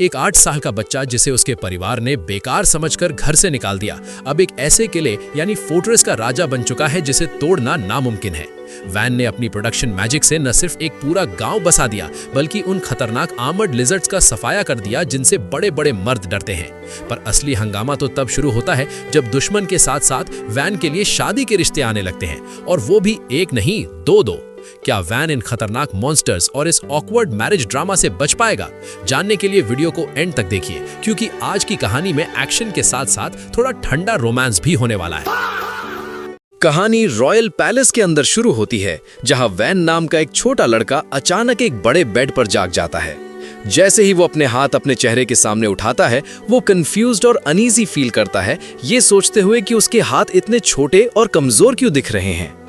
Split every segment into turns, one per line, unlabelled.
एक 8 साल का बच्चा जिसे उसके परिवार ने बेकार समझकर घर से निकाल दिया, अब एक ऐसे किले यानी फोर्ट्रेस का राजा बन चुका है जिसे तोड़ना नामुमकिन है। वैन ने अपनी प्रोडक्शन मैजिक से न सिर्फ एक पूरा गांव बसा दिया, बल्कि उन खतरनाक आर्मर्ड लिजर्ड्स का सफाया कर दिया जिनसे बड़े बड़े मर्द डरते हैं। पर असली हंगामा तो तब शुरू होता है जब दुश्मन के साथ साथ वैन के लिए शादी के रिश्ते आने लगते हैं, और वो भी एक नहीं दो। क्या वैन इन खतरनाक मॉन्स्टर्स और इस ऑकवर्ड मैरिज ड्रामा से बच पाएगा? जानने के लिए वीडियो को एंड तक देखिए, क्योंकि आज की कहानी में एक्शन के साथ साथ थोड़ा ठंडा रोमांस भी होने वाला है।
कहानी रॉयल पैलेस के अंदर शुरू होती है, जहां वैन नाम का एक छोटा लड़का अचानक एक बड़े बेड पर जाग जाता है। जैसे ही वो अपने हाथ अपने चेहरे के सामने उठाता है, वो कंफ्यूज्ड और अनईजी फील करता है, ये सोचते हुए कि उसके हाथ इतने छोटे और कमजोर क्यों दिख रहे हैं।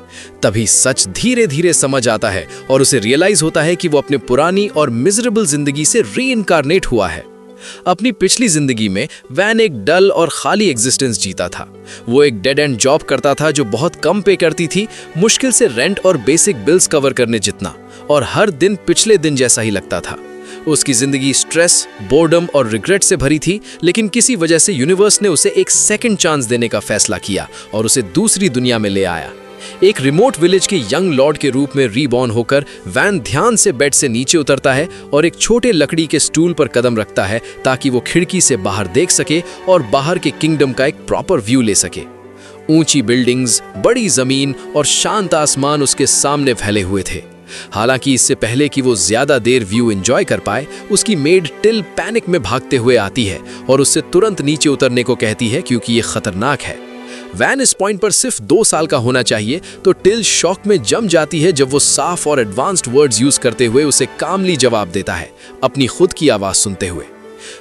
तभी सच धीरे धीरे समझ आता है और उसे रियलाइज होता है कि वो अपने पुरानी और मिजरेबल जिंदगी से रीइंकारनेट हुआ है। अपनी पिछली जिंदगी में वैन एक डल और खाली एग्जिस्टेंस जीता था। वो एक डेड एंड जॉब करता था जो बहुत कम पे करती थी, मुश्किल से रेंट और बेसिक बिल्स कवर करने जितना, और हर दिन पिछले दिन जैसा ही लगता था। उसकी जिंदगी स्ट्रेस, बोर्डम और रिग्रेट से भरी थी, लेकिन किसी वजह से यूनिवर्स ने उसे एक सेकंड चांस देने का फैसला किया और उसे दूसरी दुनिया में ले आया। एक रिमोट विलेज के यंग लॉर्ड के रूप में रीबॉर्न होकर वैन ध्यान से बेड से नीचे उतरता है और एक छोटे लकड़ी के स्टूल पर कदम रखता है ताकि वो खिड़की से बाहर देख सके और बाहर के किंगडम का एक प्रॉपर व्यू ले सके। ऊंची बिल्डिंग्स, बड़ी जमीन और शांत आसमान उसके सामने फैले हुए थे। हालांकि इससे पहले कि वो ज्यादा देर व्यू एंजॉय कर पाए, उसकी मेड टिल पैनिक में भागते हुए आती है और उससे तुरंत नीचे उतरने को कहती है, क्योंकि ये खतरनाक है। वैन इस पॉइंट पर सिर्फ 2 साल का होना चाहिए, तो टिल शॉक में जम जाती है जब वो साफ और एडवांस्ड वर्ड्स यूज करते हुए उसे कामली जवाब देता है, अपनी खुद की आवाज सुनते हुए।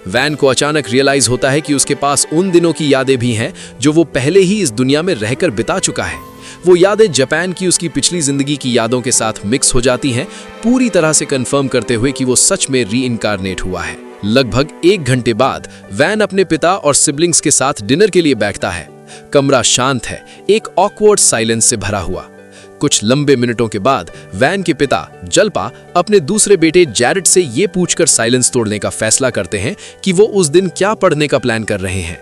वैन को अचानक रियलाइज होता है कि उसके पास उन दिनों की यादें भी हैं जो वो पहले ही इस दुनिया में रहकर बिता चुका है। वो यादें जापान की उसकी पिछली जिंदगी की यादों के साथ मिक्स हो जाती हैं, पूरी तरह से कंफर्म करते हुए कि वो सच में रीइंकारनेट हुआ है। लगभग 1 घंटे बाद वैन अपने पिता और सिबलिंग्स के साथ डिनर के लिए बैठता है। कमरा शांत है, एक ऑकवर्ड साइलेंस से भरा हुआ। कुछ लंबे मिनटों के बाद वैन के पिता जल्पा अपने दूसरे बेटे जैरेड से ये पूछकर साइलेंस तोड़ने का फैसला करते हैं कि वो उस दिन क्या पढ़ने का प्लान कर रहे हैं।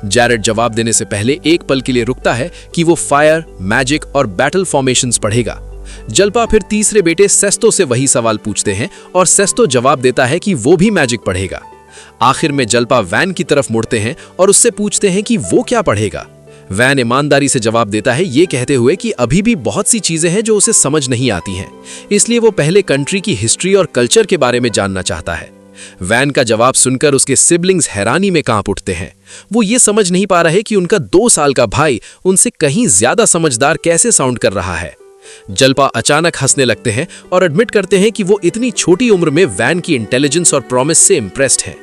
जैरेड जवाब देने से पहले एक पल के लिए रुकता है कि वो फायर, मैजिक और बैटल फॉर्मेशंस पढ़ेगा। जल्पा फिर तीसरे बेटे सेस्तो से वही सवाल पूछते हैं और सेस्तो जवाब देता है कि वो भी मैजिक पढ़ेगा। आखिर में जल्पा वैन की तरफ मुड़ते हैं और उससे पूछते हैं कि वो क्या पढ़ेगा। वैन ईमानदारी से जवाब देता है, ये कहते हुए कि अभी भी बहुत सी चीजें हैं जो उसे समझ नहीं आती हैं, इसलिए वो पहले कंट्री की हिस्ट्री और कल्चर के बारे में जानना चाहता है। वैन का जवाब सुनकर उसके सिबलिंग्स हैरानी में कांप उठते हैं। वो ये समझ नहीं पा रहे कि उनका 2 साल का भाई उनसे कहीं ज्यादा समझदार कैसे साउंड कर रहा है। जल्पा अचानक हंसने लगते हैं और एडमिट करते हैं कि वो इतनी छोटी उम्र में वैन की इंटेलिजेंस और प्रॉमिस से इम्प्रेस्ड हैं।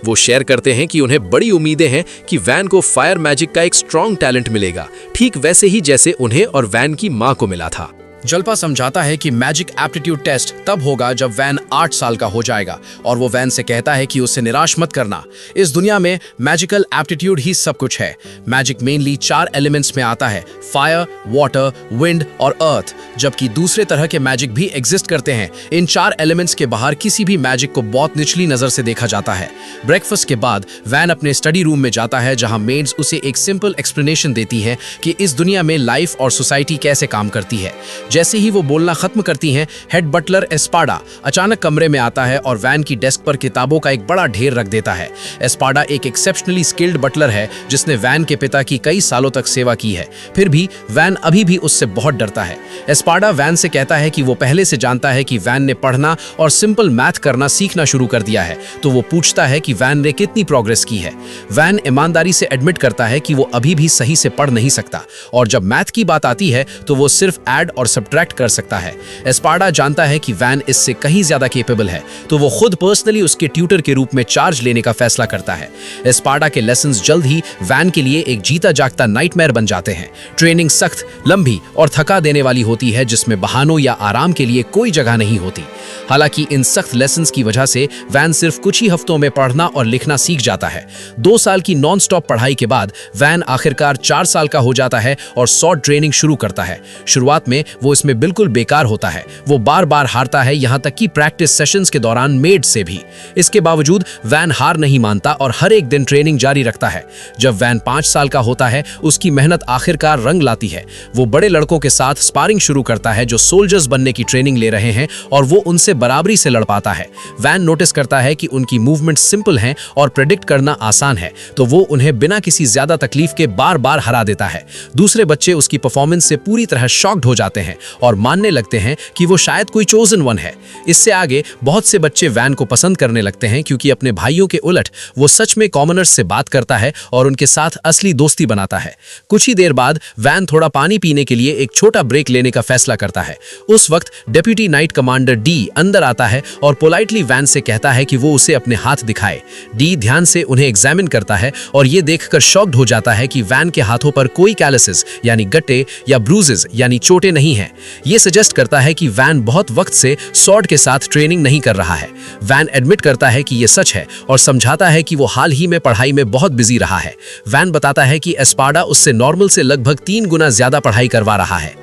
वो शेयर करते हैं कि उन्हें बड़ी उम्मीदें हैं कि वैन को फायर मैजिक का एक स्ट्रॉन्ग टैलेंट मिलेगा, ठीक वैसे ही जैसे उन्हें और वैन की मां को मिला था।
जल्पा समझाता है कि मैजिक एप्टीट्यूड टेस्ट तब होगा जब वैन 8 साल का हो जाएगा, और वो वैन से कहता है कि उससे निराश मत करना, इस दुनिया में मैजिकल एप्टीट्यूड ही सब कुछ है। मैजिक मेनली 4 एलिमेंट्स में आता है, फायर, वाटर, विंड और अर्थ, जबकि दूसरे तरह के मैजिक भी एग्जिस्ट करते हैं। इन 4 एलिमेंट्स के बाहर किसी भी मैजिक को बहुत निचली नजर से देखा जाता है। ब्रेकफास्ट के बाद वैन अपने स्टडी रूम में जाता है, जहां मेड्स उसे एक सिंपल एक्सप्लेनेशन देती हैं कि इस दुनिया में लाइफ और सोसाइटी कैसे काम करती है। जैसे ही वो बोलना खत्म करती हैं, हेड बटलर एस्पाडा अचानक कमरे में आता है और वैन की डेस्क पर किताबों का एक बड़ा ढेर रख देता है। एस्पाडा एक एक्सेप्शनली स्किल्ड बटलर है जिसने वैन के पिता की कई सालों तक सेवा की है, फिर भी वैन अभी भी उससे बहुत डरता है। एस्पाडा वैन से कहता है कि वो पहले से जानता है कि वैन ने पढ़ना और सिंपल मैथ करना सीखना शुरू कर दिया है, तो वो पूछता है कि वैन ने कितनी प्रोग्रेस की है। वैन ईमानदारी से एडमिट करता है कि वो अभी भी सही से पढ़ नहीं सकता, और जब मैथ की बात आती है तो वो सिर्फ ऐड और सब्ट्रैक्ट कर सकता है। एस्पाडा जानता है कि वैन इससे कहीं ज्यादा केपेबल है, तो वो खुद पर्सनली उसके ट्यूटर के रूप में चार्ज लेने का फैसला करता है। एस्पाडा के लेसन्स जल्द ही वैन के लिए एक जीता जागता नाइटमेयर बन जाते हैं। ट्रेनिंग सख्त, लंबी और थका देने वाली होती है, जिसमें बहानों या आराम के लिए कोई जगह नहीं होती। हालांकि इन सख्त लेसन्स की वजह से वैन सिर्फ कुछ ही हफ्तों में पढ़ना और लिखना सीख जाता है। 2 साल की नॉन स्टॉप पढ़ाई के बाद वैन आखिरकार 4 साल का हो जाता है और शॉर्ट ट्रेनिंग शुरू करता है। शुरुआत में वो वो इसमें बिल्कुल बेकार होता है। वो बार बार हारता है, यहाँ तक कि प्रैक्टिस सेशंस के दौरान मेड से भी। इसके बावजूद वैन हार नहीं मानता और हर एक दिन ट्रेनिंग जारी रखता है। जब वैन 5 साल का होता है, उसकी मेहनत आखिरकार रंग लाती है। वो बड़े लड़कों के साथ स्पारिंग शुरू करता है जो सोल्जर्स बनने की ट्रेनिंग ले रहे हैं, और वो उनसे बराबरी से लड़ पाता है। वैन नोटिस करता है कि उनकी मूवमेंट सिंपल हैं और प्रेडिक्ट करना आसान है, तो वो उन्हें बिना किसी ज्यादा तकलीफ के बार बार हरा देता है। दूसरे बच्चे उसकी परफॉर्मेंस से पूरी तरह शॉक्ड हो जाते हैं और मानने लगते हैं कि वो शायद कोई चोजन वन है। इससे आगे बहुत से बच्चे वैन को पसंद करने लगते हैं, क्योंकि अपने भाइयों के उलट वो सच में कॉमनर्स से बात करता है और उनके साथ असली दोस्ती बनाता है। कुछ ही देर बाद वैन थोड़ा पानी पीने के लिए एक छोटा ब्रेक लेने का फैसला करता है। उस वक्त डेप्यूटी नाइट कमांडर डी अंदर आता है और पोलाइटली वैन से कहता है कि वो उसे अपने हाथ दिखाए। डी ध्यान से उन्हें एग्जामिन करता है और ये देखकर शॉक्ड हो जाता है कि वैन के हाथों पर कोई कैलसेस यानी गट्टे या ब्रूजेस यानी चोटें नहीं हैं। ये सजेस्ट करता है कि वैन बहुत वक्त से सॉर्ड के साथ ट्रेनिंग नहीं कर रहा है। वैन एडमिट करता है कि ये सच है और समझाता है कि वो हाल ही में पढ़ाई में बहुत बिजी रहा है। वैन बताता है कि एस्पार्डा उससे नॉर्मल से लगभग 3 गुना ज्यादा पढ़ाई करवा रहा है।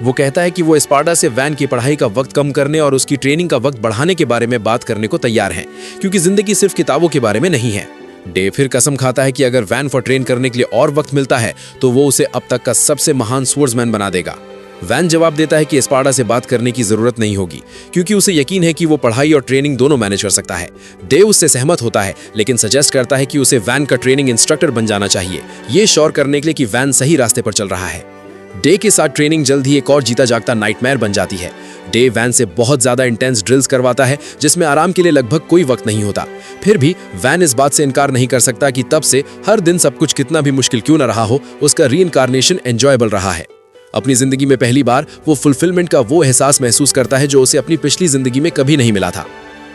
वो कहता है कि वो एस्पार्डा से वैन की पढ़ाई का वक्त कम करने और उसकी ट्रेनिंग का वक्त बढ़ाने के बारे में बात करने को तैयार है, क्योंकि जिंदगी सिर्फ किताबों के बारे में नहीं है। डे फिर कसम खाता है कि अगर वैन को ट्रेन करने के लिए और वक्त मिलता है तो वो उसे अब तक का सबसे महान स्वर्ड्समैन बना देगा। वैन जवाब देता है कि एस्पार्डा से बात करने की जरूरत नहीं होगी, क्योंकि उसे यकीन है कि वो पढ़ाई और ट्रेनिंग दोनों मैनेज कर सकता है। डे उससे सहमत होता है, लेकिन सजेस्ट करता है कि उसे वैन का ट्रेनिंग इंस्ट्रक्टर बन जाना चाहिए, ये श्योर करने के लिए कि वैन सही रास्ते पर चल रहा है। डे के साथ ट्रेनिंग जल्द ही एक और जीता जागता नाइटमेयर बन जाती है। डे वैन से बहुत ज्यादा इंटेंस ड्रिल्स करवाता है, जिसमें आराम के लिए लगभग कोई वक्त नहीं होता। फिर भी वैन इस बात से इनकार नहीं कर सकता कि तब से हर दिन सब कुछ कितना भी मुश्किल क्यों न रहा हो, उसका रीइंकार्नेशन एंजॉयबल रहा है। अपनी जिंदगी में पहली बार वो फुलफिलमेंट का वो एहसास महसूस करता है जो उसे अपनी पिछली जिंदगी में कभी नहीं मिला था।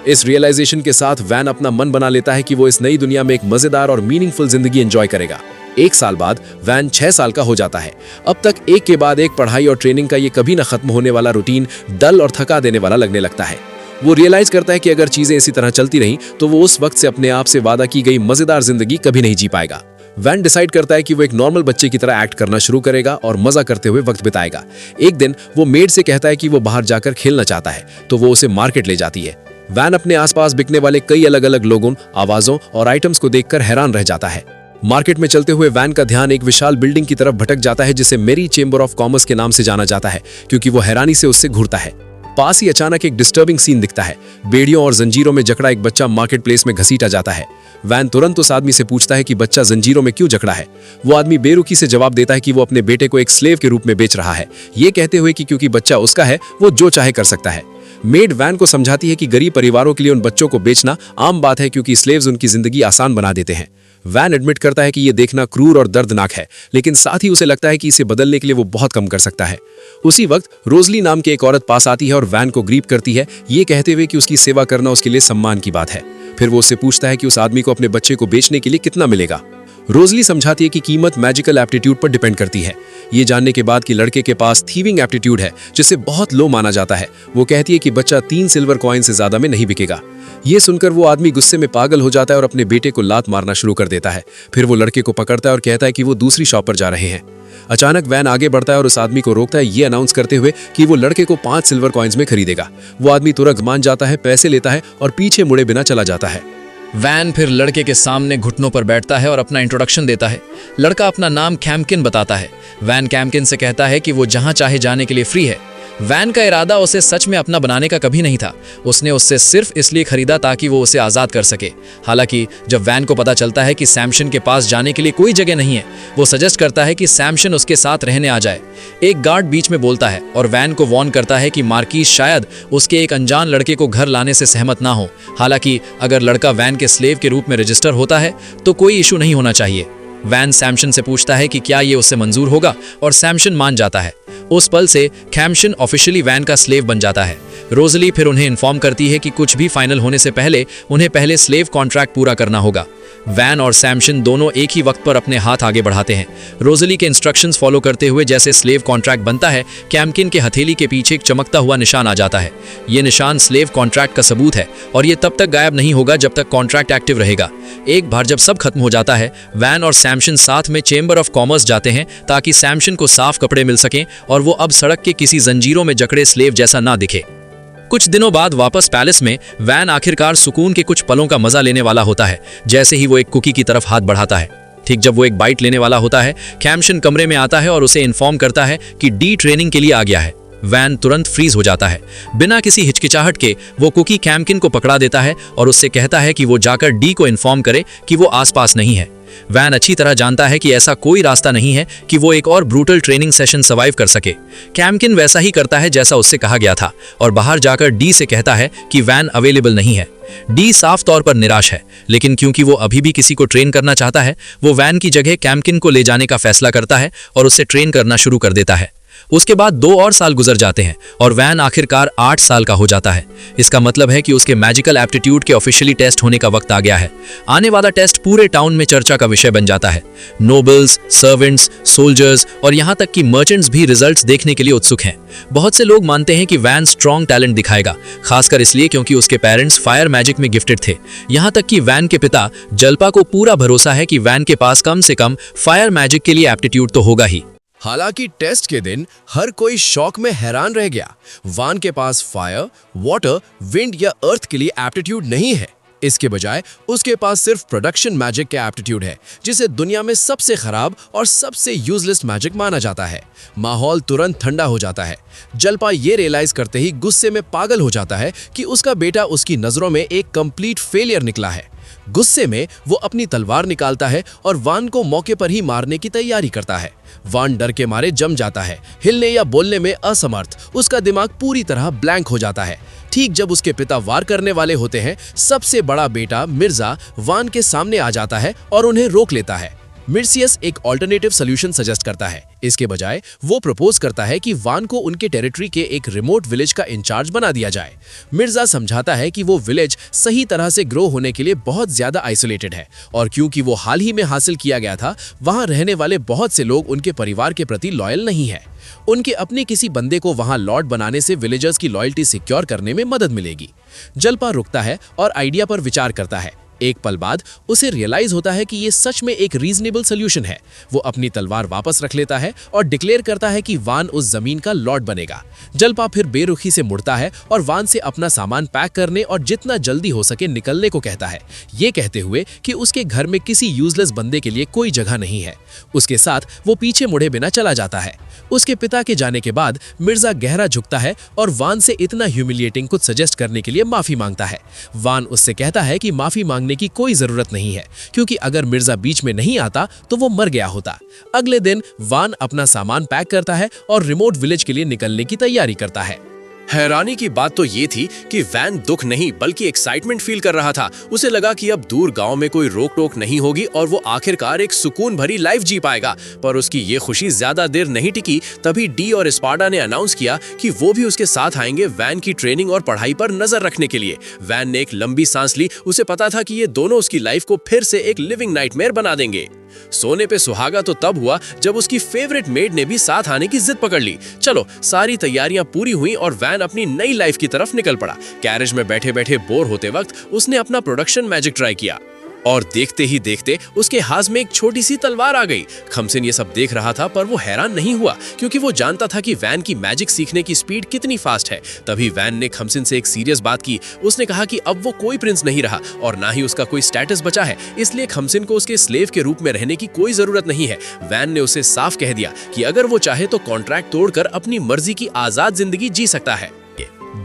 इस रियलाइजेशन के साथ वैन अपना मन बना लेता है कि वो इस नई दुनिया में एक मजेदार और मीनिंगफुल जिंदगी एंजॉय करेगा। 1 साल बाद वैन 6 साल का हो जाता है। अब तक एक के बाद एक पढ़ाई और ट्रेनिंग का ये कभी न खत्म होने वाला रूटीन डल और थका देने वाला लगने लगता है। वो रियलाइज करता है कि अगर चीजें इसी तरह चलती रहीं तो वो उस वक्त से अपने आप से वादा की गई मजेदार जिंदगी कभी नहीं जी पाएगा। वैन डिसाइड करता है कि वो एक नॉर्मल बच्चे की तरह एक्ट करना शुरू करेगा और मजा करते हुए वक्त बिताएगा। एक दिन वो मेड से कहता है कि वो बाहर जाकर खेलना चाहता है, तो वो उसे मार्केट ले जाती है। वैन अपने आसपास बिकने वाले कई अलग अलग लोगों, आवाजों और आइटम्स को देखकर हैरान रह जाता है। मार्केट में चलते हुए वैन का ध्यान एक विशाल बिल्डिंग की तरफ भटक जाता है, जिसे मेरी चेंबर ऑफ कॉमर्स के नाम से जाना जाता है, क्योंकि वो हैरानी से उससे घूरता है। पास ही अचानक एक डिस्टर्बिंग सीन दिखता है। बेड़ियों और जंजीरों में जकड़ा एक बच्चा मार्केट प्लेस में घसीटा जाता है। वैन तुरंत उस आदमी से पूछता है कि बच्चा जंजीरों में क्यों जकड़ा है। वो आदमी बेरुखी से जवाब देता है कि वो अपने बेटे को एक स्लेव के रूप में बेच रहा है, ये कहते हुए कि क्योंकि बच्चा उसका है वो जो चाहे कर सकता है। मेड वैन को समझाती है कि गरीब परिवारों के लिए उन बच्चों को बेचना आम बात है, क्योंकि स्लेव्स उनकी जिंदगी आसान बना देते हैं। वैन एडमिट करता है कि ये देखना क्रूर और दर्दनाक है, लेकिन साथ ही उसे लगता है कि इसे बदलने के लिए वो बहुत कम कर सकता है। उसी वक्त रोजली नाम की एक औरत पास आती है और वैन को ग्रीप करती है, ये कहते हुए कि उसकी सेवा करना उसके लिए सम्मान की बात है। फिर वो उससे पूछता है कि उस आदमी को अपने बच्चे को बेचने के लिए कितना मिलेगा। रोजली समझाती है कि कीमत मैजिकल एप्टीट्यूड पर डिपेंड करती है। ये जानने के बाद कि लड़के के पास थीविंग एप्टीट्यूड है, जिसे बहुत लो माना जाता है, वो कहती है कि बच्चा 3 सिल्वर कॉइन से ज्यादा में नहीं बिकेगा। ये सुनकर वो आदमी गुस्से में पागल हो जाता है और अपने बेटे को लात मारना शुरू कर देता है। फिर वो लड़के को पकड़ता है और कहता है कि वो दूसरी शॉप पर जा रहे हैं। अचानक वैन आगे बढ़ता है और उस आदमी को रोकता है, ये अनाउंस करते हुए कि वो लड़के को 5 सिल्वर कॉइन्स में खरीदेगा। वो आदमी तुरंत मान जाता है, पैसे लेता है और पीछे मुड़े बिना चला जाता है।
वैन फिर लड़के के सामने घुटनों पर बैठता है और अपना इंट्रोडक्शन देता है। लड़का अपना नाम कैम्किन बताता है। वैन कैम्किन से कहता है कि वो जहां चाहे जाने के लिए फ्री है। वैन का इरादा उसे सच में अपना बनाने का कभी नहीं था। उसने उससे सिर्फ इसलिए खरीदा ताकि वो उसे आज़ाद कर सके। हालांकि जब वैन को पता चलता है कि सैमसन के पास जाने के लिए कोई जगह नहीं है, वो सजेस्ट करता है कि सैमसन उसके साथ रहने आ जाए। एक गार्ड बीच में बोलता है और वैन को वार्न करता है कि मार्किस शायद उसके एक अनजान लड़के को घर लाने से सहमत ना हो। हालांकि अगर लड़का वैन के स्लेव के रूप में रजिस्टर होता है तो कोई इशू नहीं होना चाहिए। वैन सैमसन से पूछता है कि क्या ये उससे मंजूर होगा और सैमसन मान जाता है। उस पल से कैम्शन ऑफिशियली वैन का स्लेव बन जाता है। रोजली फिर उन्हें इन्फॉर्म करती है कि कुछ भी फाइनल होने से पहले उन्हें पहले स्लेव कॉन्ट्रैक्ट पूरा करना होगा। वैन और सैमसन दोनों एक ही वक्त पर अपने हाथ आगे बढ़ाते हैं। रोजली के इंस्ट्रक्शंस फॉलो करते हुए जैसे स्लेव कॉन्ट्रैक्ट बनता है, कैम्किन के हथेली के पीछे एक चमकता हुआ निशान आ जाता है। ये निशान स्लेव कॉन्ट्रैक्ट का सबूत है और ये तब तक गायब नहीं होगा जब तक कॉन्ट्रैक्ट एक्टिव रहेगा। एक बार जब सब खत्म हो जाता है, वैन और सैमसन साथ में चेंबर ऑफ कॉमर्स जाते हैं ताकि सैमसन को साफ कपड़े मिल सकें और वो अब सड़क के किसी जंजीरों में जकड़े स्लेव जैसा ना दिखे। कुछ दिनों बाद वापस पैलेस में वैन आखिरकार सुकून के कुछ पलों का मजा लेने वाला होता है। जैसे ही वो एक कुकी की तरफ हाथ बढ़ाता है, ठीक जब वो एक बाइट लेने वाला होता है, कैम्शन कमरे में आता है और उसे इन्फॉर्म करता है कि डी ट्रेनिंग के लिए आ गया है। वैन तुरंत फ्रीज हो जाता है। बिना किसी हिचकिचाहट के वो कुकी कैम्किन को पकड़ा देता है और उससे कहता है कि वो जाकर डी को इन्फॉर्म करे कि वो आसपास नहीं है। वैन अच्छी तरह जानता है कि ऐसा कोई रास्ता नहीं है कि वो एक और ब्रूटल ट्रेनिंग सेशन सर्वाइव कर सके। कैम्किन वैसा ही करता है जैसा उससे कहा गया था और बाहर जाकर डी से कहता है कि वैन अवेलेबल नहीं है। डी साफ तौर पर निराश है, लेकिन क्योंकि वो अभी भी किसी को ट्रेन करना चाहता है, वो वैन की जगह कैम्किन को ले जाने का फैसला करता है और उससे ट्रेन करना शुरू कर देता है। उसके बाद 2 और साल गुजर जाते हैं और वैन आखिरकार 8 साल का हो जाता है। इसका मतलब है कि उसके मैजिकल एप्टीट्यूड के ऑफिशियली टेस्ट होने का वक्त आ गया है। आने वाला टेस्ट पूरे टाउन में चर्चा का विषय बन जाता है। नोबल्स, सर्वेंट्स, सोल्जर्स और यहाँ तक कि मर्चेंट्स भी रिजल्ट्स देखने के लिए उत्सुक हैं। बहुत से लोग मानते हैं कि वैन स्ट्रॉन्ग टैलेंट दिखाएगा, खासकर इसलिए क्योंकि उसके पेरेंट्स फायर मैजिक में गिफ्टेड थे। यहाँ तक कि वैन के पिता जल्पा को पूरा भरोसा है कि वैन के पास कम से कम फायर मैजिक के लिए एप्टीट्यूड तो होगा ही।
हालांकि टेस्ट के दिन हर कोई शौक में हैरान रह गया। वान के पास फायर, वाटर, विंड या अर्थ के लिए एप्टीट्यूड नहीं है। इसके बजाय उसके पास सिर्फ प्रोडक्शन मैजिक का एप्टीट्यूड है, जिसे दुनिया में सबसे खराब और सबसे यूजलेस मैजिक माना जाता है। माहौल तुरंत ठंडा हो जाता है। जल्पा ये रियलाइज करते ही गुस्से में पागल हो जाता है कि उसका बेटा उसकी नजरों में एक कंप्लीट फेलियर निकला है। गुस्से में वो अपनी तलवार निकालता है और वान को मौके पर ही मारने की तैयारी करता है। वान डर के मारे जम जाता है, हिलने या बोलने में असमर्थ। उसका दिमाग पूरी तरह ब्लैंक हो जाता है। ठीक जब उसके पिता वार करने वाले होते हैं, सबसे बड़ा बेटा मिर्जा वान के सामने आ जाता है और उन्हें रोक लेता है। मिर्सियस एक ऑल्टरनेटिव सोल्यूशन सजेस्ट करता है। इसके बजाय वो प्रपोज करता है कि वान को उनके टेरिटरी के एक रिमोट विलेज का इंचार्ज बना दिया जाए। मिर्जा समझाता है कि वो विलेज सही तरह से ग्रो होने के लिए बहुत ज्यादा आइसोलेटेड है और क्योंकि वो हाल ही में हासिल किया गया था, वहां रहने वाले बहुत से लोग उनके परिवार के प्रति लॉयल नहीं है। उनके अपने किसी बंदे को वहां लॉर्ड बनाने से विलेजर्स की लॉयल्टी सिक्योर करने में मदद मिलेगी। जल्पा रुकता है और आइडिया पर विचार करता है। एक पल बाद उसे रियलाइज होता है कि ये सच में एक रीजनेबल सोल्यूशन है। वो अपनी तलवार वापस रख लेता है और डिक्लेयर करता है कि वान उस जमीन का लॉर्ड बनेगा। जल्पा फिर बेरुखी से मुड़ता है और वान से अपना सामान पैक करने और जितना जल्दी हो सके निकलने को कहता है, ये कहते हुए कि उसके घर में किसी यूजलेस बंदे के लिए कोई जगह नहीं है। उसके साथ वो पीछे मुड़े बिना चला जाता है। उसके पिता के जाने के बाद मिर्जा गहरा झुकता है और वान से इतना ह्यूमिलिएटिंग कुछ सजेस्ट करने के लिए माफी मांगता है। वान उससे कहता है कि माफी मांगने की कोई जरूरत नहीं है, क्योंकि अगर मिर्जा बीच में नहीं आता तो वो मर गया होता। अगले दिन वान अपना सामान पैक करता है और रिमोट विलेज के लिए निकलने की तैयारी करता है।
हैरानी की बात तो ये थी कि वैन दुख नहीं बल्कि एक्साइटमेंट फील कर रहा था। उसे लगा कि अब दूर गांव में कोई रोक टोक नहीं होगी और वो आखिरकार एक सुकून भरी लाइफ जी पाएगा। पर उसकी ये खुशी ज्यादा देर नहीं टिकी। तभी डी और स्पार्टा ने अनाउंस किया कि वो भी उसके साथ आएंगे वैन की ट्रेनिंग और पढ़ाई पर नजर रखने के लिए। वैन ने एक लंबी सांस ली। उसे पता था कि ये दोनों उसकी लाइफ को फिर से एक लिविंग नाइटमेयर बना देंगे। सोने पे सुहागा तो तब हुआ जब उसकी फेवरेट मेड ने भी साथ आने की जिद पकड़ ली। चलो, सारी तैयारियां पूरी हुई और वैन अपनी नई लाइफ की तरफ निकल पड़ा। कैरेज में बैठे बैठे बोर होते वक्त उसने अपना प्रोडक्शन मैजिक ट्राई किया और देखते ही देखते उसके हाथ में एक छोटी सी तलवार आ गई। खमसिन ये सब देख रहा था, पर वो हैरान नहीं हुआ क्योंकि वो जानता था कि वैन की मैजिक सीखने की स्पीड कितनी फास्ट है। तभी वैन ने खमसिन से एक सीरियस बात की। उसने कहा कि अब वो कोई प्रिंस नहीं रहा और ना ही उसका कोई स्टेटस बचा है, इसलिए खमसिन को उसके स्लेव के रूप में रहने की कोई जरूरत नहीं है। वैन ने उसे साफ कह दिया कि अगर वो चाहे तो कॉन्ट्रैक्ट तोड़कर अपनी मर्जी की आजाद जिंदगी जी सकता है।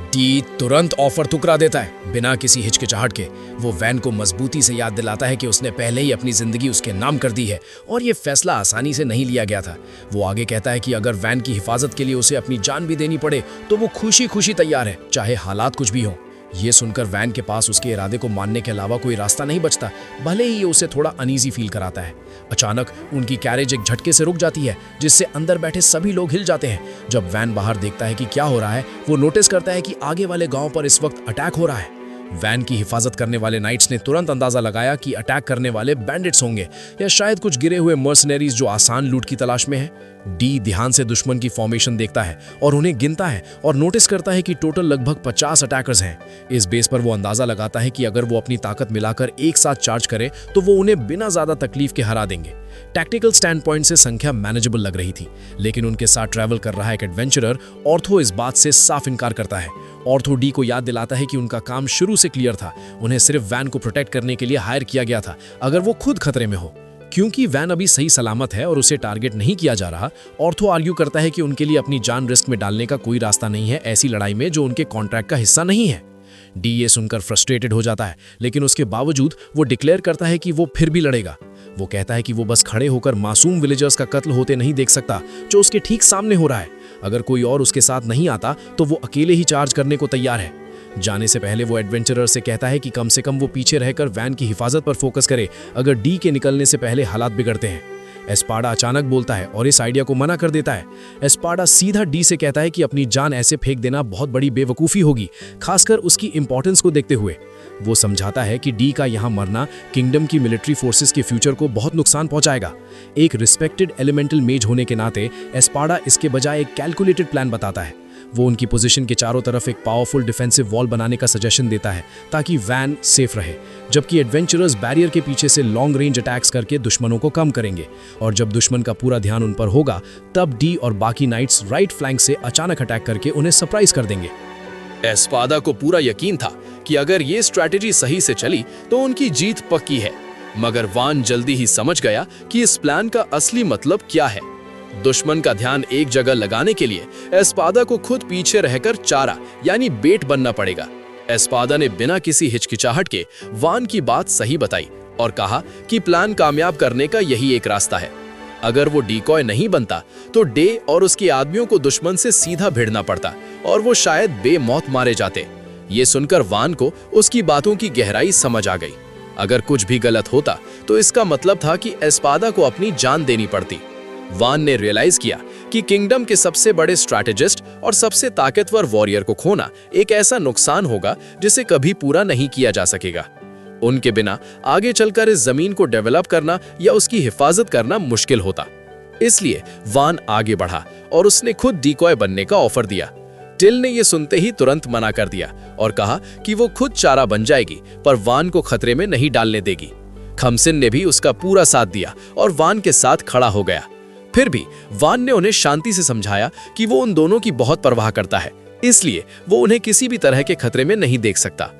डी तुरंत ऑफर ठुकरा देता है बिना किसी हिचकिचाहट के। वो वैन को मजबूती से याद दिलाता है कि उसने पहले ही अपनी जिंदगी उसके नाम कर दी है और ये फैसला आसानी से नहीं लिया गया था। वो आगे कहता है कि अगर वैन की हिफाजत के लिए उसे अपनी जान भी देनी पड़े तो वो खुशी खुशी तैयार है, चाहे हालात कुछ भी हो। ये सुनकर वैन के पास उसके इरादे को मानने के अलावा कोई रास्ता नहीं बचता, भले ही ये उसे थोड़ा अनईजी फील कराता है। अचानक उनकी कैरेज एक झटके से रुक जाती है, जिससे अंदर बैठे सभी लोग हिल जाते हैं। जब वैन बाहर देखता है कि क्या हो रहा है, वो नोटिस करता है कि आगे वाले गांव पर इस वक्त अटैक हो रहा है। वैन की हिफाजत करने वाले नाइट्स ने तुरंत अंदाजा लगाया कि अटैक करने वाले बैंडिट्स होंगे या शायद कुछ गिरे हुए मर्सनरीज जो आसान लूट की तलाश में हैं। डी ध्यान से दुश्मन की फॉर्मेशन देखता है और उन्हें गिनता है और नोटिस करता है कि टोटल लगभग 50 अटैकर्स हैं। इस बेस पर वो अंदाजा लगाता है कि अगर वो अपनी ताकत मिलाकर एक साथ चार्ज करे तो वो उन्हें बिना ज्यादा तकलीफ के हरा देंगे। टैक्टिकल स्टैंड पॉइंट से संख्या मैनेजेबल लग रही थी, लेकिन उनके साथ ट्रैवल कर रहा एक एडवेंचरर ऑर्थो इस बात से साफ इनकार करता है। ऑर्थो डी को याद दिलाता है कि उनका काम शुरू से क्लियर था, उन्हें सिर्फ वैन को प्रोटेक्ट करने के लिए हायर किया गया था अगर वो खुद खतरे में हो। क्योंकि वैन अभी सही सलामत है और उसे टारगेट नहीं किया जा रहा, ऑर्थो आर्ग्यू करता है कि उनके लिए अपनी जान रिस्क में डालने का कोई रास्ता नहीं है ऐसी लड़ाई में जो उनके कॉन्ट्रैक्ट का हिस्सा नहीं है। डी ये सुनकर फ्रस्ट्रेटेड हो जाता है, लेकिन उसके बावजूद वो डिक्लेयर करता है कि वो फिर भी लड़ेगा। वो कहता है कि वो बस खड़े होकर मासूम विलेजर्स का कत्ल होते नहीं देख सकता जो उसके ठीक सामने हो रहा है। अगर कोई और उसके साथ नहीं आता तो वो अकेले ही चार्ज करने को तैयार है। जाने से पहले वो एडवेंचरर से कहता है कि कम से कम वो पीछे रहकर वैन की हिफाजत पर फोकस करे अगर डी के निकलने से पहले हालात बिगड़ते हैं। एस्पाडा अचानक बोलता है और इस आइडिया को मना कर देता है। एस्पाडा सीधा डी से कहता है कि अपनी जान ऐसे फेंक देना बहुत बड़ी बेवकूफ़ी होगी, खासकर उसकी इंपॉर्टेंस को देखते हुए। वो समझाता है कि डी का यहाँ मरना किंगडम की मिलिट्री फोर्सेस के फ्यूचर को बहुत नुकसान पहुंचाएगा। एक रिस्पेक्टेड एलिमेंटल मेज होने के नाते एस्पाडा इसके बजाय एक कैलकुलेटेड प्लान बताता है। वो उनकी पोजीशन के चारों तरफ एक पावरफुल डिफेंसिव वॉल बनाने का सजेशन देता है ताकि वैन सेफ रहे, जबकि एडवेंचरर्स बैरियर के पीछे से लॉन्ग रेंज अटैक्स करके दुश्मनों को कम करेंगे। और जब दुश्मन का पूरा ध्यान उन पर होगा तब डी और बाकी नाइट्स राइट फ्लैंक से अचानक अटैक करके उन्हें सरप्राइज कर देंगे।
एस्पादा को पूरा यकीन था कि अगर ये स्ट्रैटेजी सही से चली तो उनकी जीत पक्की है, मगर वान जल्दी ही समझ गया कि इस प्लान का असली मतलब क्या है। दुश्मन का ध्यान एक जगह लगाने के लिए एस्पादा को खुद पीछे रहकर चारा यानी बेट बनना पड़ेगा। एस्पादा ने बिना किसी हिचकिचाहट के वान की बात सही बताई और कहा कि प्लान कामयाब करने का यही एक रास्ता है। अगर वो डिकॉय नहीं बनता तो डे और उसके आदमियों को दुश्मन से सीधा भिड़ना पड़ता और वो शायद बेमौत मारे जाते। ये सुनकर वान को उसकी बातों की गहराई समझ आ गई। अगर कुछ भी गलत होता तो इसका मतलब था कि एस्पादा को अपनी जान देनी पड़ती। वान ने रियलाइज किया कि किंगडम के सबसे बड़े स्ट्रैटेजिस्ट और सबसे ताकतवर वॉरियर को खोना एक ऐसा नुकसान होगा जिसे कभी पूरा नहीं किया जा सकेगा। उनके बिना आगे चलकर इस जमीन को डेवलप करना या उसकी हिफाजत करना मुश्किल होता। इसलिए वान आगे बढ़ा और उसने खुद डिकॉय बनने का ऑफर दिया। टिल ने यह सुनते ही तुरंत मना कर दिया और कहा कि वो खुद चारा बन जाएगी पर वान को खतरे में नहीं डालने देगी। खमसिन ने भी उसका पूरा साथ दिया और वान के साथ खड़ा हो गया। फिर भी वान ने उन्हें शांति से समझाया कि वो उन दोनों की बहुत परवाह करता है, इसलिए वो उन्हें किसी भी तरह के खतरे में नहीं देख सकता।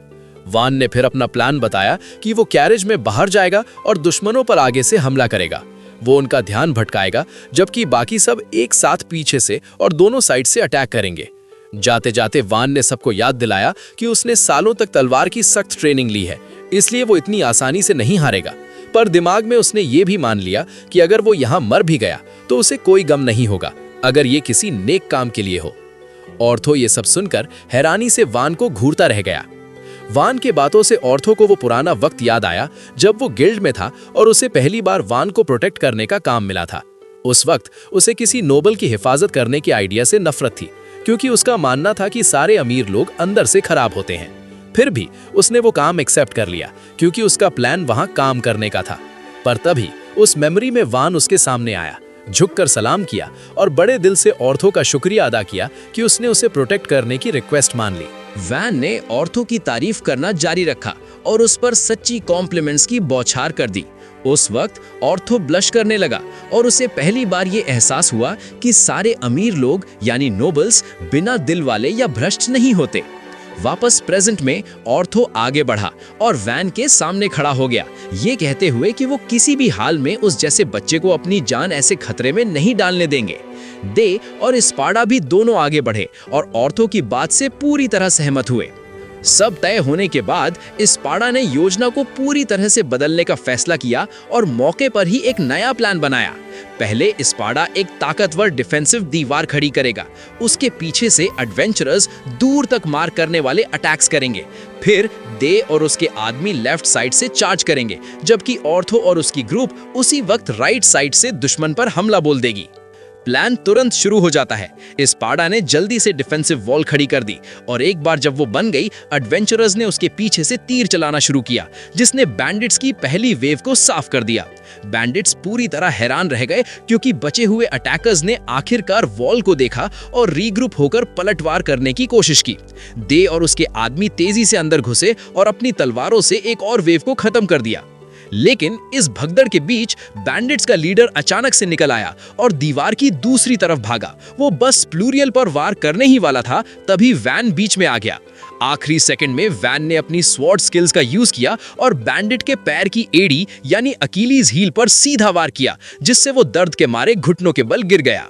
वान ने फिर अपना प्लान बताया कि वो कैरेज में बाहर जाएगा और दुश्मनों पर आगे से हमला करेगा। वो उनका ध्यान भटकाएगा जबकि बाकी सब एक साथ पीछे से और दोनों साइड से अटैक करेंगे। जाते जाते वान ने सबको याद दिलाया कि उसने सालों तक तलवार की सख्त ट्रेनिंग ली है, इसलिए वो इतनी आसानी से नहीं हारेगा। पर दिमाग में उसने ये भी मान लिया कि अगर वो यहाँ मर भी गया तो उसे कोई गम नहीं होगा अगर ये किसी नेक काम के लिए हो। ऑर्थो ये सब सुनकर हैरानी से वान को घूरता रह गया। वान के बातों से ऑर्थो को वो पुराना वक्त याद आया जब वो गिल्ड में था और उसे पहली बार वान को प्रोटेक्ट करने का काम मिला था। उस वक्त उसे किसी नोबल की हिफाजत करने के आइडिया से नफरत थी, क्योंकि उसका मानना था कि सारे अमीर लोग अंदर से खराब होते हैं। फिर भी उसने वो काम एक्सेप्ट कर लिया क्योंकि उसका प्लान वहां काम करने का था। पर तभी उस मेमोरी में वान उसके सामने आया, झुककर सलाम किया और बड़े दिल से ऑर्थो का शुक्रिया अदा किया कि उसने उसे प्रोटेक्ट करने की रिक्वेस्ट मान ली।
वैन ने ऑर्थो की तारीफ करना जारी रखा और उस पर सच्ची कॉम्प्लीमेंट्स की बौछार कर दी। उस वक्त ऑर्थो ब्लश करने लगा और उसे पहली बार ये एहसास हुआ कि सारे अमीर लोग यानी नोबल्स बिना दिल वाले या भ्रष्ट नहीं होते। वापस प्रेजेंट में ऑर्थो आगे बढ़ा और वैन के सामने खड़ा हो गया, ये कहते हुए कि वो किसी भी हाल में उस जैसे बच्चे को अपनी जान ऐसे खतरे में नहीं डालने देंगे। दे और एस्पाडा भी दोनों आगे बढ़े और ऑर्थो की बात से पूरी तरह सहमत हुए। सब तय होने के बाद एस्पाडा ने योजना को पूरी तरह से बदलने का फैसला किया और मौके पर ही एक नया प्लान बनाया। पहले एस्पाडा एक ताकतवर डिफेंसिव दीवार खड़ी करेगा, उसके पीछे से एडवेंचरर्स दूर तक मार करने वाले अटैक्स करेंगे। फिर दे और उसके आदमी लेफ्ट साइड से चार्ज करेंगे, जबकि ऑर्थो और उसकी ग्रुप उसी वक्त राइट साइड से दुश्मन पर हमला बोल देगी।
प्लान तुरंत शुरू हो जाता है। एस्पाडा ने जल्दी से डिफेंसिव वॉल खड़ी कर दी और एक बार जब वो बन गई, एडवेंचरर्स ने उसके पीछे से तीर चलाना शुरू किया, जिसने बैंडिट्स की पहली वेव को साफ कर दिया। बैंडिट्स पूरी तरह हैरान रह गए क्योंकि बचे हुए अटैकर्स ने आखिरकार वॉल को देखा और रीग्रुप होकर पलटवार करने की कोशिश की। दे और उसके आदमी तेजी से अंदर घुसे और अपनी तलवारों से एक और वेव को खत्म कर दिया। लेकिन इस भगदड़ के बीच बैंडिट्स का लीडर अचानक से निकल आया और दीवार की दूसरी तरफ भागा। वो बस प्लूरियल पर वार करने ही वाला था, तभी वैन बीच में आ गया। आखिरी सेकंड में वैन ने अपनी स्वॉर्ड स्किल्स का यूज किया और बैंडिट के पैर की एड़ी यानी अकीलीज हील पर सीधा वार किया, जिससे वो दर्द के मारे घुटनों के बल गिर गया।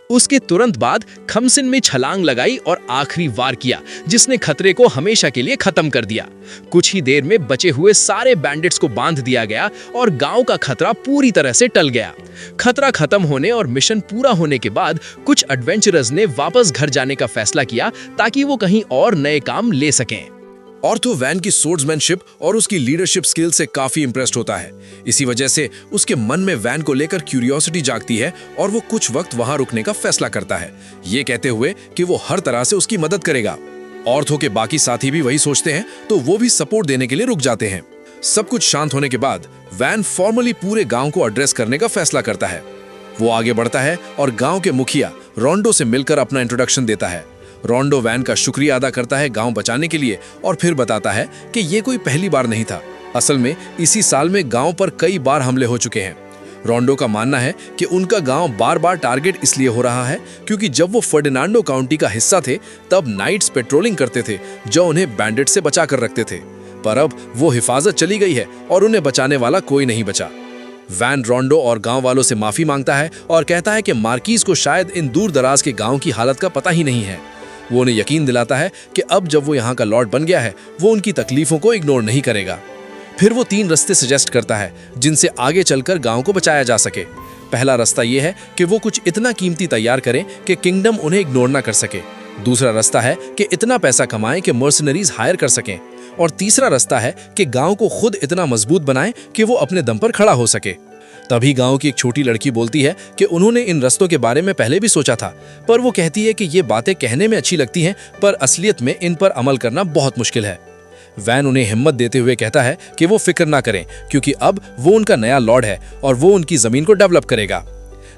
उसके तुरंत बाद खमसिन में छलांग लगाई और आखिरी वार किया, जिसने खतरे को हमेशा के लिए खत्म कर दिया। कुछ ही देर में बचे हुए सारे बैंडिट्स को बांध दिया गया और गांव का खतरा पूरी तरह से टल गया। खतरा खत्म होने और मिशन पूरा होने के बाद कुछ एडवेंचरर्स ने वापस घर जाने का फैसला किया ताकि वो कहीं और नए काम ले सकें।
ऑर्थो वैन की सोर्ड्समैनशिप और उसकी लीडरशिप स्किल से काफी इंप्रेस्ड होता है। इसी वजह से उसके मन में वैन को लेकर क्यूरियोसिटी जागती है और वो कुछ वक्त वहां रुकने का फैसला करता है, ये कहते हुए कि वो हर तरह से उसकी मदद करेगा। ऑर्थो के बाकी साथी भी वही सोचते हैं, तो वो भी सपोर्ट देने के लिए रुक जाते हैं। सब कुछ शांत होने के बाद वैन फॉर्मली पूरे गांव को एड्रेस करने का फैसला करता है। वो आगे बढ़ता है और गांव के मुखिया रोंडो से मिलकर अपना इंट्रोडक्शन देता है। रोंडो वैन का शुक्रिया अदा करता है गांव बचाने के लिए और फिर बताता है कि ये कोई पहली बार नहीं था। असल में इसी साल में गांव पर कई बार हमले हो चुके हैं। रोंडो का मानना है कि उनका गांव बार बार टारगेट इसलिए हो रहा है क्योंकि जब वो फर्डिनांडो काउंटी का हिस्सा थे तब नाइट्स पेट्रोलिंग करते थे जो उन्हें बैंडिट से बचा कर रखते थे, पर अब वो हिफाजत चली गई है और उन्हें बचाने वाला कोई नहीं बचा। वैन रोंडो और गांव वालों से माफी मांगता है और कहता है कि मार्कीज को शायद इन दूर दराज के गांव की हालत का पता ही नहीं है। वो उन्हें यकीन दिलाता है कि अब जब वो यहाँ का लॉर्ड बन गया है वो उनकी तकलीफों को इग्नोर नहीं करेगा। फिर वो 3 रास्ते सजेस्ट करता है जिनसे आगे चलकर गांव को बचाया जा सके। पहला रास्ता ये है कि वो कुछ इतना कीमती तैयार करें कि किंगडम उन्हें इग्नोर ना कर सके। दूसरा रास्ता है कि इतना पैसा कमाएं कि मर्सनरीज हायर कर सकें। और तीसरा रास्ता है कि गांव को खुद इतना मजबूत बनाएं कि वो अपने दम पर खड़ा हो सके। तभी गांव की एक छोटी लड़की बोलती है कि उन्होंने इन रास्तों के बारे में पहले भी सोचा था, पर वो कहती है कि ये बातें कहने में अच्छी लगती हैं पर असलियत में इन पर अमल करना बहुत मुश्किल है। वैन उन्हें हिम्मत देते हुए कहता है कि वो फिक्र ना करें क्योंकि अब वो उनका नया लॉर्ड है और वो उनकी जमीन को डेवलप करेगा।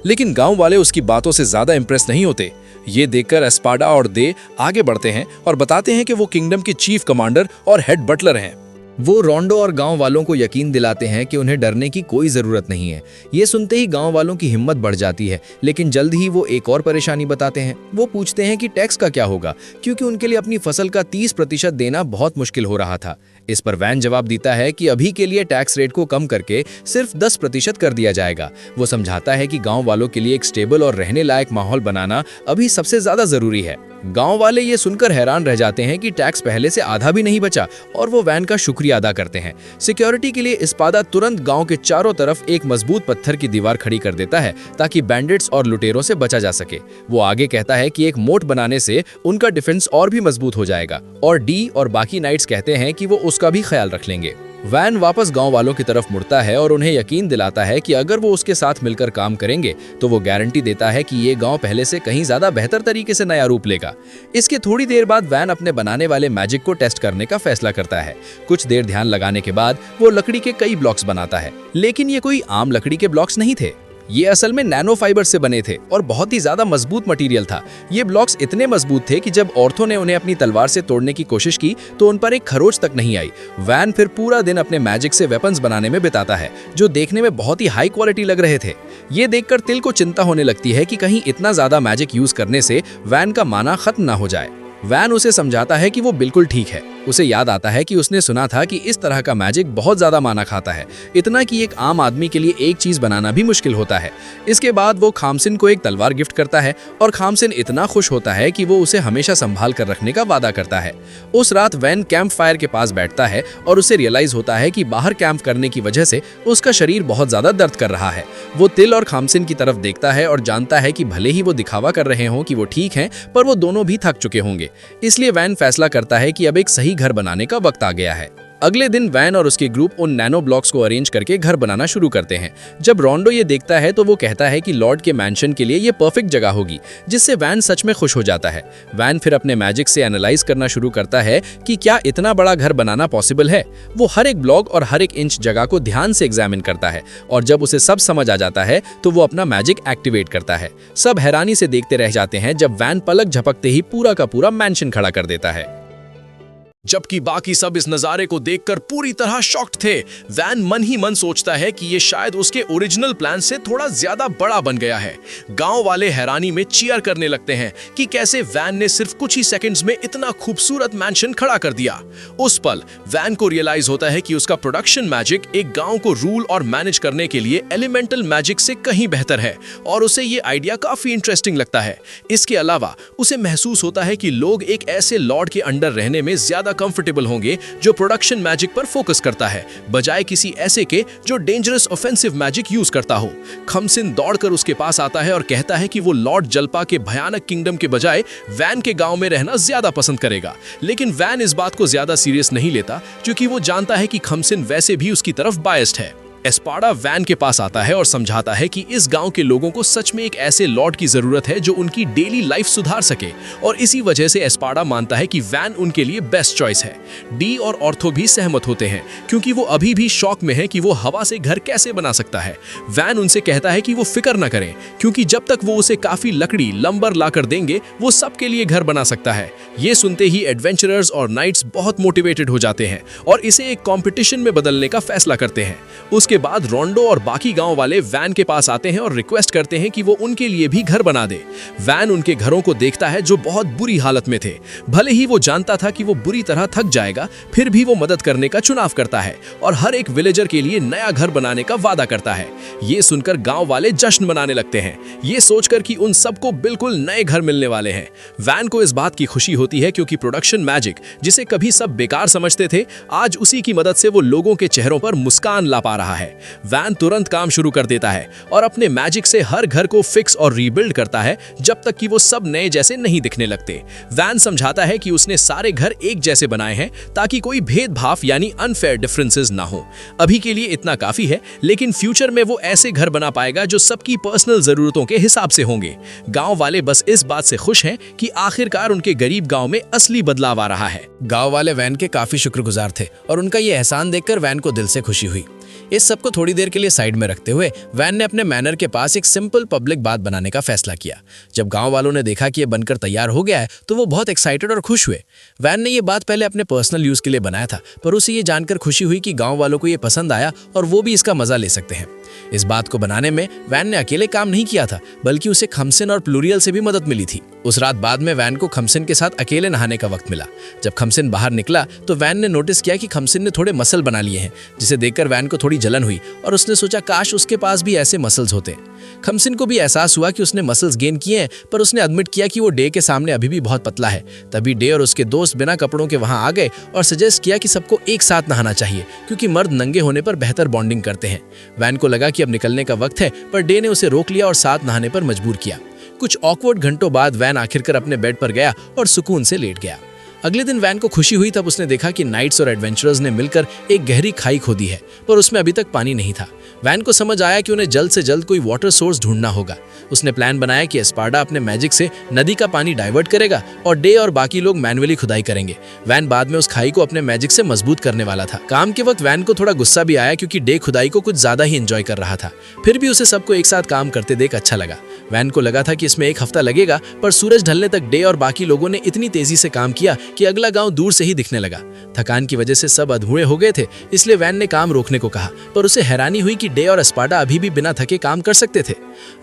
लेकिन गांव वाले उसकी बातों से ज्यादा इंप्रेस नहीं होते। ये देखकर एस्पाडा और दे आगे बढ़ते हैं और बताते हैं कि वो किंगडम के चीफ कमांडर और हेड बटलर हैं।
वो रोंडो और गांव वालों को यकीन दिलाते हैं कि उन्हें डरने की कोई जरूरत नहीं है। ये सुनते ही गांव वालों की हिम्मत बढ़ जाती है, लेकिन जल्द ही वो एक और परेशानी बताते हैं। वो पूछते हैं कि टैक्स का क्या होगा, क्योंकि उनके लिए अपनी फसल का 30% देना बहुत मुश्किल हो रहा था। इस पर वैन जवाब देता है कि अभी के लिए टैक्स रेट को कम करके सिर्फ 10% कर दिया जाएगा। वो समझाता है कि गांव वालों के लिए एक स्टेबल और रहने लायक माहौल बनाना अभी सबसे ज्यादा जरूरी है। गांव वाले ये सुनकर हैरान रह जाते हैं कि टैक्स पहले से आधा भी नहीं बचा और वो वैन का शुक्रिया अदा करते हैं। सिक्योरिटी के लिए एस्पाडा तुरंत गांव के चारों तरफ एक मजबूत पत्थर की दीवार खड़ी कर देता है ताकि बैंडिट्स और लुटेरों से बचा जा सके। वो आगे कहता है कि एक मोट बनाने से उनका डिफेंस और भी मजबूत हो जाएगा और डी और बाकी नाइट्स कहते हैं कि वो उसका भी ख्याल रख लेंगे। वैन वापस गांव वालों की तरफ मुड़ता है और उन्हें यकीन दिलाता है कि अगर वो उसके साथ मिलकर काम करेंगे तो वो गारंटी देता है कि ये गांव पहले से कहीं ज्यादा बेहतर तरीके से नया रूप लेगा। इसके थोड़ी देर बाद वैन अपने बनाने वाले मैजिक को टेस्ट करने का फैसला करता है। कुछ देर ध्यान लगाने के बाद वो लकड़ी के कई ब्लॉक्स बनाता है, लेकिन ये कोई आम लकड़ी के ब्लॉक्स नहीं थे। ये असल में नैनो फाइबर से बने थे और बहुत ही ज्यादा मजबूत मटेरियल था। ये ब्लॉक्स इतने मजबूत थे कि जब ऑर्थो ने उन्हें अपनी तलवार से तोड़ने की कोशिश की तो उन पर एक खरोच तक नहीं आई। वैन फिर पूरा दिन अपने मैजिक से वेपन्स बनाने में बिताता है जो देखने में बहुत ही हाई क्वालिटी लग रहे थे। ये देखकर तिल को चिंता होने लगती है कि कहीं इतना ज्यादा मैजिक यूज करने से वैन का माना खत्म ना हो जाए। वैन उसे समझाता है कि वो बिल्कुल ठीक है। उसे याद आता है कि उसने सुना था कि इस तरह का मैजिक बहुत ज्यादा माना खाता है, इतना कि एक आम आदमी के लिए एक चीज बनाना भी मुश्किल होता है। इसके बाद वो खामसिन को एक तलवार गिफ्ट करता है और खामसिन इतना खुश होता है कि वो उसे हमेशा संभाल कर रखने का वादा करता है। उस रात वैन कैंप फायर के पास बैठता है और उसे रियलाइज होता है कि बाहर कैंप करने की वजह से उसका शरीर बहुत ज्यादा दर्द कर रहा है। वो तिल और खामसिन की तरफ देखता है और जानता है कि भले ही वो दिखावा कर रहे हों कि वो ठीक हैं, पर वो दोनों भी थक चुके होंगे। इसलिए वैन फैसला करता है कि अब एक सही घर बनाने का वक्त आ गया है।
अगले दिन वैन और उसके ग्रुप उन नैनो ब्लॉक्स को अरेंज करके घर बनाना शुरू करते हैं। जब रोंडो ये देखता है तो वो कहता है कि लॉर्ड के मैंशन के लिए ये परफेक्ट जगह होगी, जिससे वैन सच में खुश हो जाता है। वैन फिर अपने मैजिक से एनालाइज करना शुरू करता है कि क्या इतना बड़ा घर बनाना पॉसिबल है। वो हर एक ब्लॉक और हर एक इंच जगह को ध्यान से एग्जामिन करता है और जब उसे सब समझ आ जाता है तो वो अपना मैजिक एक्टिवेट करता है। सब हैरानी से देखते रह जाते हैं जब वैन पलक झपकते ही पूरा का पूरा मैंशन खड़ा कर देता है।
जबकि बाकी सब इस नजारे को देखकर पूरी तरह शॉक्ड थे। वैन मन ही मन सोचता है कि ये शायद उसके ओरिजिनल प्लान से थोड़ा ज्यादा बड़ा बन गया है। गांव वाले हैरानी में चीयर करने लगते हैं कि कैसे वैन ने सिर्फ कुछ ही सेकंड्स में इतना खूबसूरत मैंशन खड़ा कर दिया। उस पल वैन को रियलाइज होता है कि उसका प्रोडक्शन मैजिक एक गांव को रूल और मैनेज करने के लिए एलिमेंटल मैजिक से कहीं बेहतर है और उसे ये आइडिया काफी इंटरेस्टिंग लगता है। इसके अलावा उसे महसूस होता है कि लोग एक ऐसे लॉर्ड के अंडर रहने में ज्यादा कंफर्टेबल होंगे जो प्रोडक्शन मैजिक पर फोकस करता है, बजाय किसी ऐसे के जो डेंजरस ऑफेंसिव मैजिक यूज करता हो। खमसिन दौड़कर उसके पास आता है और कहता है कि वो लॉर्ड जल्पा के भयानक किंगडम के बजाय वैन के गांव में रहना ज्यादा पसंद करेगा। लेकिन वैन इस बात को ज्यादा सीरियस नहीं लेता क्योंकि वो जानता है कि खमसिन वैसे भी उसकी तरफ बायस्ड है। एस्पाडा वैन के पास आता है और समझाता है कि इस गांव के लोगों को सच में एक ऐसे लॉर्ड की जरूरत है जो उनकी डेली लाइफ सुधार सके और इसी वजह से एस्पाडा मानता है कि वैन उनके लिए बेस्ट चॉइस है। डी और ऑर्थो भी सहमत होते हैं क्योंकि वो अभी भी शौक में है कि वो हवा से घर कैसे बना सकता है। वैन उनसे कहता है कि वो फिक्र न करें क्योंकि जब तक वो उसे काफी लकड़ी लंबर लाकर देंगे वो सबके लिए घर बना सकता है। ये सुनते ही एडवेंचरर्स और नाइट्स बहुत मोटिवेटेड हो जाते हैं और इसे एक कॉम्पिटिशन में बदलने का फैसला करते हैं। उसके बाद रोंडो और बाकी गांव वाले वैन के पास आते हैं और रिक्वेस्ट करते हैं कि वो उनके लिए भी घर बना दे। वैन उनके घरों को देखता है जो बहुत बुरी हालत में थे। भले ही वो जानता था कि वो बुरी तरह थक जाएगा, फिर भी वो मदद करने का चुनाव करता है और हर एक विलेजर के लिए नया घर बनाने का वादा करता है। ये सुनकर गांव वाले जश्न मनाने लगते हैं, ये सोचकर कि उन सबको बिल्कुल नए घर मिलने वाले हैं। वैन को इस बात की खुशी होती है क्योंकि प्रोडक्शन मैजिक, जिसे कभी सब बेकार समझते थे, आज उसी की मदद से वो लोगों के चेहरों पर मुस्कान ला पा रहा है। वैन तुरंत काम शुरू कर देता है और अपने मैजिक से हर घर को फिक्स और रीबिल्ड करता है जब तक कि वो सब नए जैसे नहीं दिखने लगते। वैन समझाता है कि उसने सारे घर एक जैसे बनाए हैं ताकि कोई भेदभाव यानी अनफेयर डिफरेंसेस ना हो। अभी के लिए इतना काफी है, लेकिन फ्यूचर में वो ऐसे घर बना पाएगा जो सबकी पर्सनल जरूरतों के हिसाब से होंगे। गांव वाले बस इस बात से खुश हैं कि आखिरकार उनके गरीब गांव में असली बदलाव आ रहा है।
गांव वाले वैन के काफी शुक्रगुजार थे और उनका ये एहसान देखकर वैन को दिल से खुशी हुई। इस सब को थोड़ी देर के लिए साइड में रखते हुए वैन ने अपने मैनर के पास एक सिंपल पब्लिक बात बनाने का फैसला किया। जब गांव वालों ने देखा कि ये बनकर तैयार हो गया है तो वो बहुत एक्साइटेड और खुश हुए। वैन ने ये बात पहले अपने पर्सनल यूज के लिए बनाया था, पर उसे ये जानकर खुशी हुई कि गांव वालों को ये पसंद आया और वो भी इसका मजा ले सकते हैं। इस बात को बनाने में वैन ने अकेले काम नहीं किया था, बल्कि उसे खमसिन और प्लूरियल से भी मदद मिली थी। उस रात बाद में वैन को खमसिन के साथ अकेले नहाने का वक्त मिला। जब खमसिन बाहर निकला तो वैन ने नोटिस किया कि खमसिन ने थोड़े मसल बना लिए हैं, जिसे देखकर वैन को थोड़ी जलन हुई और उसने सोचा काश उसके पास भी ऐसे मसल्स होते। खमसिन को भी एहसास हुआ कि उसने मसल्स गेन किए हैं, पर उसने एडमिट किया कि वो डे के सामने अभी भी बहुत पतला है। तभी डे और उसके दोस्त बिना कपड़ों के वहां आ गए और सजेस्ट किया कि सबको एक साथ नहाना चाहिए क्योंकि मर्द नंगे होने पर बेहतर बॉन्डिंग करते हैं। वैन को लगा कि अब निकलने का वक्त है, पर डे ने उसे रोक लिया और साथ नहाने पर मजबूर किया। कुछ ऑकवर्ड घंटों बाद वैन आखिरकार अपने बेड पर गया और सुकून से लेट गया। अगले दिन वैन को खुशी हुई तब उसने देखा कि नाइट्स और एडवेंचरर्स ने मिलकर एक गहरी खाई खोदी है, पर उसमें अभी तक पानी नहीं था। वैन को समझ आया कि उन्हें जल्द से जल्द कोई वाटर सोर्स ढूंढना होगा। उसने प्लान बनाया कि एस्पार्डा अपने मैजिक से नदी का पानी डाइवर्ट करेगा और डे और बाकी लोग मैनुअली खुदाई करेंगे। वैन बाद में उस खाई को अपने मैजिक से मजबूत करने वाला था। काम के वक्त वैन को थोड़ा गुस्सा भी आया क्योंकि डे खुदाई को कुछ ज्यादा ही एंजॉय कर रहा था। फिर भी उसे सबको एक साथ काम करते देख अच्छा लगा। वैन को लगा था कि इसमें एक हफ्ता लगेगा, पर सूरज ढलने तक डे और बाकी लोगों ने इतनी तेजी से काम किया कि अगला गांव दूर से ही दिखने लगा। थकान की वजह से सब अधूरे हो गए थे, इसलिए वैन ने काम रोकने को कहा, पर उसे हैरानी हुई कि डे और एस्पार्डा अभी भी बिना थके काम कर सकते थे।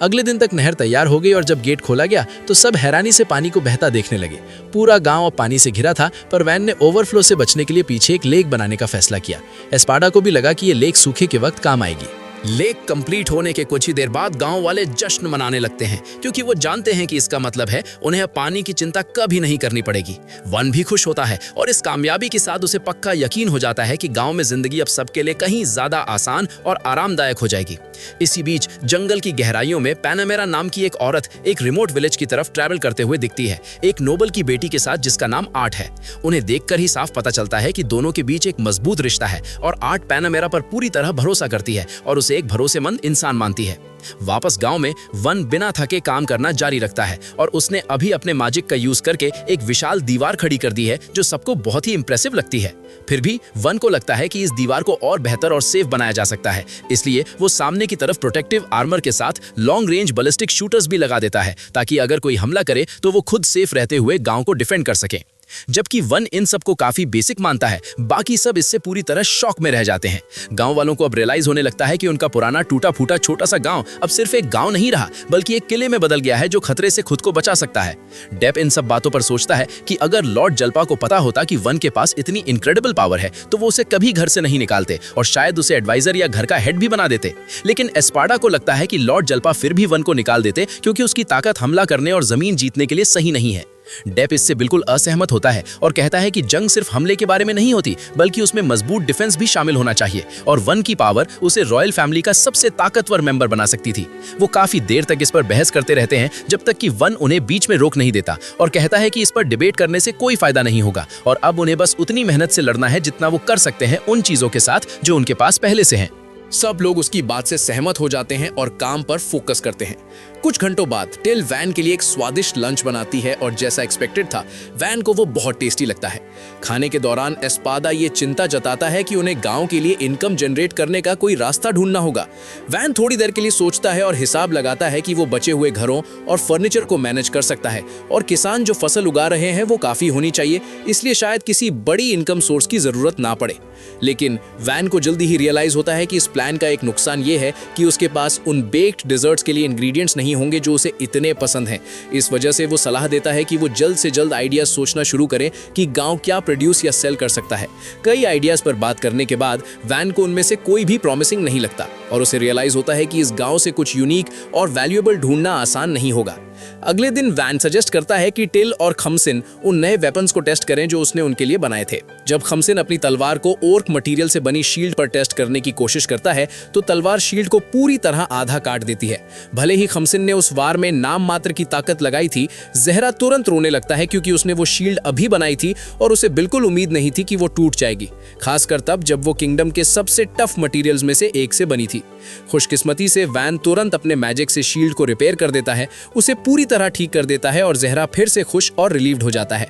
अगले दिन तक नहर तैयार हो गई और जब गेट खोला गया तो सब हैरानी से पानी को बहता देखने लगे। पूरा गांव पानी से घिरा था, पर वैन ने ओवरफ्लो से बचने के लिए पीछे एक लेक बनाने का फैसला किया। एस्पार्डा को भी लगा कि ये लेक सूखे के वक्त काम आएगी।
लेक कंप्लीट होने के कुछ ही देर बाद गांव वाले जश्न मनाने लगते हैं क्योंकि वो जानते हैं कि इसका मतलब है उन्हें पानी की चिंता कभी नहीं करनी पड़ेगी। वन भी खुश होता है और इस कामयाबी के साथ उसे पक्का यकीन हो जाता है कि गांव में जिंदगी अब सबके लिए कहीं ज्यादा आसान और आरामदायक हो जाएगी। इसी बीच जंगल की गहराइयों में पैनामेरा नाम की एक औरत एक रिमोट विलेज की तरफ ट्रैवल करते हुए दिखती है, एक नोबल की बेटी के साथ जिसका नाम आर्ट है। उन्हें देखकर ही साफ पता चलता है कि दोनों के बीच एक मजबूत रिश्ता है और आर्ट पैनामेरा पर पूरी तरह भरोसा करती है और उसे एक भरोसेमंद इंसान मानती है। वापस गांव में वन बिना थके काम करना जारी रखता है और उसने अभी अपने मैजिक का यूज करके एक विशाल दीवार खड़ी कर दी है जो सबको बहुत ही इंप्रेसिव लगती है। फिर भी वन को लगता है कि इस दीवार को और बेहतर और सेफ बनाया जा सकता है, इसलिए वो सामने की तरफ प्रोटेक्टिव आर्मर के साथ लॉन्ग रेंज बैलिस्टिक शूटर्स भी लगा देता है ताकि अगर कोई हमला करे तो वो खुद सेफ रहते हुए गांव को डिफेंड कर सके। जबकि वन इन सब को काफी बेसिक मानता है, बाकी सब इससे पूरी तरह शॉक में रह जाते हैं। गांव वालों को अब रियलाइज होने लगता है कि उनका पुराना टूटा फूटा छोटा सा गांव अब सिर्फ एक गांव नहीं रहा बल्कि एक किले में बदल गया है जो खतरे से खुद को बचा सकता है। डेप इन सब बातों पर सोचता है कि अगर लॉर्ड जलपा को पता होता कि वन के पास इतनी इनक्रेडिबल पावर है तो वो उसे कभी घर से नहीं निकालते और शायद उसे एडवाइजर या घर का हेड भी बना देते। लेकिन एस्पार्डा को लगता है कि लॉर्ड जलपा फिर भी वन को निकाल देते क्योंकि उसकी ताकत हमला करने और जमीन जीतने के लिए सही नहीं है। डेप इससे बिल्कुल असहमत होता है और कहता है कि जंग सिर्फ हमले के बारे में नहीं होती बल्कि उसमें मजबूत डिफेंस भी शामिल होना चाहिए और वन की पावर उसे रॉयल फैमिली का सबसे ताकतवर मेंबर बना सकती थी। वो काफी देर तक इस पर बहस करते रहते हैं जब तक कि वन उन्हें बीच में रोक नहीं देता और कहता है कि इस पर डिबेट करने से कोई फायदा नहीं होगा और अब उन्हें बस उतनी मेहनत से लड़ना है जितना वो कर सकते हैं उन चीजों के साथ जो उनके पास पहले से हैं।
सब लोग उसकी बात से सहमत हो जाते हैं और काम पर फोकस करते हैं। कुछ घंटों बाद टिल वैन के लिए एक स्वादिष्ट लंच बनाती है और जैसा एक्सपेक्टेड था वैन को वो बहुत टेस्टी लगता है। खाने के दौरान एस्पादा ये चिंता जताता है कि उन्हें गांव के लिए इनकम जनरेट करने का कोई रास्ता ढूंढना होगा। वैन थोड़ी देर के लिए सोचता है और हिसाब लगाता है कि वो बचे हुए घरों और फर्नीचर को मैनेज कर सकता है और किसान जो फसल उगा रहे हैं वो काफी होनी चाहिए, इसलिए शायद किसी बड़ी इनकम सोर्स की जरूरत ना पड़े। लेकिन वैन को जल्दी ही रियलाइज होता है कि इस प्लान का एक नुकसान ये है कि उसके पास उन बेक्ड डिजर्ट्स के लिए इंग्रेडिएंट्स नहीं होंगे जो उसे इतने पसंद हैं। इस वजह से वो सलाह देता है कि वो जल्द से जल्द आइडियाज सोचना शुरू करे कि गांव क्या प्रोड्यूस या सेल कर सकता है। कई आइडियाज पर बात करने के बाद वैन को उनमें से कोई भी प्रॉमिसिंग नहीं लगता और उसे रियलाइज होता है कि इस गांव से कुछ यूनिक और वैल्यूएबल ढूंढना आसान नहीं होगा। अगले दिन वैन सजेस्ट करता है कि टिल और खमसिन उन नए वेपन्स को टेस्ट करें जो उसने उनके लिए बनाए थे। जब खमसिन अपनी तलवार को ओर्क मटेरियल से बनी शील्ड पर टेस्ट करने की कोशिश करता है तो तलवार शील्ड को पूरी तरह आधा काट देती है। भले ही खमसिन ने उस वार में नाम मात्र की ताकत लगाई थी, जहरा तुरंत रोने लगता है क्योंकि उसने वो शील्ड अभी बनाई थी और उसे बिल्कुल उम्मीद नहीं थी कि वो टूट जाएगी, खासकर तब जब वो किंगडम के सबसे टफ मटेरियल्स में से एक से बनी थी। खुशकिस्मती से वैन तुरंत अपने मैजिक से शील्ड को रिपेयर कर देता है, उसे पूरी तरह ठीक कर देता है और जहरा फिर से खुश और रिलीव्ड हो जाता है।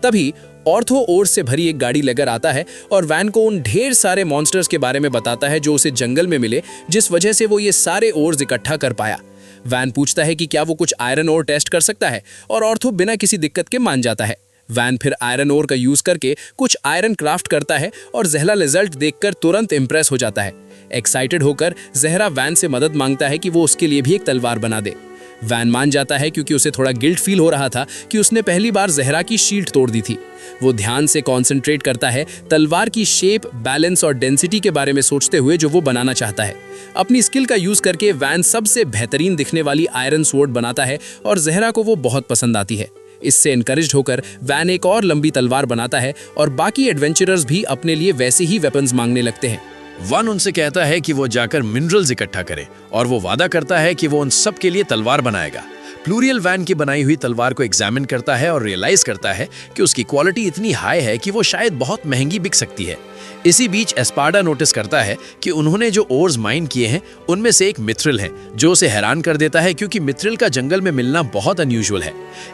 तभी ऑर्थो ओर से भरी एक गाड़ी लेकर आता है और वैन को उन ढेर सारे मॉन्स्टर्स के बारे में बताता है जो उसे जंगल में मिले, जिस वजह से वो ये सारे ओर्स इकट्ठा कर पाया। वैन पूछता है कि क्या वो कुछ आयरन ओर टेस्ट कर सकता है और ऑर्थो बिना किसी दिक्कत के मान जाता है। वैन फिर आयरन ओर का यूज करके कुछ आयरन क्राफ्ट करता है और जहरा रिजल्ट देखकर तुरंत इंप्रेस हो जाता है। एक्साइटेड होकर जहरा वैन से मदद मांगता है कि वो उसके लिए भी एक तलवार बना दे। वैन मान जाता है क्योंकि उसे थोड़ा गिल्ट फील हो रहा था कि उसने पहली बार जहरा की शील्ड तोड़ दी थी। वो ध्यान से कंसंट्रेट करता है तलवार की शेप, बैलेंस और डेंसिटी के बारे में सोचते हुए जो वो बनाना चाहता है। अपनी स्किल का यूज करके वैन सबसे बेहतरीन दिखने वाली आयरन स्वॉर्ड बनाता है और जहरा को वो बहुत पसंद आती है। इससे एनकरेज्ड होकर वैन एक और लंबी तलवार बनाता है और बाकी एडवेंचरर्स भी अपने लिए वैसे ही वेपन्स मांगने लगते हैं।
वन उनसे कहता है कि वो जाकर मिनरल्स इकट्ठा करे और वो वादा करता है कि वो उन सब के लिए तलवार बनाएगा। प्लूरियल वैन की बनाई हुई तलवार को एग्जामिन करता है और रियलाइज करता है कि उसकी क्वालिटी इतनी हाई है कि वो शायद बहुत महंगी बिक सकती है। इसी बीच एस्पार्डा नोटिस करता है कि उन्होंने जो ओर्स माइन किए हैं उनमें से एक मिथ्रिल है, जो उसे हैरान कर देता है क्योंकि मिथ्रिल का जंगल में मिलना बहुत अनयूजुअल है।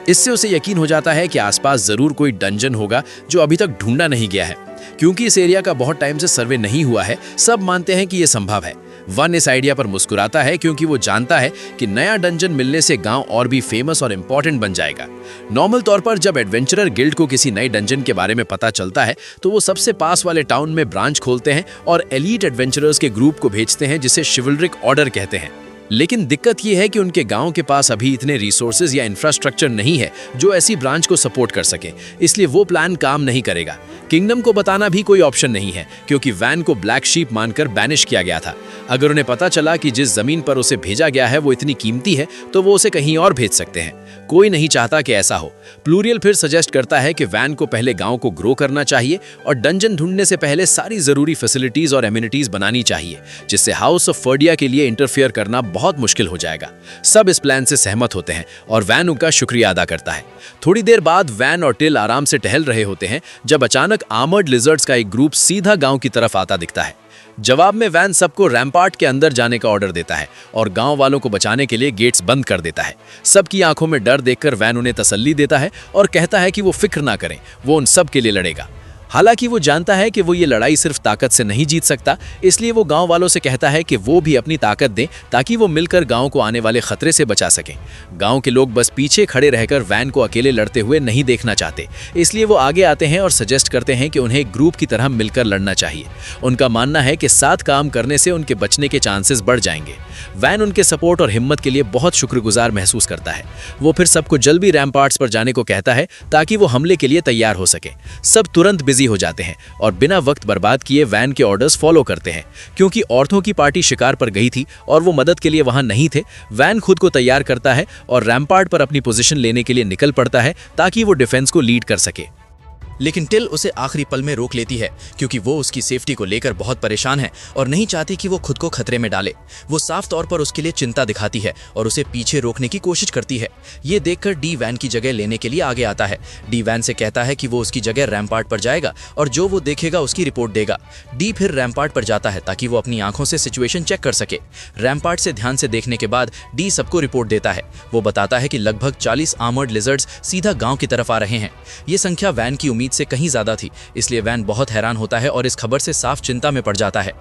इससे उसे यकीन हो जाता है कि आसपास जरूर कोई डंजन होगा जो अभी तक ढूंढा नहीं गया है। क्योंकि इस एरिया का बहुत टाइम से सर्वे नहीं हुआ है, सब मानते हैं कि यह संभव है। वन इस आइडिया पर मुस्कुराता है क्योंकि वो जानता है कि नया डंजन मिलने से गांव और भी फेमस और इम्पोर्टेंट बन जाएगा। नॉर्मल तौर पर जब एडवेंचरर गिल्ड को किसी नए डंजन के बारे में पता चलता है तो वो सबसे पास वाले टाउन में ब्रांच खोलते हैं और एलीट एडवेंचरर्स के ग्रुप को भेजते हैं जिसे शिवल्रिक ऑर्डर कहते हैं। लेकिन दिक्कत यह है कि उनके गांव के पास अभी इतने रिसोर्सेज या इंफ्रास्ट्रक्चर नहीं है जो ऐसी ब्रांच को सपोर्ट कर सके, इसलिए वो प्लान काम नहीं करेगा। किंगडम को बताना भी कोई ऑप्शन नहीं है क्योंकि वैन को ब्लैक शीप मानकर बैनिश किया गया था। अगर उन्हें पता चला कि जिस जमीन पर उसे भेजा गया है वो इतनी कीमती है तो वो उसे कहीं और भेज सकते हैं। कोई नहीं चाहता कि ऐसा हो। प्लूरियल फिर सजेस्ट करता है कि वैन को पहले गांव को ग्रो करना चाहिए और डंजन ढूंढने से पहले सारी जरूरी फैसिलिटीज और एमिनिटीज बनानी चाहिए, जिससे हाउस ऑफ फर्डिया के लिए इंटरफेयर करना बहुत मुश्किल हो जाएगा। सब इस प्लान से सहमत होते हैं और वैन उनका शुक्रिया अदा करता है। थोड़ी देर बाद वैन और टिल आराम से टहल रहे होते हैं जब अचानक आर्मर्ड लिजर्ड्स का एक ग्रुप सीधा गांव की तरफ आता दिखता है। जवाब में वैन सबको रैम्पार्ट के अंदर जाने का ऑर्डर देता है और गांव वालों को बचाने के लिए गेट्स बंद कर देता है। सबकी आंखों में डर देखकर वैन उन्हें तसल्ली देता है और कहता है कि वो फिक्र ना करें, वो उन सब के लिए लड़ेगा। हालांकि वो जानता है कि वो ये लड़ाई सिर्फ ताकत से नहीं जीत सकता, इसलिए वो गांव वालों से कहता है कि वो भी अपनी ताकत दें ताकि वो मिलकर गांव को आने वाले खतरे से बचा सकें। गांव के लोग बस पीछे खड़े रहकर वैन को अकेले लड़ते हुए नहीं देखना चाहते, इसलिए वो आगे आते हैं और सजेस्ट करते हैं कि उन्हें एक ग्रुप की तरह मिलकर लड़ना चाहिए। उनका मानना है कि साथ काम करने से उनके बचने के चांसेस बढ़ जाएंगे। वैन उनके सपोर्ट और हिम्मत के लिए बहुत शुक्रगुजार महसूस करता है। वो फिर सबको जल्दी रैम्पार्ट्स पर जाने को कहता है ताकि वो हमले के लिए तैयार हो सके। सब तुरंत बिजी हो जाते हैं और बिना वक्त बर्बाद किए वैन के ऑर्डर्स फॉलो करते हैं। क्योंकि औरतों की पार्टी शिकार पर गई थी और वो मदद के लिए वहां नहीं थे, वैन खुद को तैयार करता है और रैम्पार्ट पर अपनी पोजीशन लेने के लिए निकल पड़ता है ताकि वो डिफेंस को लीड कर सके।
लेकिन टिल उसे आखिरी पल में रोक लेती है क्योंकि वो उसकी सेफ्टी को लेकर बहुत परेशान है और नहीं चाहती कि वो खुद को खतरे में डाले। वो साफ तौर पर उसके लिए चिंता दिखाती है और उसे पीछे रोकने की कोशिश करती है। ये देखकर डी वैन की जगह लेने के लिए आगे आता है। डी वैन से कहता है कि वो उसकी जगह रैम्पार्ट पर जाएगा और जो वो देखेगा उसकी रिपोर्ट देगा। डी फिर रैम्पार्ट पर जाता है ताकि वो अपनी आंखों से सिचुएशन चेक कर सके। रैम्पार्ट से ध्यान से देखने के बाद डी सबको रिपोर्ट देता है। वो बताता है कि लगभग 40 आर्मर्ड लिजर्ड्स सीधा गाँव की तरफ आ रहे हैं। ये संख्या वैन की उम्मीद से कहीं ज्यादा थी, इसलिए वैन बहुत हैरान होता है और इस खबर से साफ चिंता में पड़ जाता है।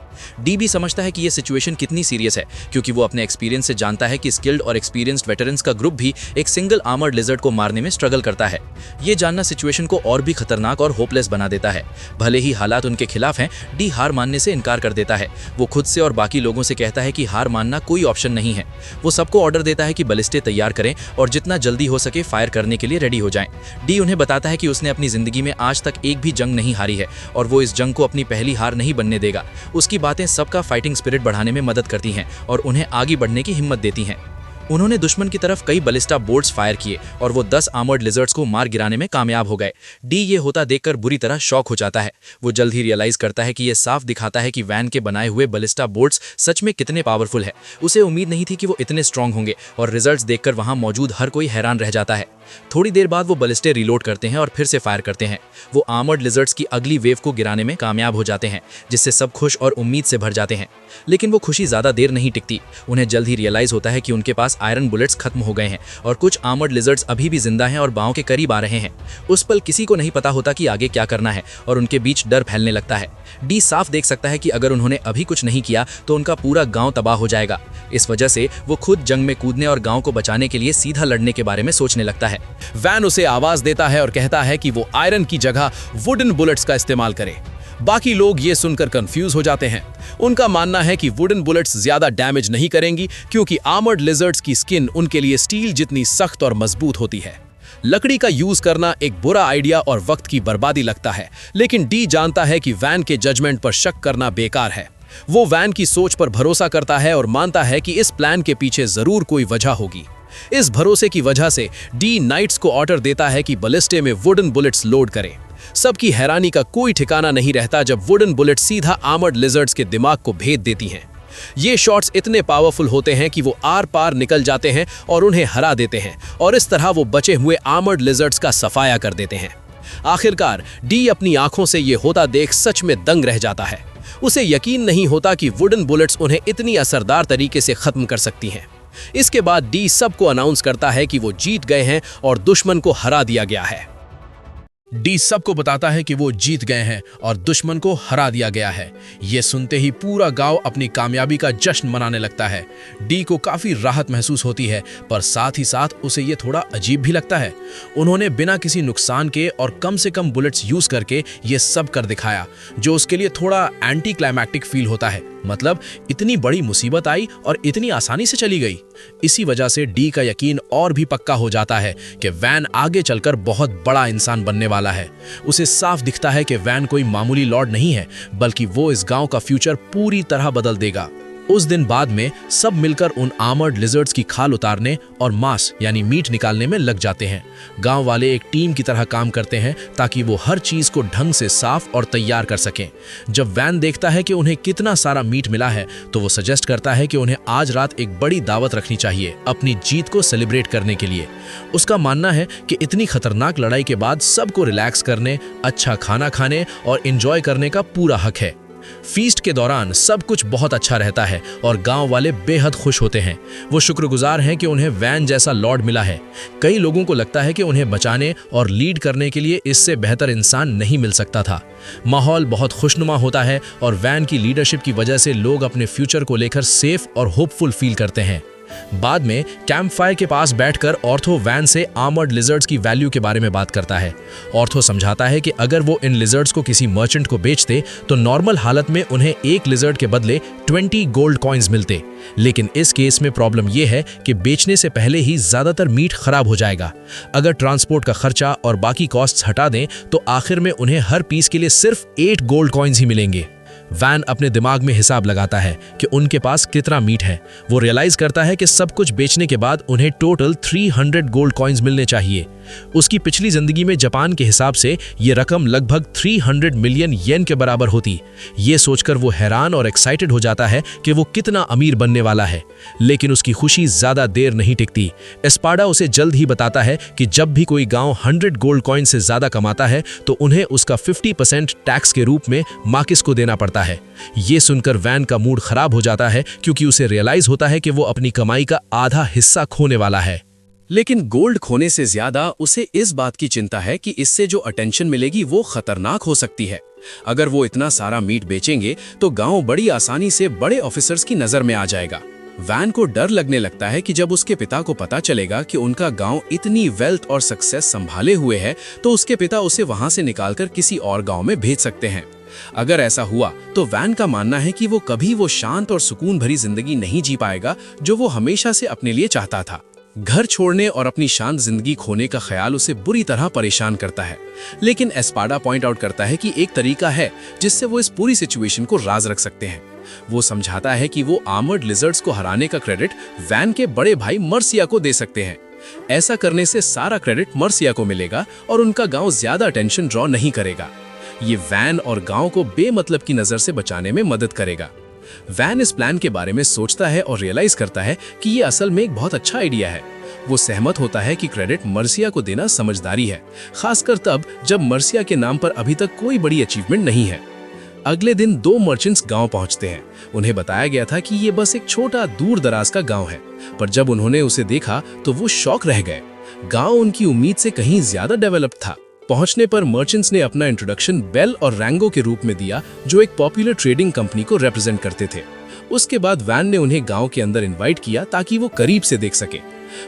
डी भी समझता है कि यह सिचुएशन कितनी सीरियस है क्योंकि वो अपने एक्सपीरियंस से जानता है कि स्किल्ड और एक्सपीरियंस्ड वेटरन्स का ग्रुप भी एक सिंगल आर्मर्ड लिजर्ड को मारने में स्ट्रगल करता है। ये जानना सिचुएशन को और भी खतरनाक और होपलेस बना देता है। भले ही हालात उनके खिलाफ हैं, डी हार मानने से इनकार कर देता है। वो खुद से और बाकी लोगों से कहता है कि हार मानना कोई ऑप्शन नहीं है। वो सबको ऑर्डर देता है कि बलिस्टे तैयार करें और जितना जल्दी हो सके फायर करने के लिए रेडी हो जाएं। डी उन्हें बताता है कि उसने अपनी जिंदगी में आज तक एक भी जंग नहीं हारी है और वो इस जंग को अपनी पहली हार नहीं बनने देगा। उसकी बातें सबका फाइटिंग स्पिरिट बढ़ाने में मदद करती हैं और उन्हें आगे बढ़ने की हिम्मत देती हैं। उन्होंने दुश्मन की तरफ कई बलिस्टा बोल्ट्स फायर किए और वो 10 आर्मर्ड लिजर्ड्स को मार गिराने में कामयाब हो गए। डी ये होता देखकर बुरी तरह शॉक हो जाता है। वो जल्द ही रियलाइज करता है कि ये साफ दिखाता है कि वैन के बनाए हुए बलिस्टा बोल्ट्स सच में कितने पावरफुल है। उसे उम्मीद नहीं थी कि वो इतने स्ट्रांग होंगे और रिजल्ट्स देखकर वहां मौजूद हर कोई हैरान रह जाता है। थोड़ी देर बाद वो बलिस्टे रिलोड करते हैं और फिर से फायर करते हैं। वो आर्मर्ड लिजर्ड्स की अगली वेव को गिराने में कामयाब हो जाते हैं, जिससे सब खुश और उम्मीद से भर जाते हैं। लेकिन वो खुशी ज्यादा देर नहीं टिकती। उन्हें जल्द ही रियलाइज होता है कि उनके पास आयरन बुलेट्स खत्म हो गए हैं और कुछ आर्मर्ड लिजर्ड्स अभी भी जिंदा हैं और बाहों के करीब आ रहे हैं। उस पल किसी को नहीं पता होता कि आगे क्या करना है और उनके बीच डर फैलने लगता है। डी साफ देख सकता है कि अगर उन्होंने अभी कुछ नहीं किया तो उनका पूरा गांव तबाह हो जाएगा। इस वजह से वो खुद जंग में कूदने और गांव को बचाने के लिए सीधा लड़ने के बारे में सोचने लगता है।
वैन उसे आवाज देता है और कहता है कि वो आयरन की जगह वुडन बुलेट्स का इस्तेमाल करे। बाकी लोग ये सुनकर कंफ्यूज हो जाते हैं। उनका मानना है कि वुडन बुलेट्स ज्यादा डैमेज नहीं करेंगी क्योंकि आर्मर्ड लिजर्ड्स की स्किन उनके लिए स्टील जितनी सख्त और मजबूत होती है। लकड़ी का यूज करना एक बुरा आइडिया और वक्त की बर्बादी लगता है, लेकिन डी जानता है कि वैन के जजमेंट पर शक करना बेकार है। वो वैन की सोच पर भरोसा करता है और मानता है कि इस प्लान के पीछे जरूर कोई वजह होगी। इस भरोसे की वजह से डी नाइट्स को ऑर्डर देता है कि बलिस्टे में वुडन बुलेट्स लोड करें। सबकी हैरानी का कोई ठिकाना नहीं रहता जब वुडन बुलेट सीधा आर्मर्ड लिजर्ड्स के दिमाग को भेद देती हैं। ये शॉट्स इतने पावरफुल होते हैं कि वो आर पार निकल जाते हैं और उन्हें हरा देते हैं और इस तरह वो बचे हुए आर्मर्ड लिजर्ड्स का सफाया कर देते हैं। आखिरकार डी अपनी आंखों से ये होता देख सच में दंग रह जाता है। उसे यकीन नहीं होता कि वुडन बुलेट्स उन्हें इतनी असरदार तरीके से खत्म कर सकती हैं। इसके बाद डी सबको अनाउंस करता है कि वो जीत गए हैं और दुश्मन को हरा दिया गया है। डी सबको बताता है कि वो जीत गए हैं और दुश्मन को हरा दिया गया है। ये सुनते ही पूरा गांव अपनी कामयाबी का जश्न मनाने लगता है। डी को काफी राहत महसूस होती है, पर साथ ही साथ उसे ये थोड़ा अजीब भी लगता है। उन्होंने बिना किसी नुकसान के और कम से कम बुलेट्स यूज करके ये सब कर दिखाया, जो उसके लिए थोड़ा एंटी क्लाइमैक्टिक फील होता है।
मतलब इतनी बड़ी मुसीबत आई और इतनी आसानी से चली गई। इसी वजह से डी का यकीन और भी पक्का हो जाता है कि वैन आगे चलकर बहुत बड़ा इंसान बनने वाला है। उसे साफ दिखता है कि वैन कोई मामूली लॉर्ड नहीं है, बल्कि वो इस गांव का फ्यूचर पूरी तरह बदल देगा। उस दिन बाद में सब मिलकर उन आर्मर्ड लिजर्ड्स की खाल उतारने और मांस यानी मीट निकालने में लग जाते हैं। गांव वाले एक टीम की तरह काम करते हैं ताकि वो हर चीज को ढंग से साफ और तैयार कर सकें। जब वैन देखता है कि उन्हें कितना सारा मीट मिला है तो वो सजेस्ट करता है कि उन्हें आज रात एक बड़ी दावत रखनी चाहिए अपनी जीत को सेलिब्रेट करने के लिए। उसका मानना है कि इतनी खतरनाक लड़ाई के बाद सबको रिलैक्स करने, अच्छा खाना खाने और एंजॉय करने का पूरा हक है। फीस्ट के दौरान सब कुछ बहुत अच्छा रहता है और गांव वाले बेहद खुश होते हैं। वो शुक्रगुजार हैं कि उन्हें वैन जैसा लॉर्ड मिला है। कई लोगों को लगता है कि उन्हें बचाने और लीड करने के लिए इससे बेहतर इंसान नहीं मिल सकता था। माहौल बहुत खुशनुमा होता है और वैन की लीडरशिप की वजह से लोग अपने फ्यूचर को लेकर सेफ और होपफुल फील करते हैं। बाद में कैंप फायर के पास बैठकर ऑर्थो वैन से आर्मर्ड लिजर्ड्स की वैल्यू के बारे में बात करता है। ऑर्थो समझाता है कि अगर वो इन लिजर्ड्स को किसी मर्चेंट को बेचते तो नॉर्मल हालत में उन्हें एक लिजर्ड के बदले 20 गोल्ड कॉइन्स मिलते, लेकिन इस केस में प्रॉब्लम यह है कि बेचने से पहले ही ज्यादातर मीट खराब हो जाएगा। अगर ट्रांसपोर्ट का खर्चा और बाकी कॉस्ट्स हटा दें तो आखिर में उन्हें हर पीस के लिए सिर्फ 8 गोल्ड कॉइन्स ही मिलेंगे। वैन अपने दिमाग में हिसाब लगाता है कि उनके पास कितना मीट है। वो रियलाइज करता है कि सब कुछ बेचने के बाद उन्हें टोटल 300 गोल्ड कॉइन्स मिलने चाहिए। उसकी पिछली जिंदगी में जापान के हिसाब से ये रकम लगभग 300 मिलियन येन के बराबर होती। ये सोचकर वो हैरान और एक्साइटेड हो जाता है कि वो कितना अमीर बनने वाला है। लेकिन उसकी खुशी ज्यादा देर नहीं टिकती। एस्पाडा उसे जल्द ही बताता है कि जब भी कोई गांव 100 गोल्ड कॉइन से ज्यादा कमाता है तो उन्हें उसका 50% टैक्स के रूप में माकिस को देना पड़ता है। ये सुनकर वैन का मूड खराब हो जाता है क्योंकि उसे रियलाइज होता है कि वो अपनी कमाई का आधा हिस्सा खोने वाला है।
लेकिन गोल्ड खोने से ज्यादा उसे इस बात की चिंता है कि इससे जो अटेंशन मिलेगी वो खतरनाक हो सकती है। अगर वो इतना सारा मीट बेचेंगे तो गांव बड़ी आसानी से बड़े ऑफिसर्स की नजर में आ जाएगा। वैन को डर लगने लगता है कि जब उसके पिता को पता चलेगा कि उनका गांव इतनी वेल्थ और सक्सेस संभाले हुए है तो उसके पिता उसे वहां से निकालकर किसी और गांव में भेज सकते हैं। अगर ऐसा हुआ तो वैन का मानना है कि वो कभी वो शांत और सुकून भरी जिंदगी नहीं जी पाएगा जो वो हमेशा से अपने लिए चाहता था। घर छोड़ने और अपनी शांत जिंदगी खोने का ख्याल उसे बुरी तरह परेशान करता है। लेकिन एस्पाडा पॉइंट आउट करता है कि एक तरीका है जिससे वो इस पूरी सिचुएशन को राज रख सकते हैं। वो समझाता है कि वो आर्मर्ड लिजर्ड्स को हराने का क्रेडिट वैन के बड़े भाई मर्सिया को दे सकते हैं। ऐसा करने से सारा क्रेडिट मर्सिया को मिलेगा और उनका गांव ज्यादा अटेंशन ड्रॉ नहीं करेगा। ये वैन और गांव को बेमतलब की नजर से बचाने में मदद करेगा। वैन इस प्लान के बारे में सोचता है और रियलाइज करता है कि ये असल में एक बहुत अच्छा आइडिया है। वो सहमत होता है कि क्रेडिट मर्सिया को देना समझदारी है, खासकर तब जब मर्सिया के नाम पर अभी तक कोई बड़ी अचीवमेंट नहीं है। अगले दिन 2 मर्चेंट्स गांव पहुंचते हैं। उन्हें बताया गया था कि ये बस एक छोटा दूर दराज का गांव है, पर जब उन्होंने उसे देखा तो वो शॉक रह गए। गांव उनकी उम्मीद से कहीं ज्यादा डेवलप्ड था। पहुंचने पर मर्चेंट्स ने अपना इंट्रोडक्शन बेल और रैंगो के रूप में दिया, जो एक पॉपुलर ट्रेडिंग कंपनी को रिप्रेजेंट करते थे। उसके बाद वैन ने उन्हें गांव के अंदर इनवाइट किया ताकि वो करीब से देख सके।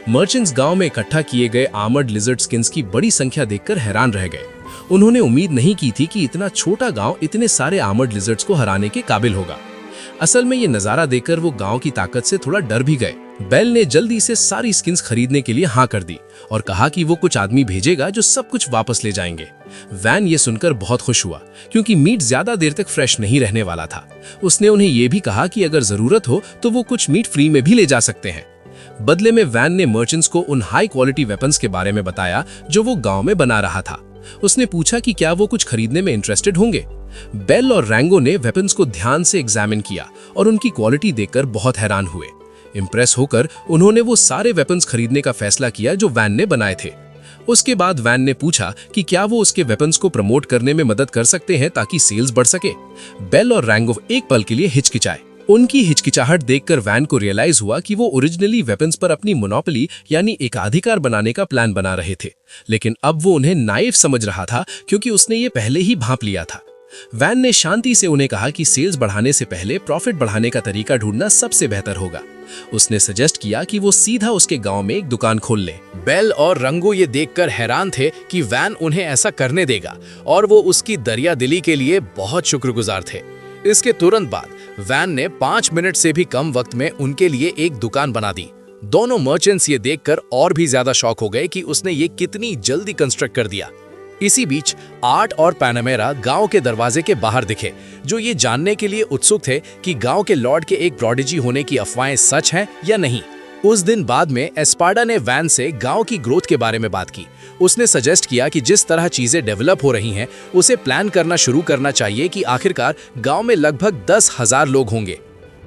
मर्चेंट्स गांव में इकट्ठा किए गए आर्मर्ड लिजर्ड स्किन्स की बड़ी संख्या देखकर हैरान रह गए। उन्होंने उम्मीद नहीं की थी कि इतना छोटा गांव इतने सारे आर्मर्ड लिजर्ड्स को हराने के काबिल होगा। असल में ये नजारा देखकर वो गांव की ताकत से थोड़ा डर भी गए। बेल ने जल्दी से सारी स्किन्स खरीदने के लिए हाँ कर दी और कहा कि वो कुछ आदमी भेजेगा जो सब कुछ वापस ले जाएंगे। वैन ये सुनकर बहुत खुश हुआ क्योंकि मीट ज्यादा देर तक फ्रेश नहीं रहने वाला था। उसने उन्हें ये भी कहा कि अगर जरूरत हो तो वो कुछ मीट फ्री में भी ले जा सकते हैं। बदले में वैन ने मर्चेंट्स को उन हाई क्वालिटी वेपन्स के बारे में बताया जो वो गांव में बना रहा था। उसने पूछा कि क्या वो कुछ खरीदने में इंटरेस्टेड होंगे। बेल और रैंगो ने वेपन्स को ध्यान से एग्जामिन किया और उनकी क्वालिटी देखकर बहुत हैरान हुए। इंप्रेस होकर उन्होंने वो सारे वेपन्स खरीदने का फैसला किया जो वैन ने बनाए थे। उसके बाद वैन ने पूछा कि क्या वो उसके वेपन्स को प्रमोट करने में मदद कर सकते हैं ताकि सेल्स बढ़ सके। बेल और रैंगो एक पल के लिए हिचकिचाए। उनकी हिचकिचाहट देखकर वैन को रियलाइज हुआ कि वो ओरिजिनली वेपन्स पर अपनी मोनोपोली यानी एकाधिकार बनाने का प्लान बना रहे थे, लेकिन अब वो उन्हें नाइफ समझ रहा था क्योंकि उसने ये पहले ही भांप लिया था। वैन ने शांति से उन्हें कहा कि सेल्स बढ़ाने से पहले प्रॉफिट बढ़ाने का तरीका ढूंढना सबसे बेहतर होगा। उसने सजेस्ट किया कि वो सीधा उसके गांव में एक दुकान खोल ले।
बेल और रंगो ये देखकर हैरान थे कि वैन उन्हें ऐसा करने देगा और वो उसकी दरिया दिली के लिए बहुत शुक्रगुजार थे। इसके तुरंत बाद
वैन ने 5 मिनट से भी कम वक्त में उनके लिए एक दुकान बना दी। दोनों मर्चेंट्स ये देखकर और भी ज्यादा शॉक हो गए कि उसने ये कितनी जल्दी कंस्ट्रक्ट कर दिया। इसी बीच आर्ट और पैनामेरा गांव के दरवाजे के बाहर दिखे, जो ये जानने के लिए उत्सुक थे कि गांव के लॉर्ड के एक प्रोडिजी होने की अफवाहें सच हैं या नहीं। उस दिन बाद में एस्पाडा ने वैन से गांव की ग्रोथ के बारे में बात की। उसने सजेस्ट किया कि जिस तरह चीजें डेवलप हो रही हैं, उसे प्लान करना शुरू करना चाहिए कि आखिरकार गांव में लगभग 10,000 लोग होंगे।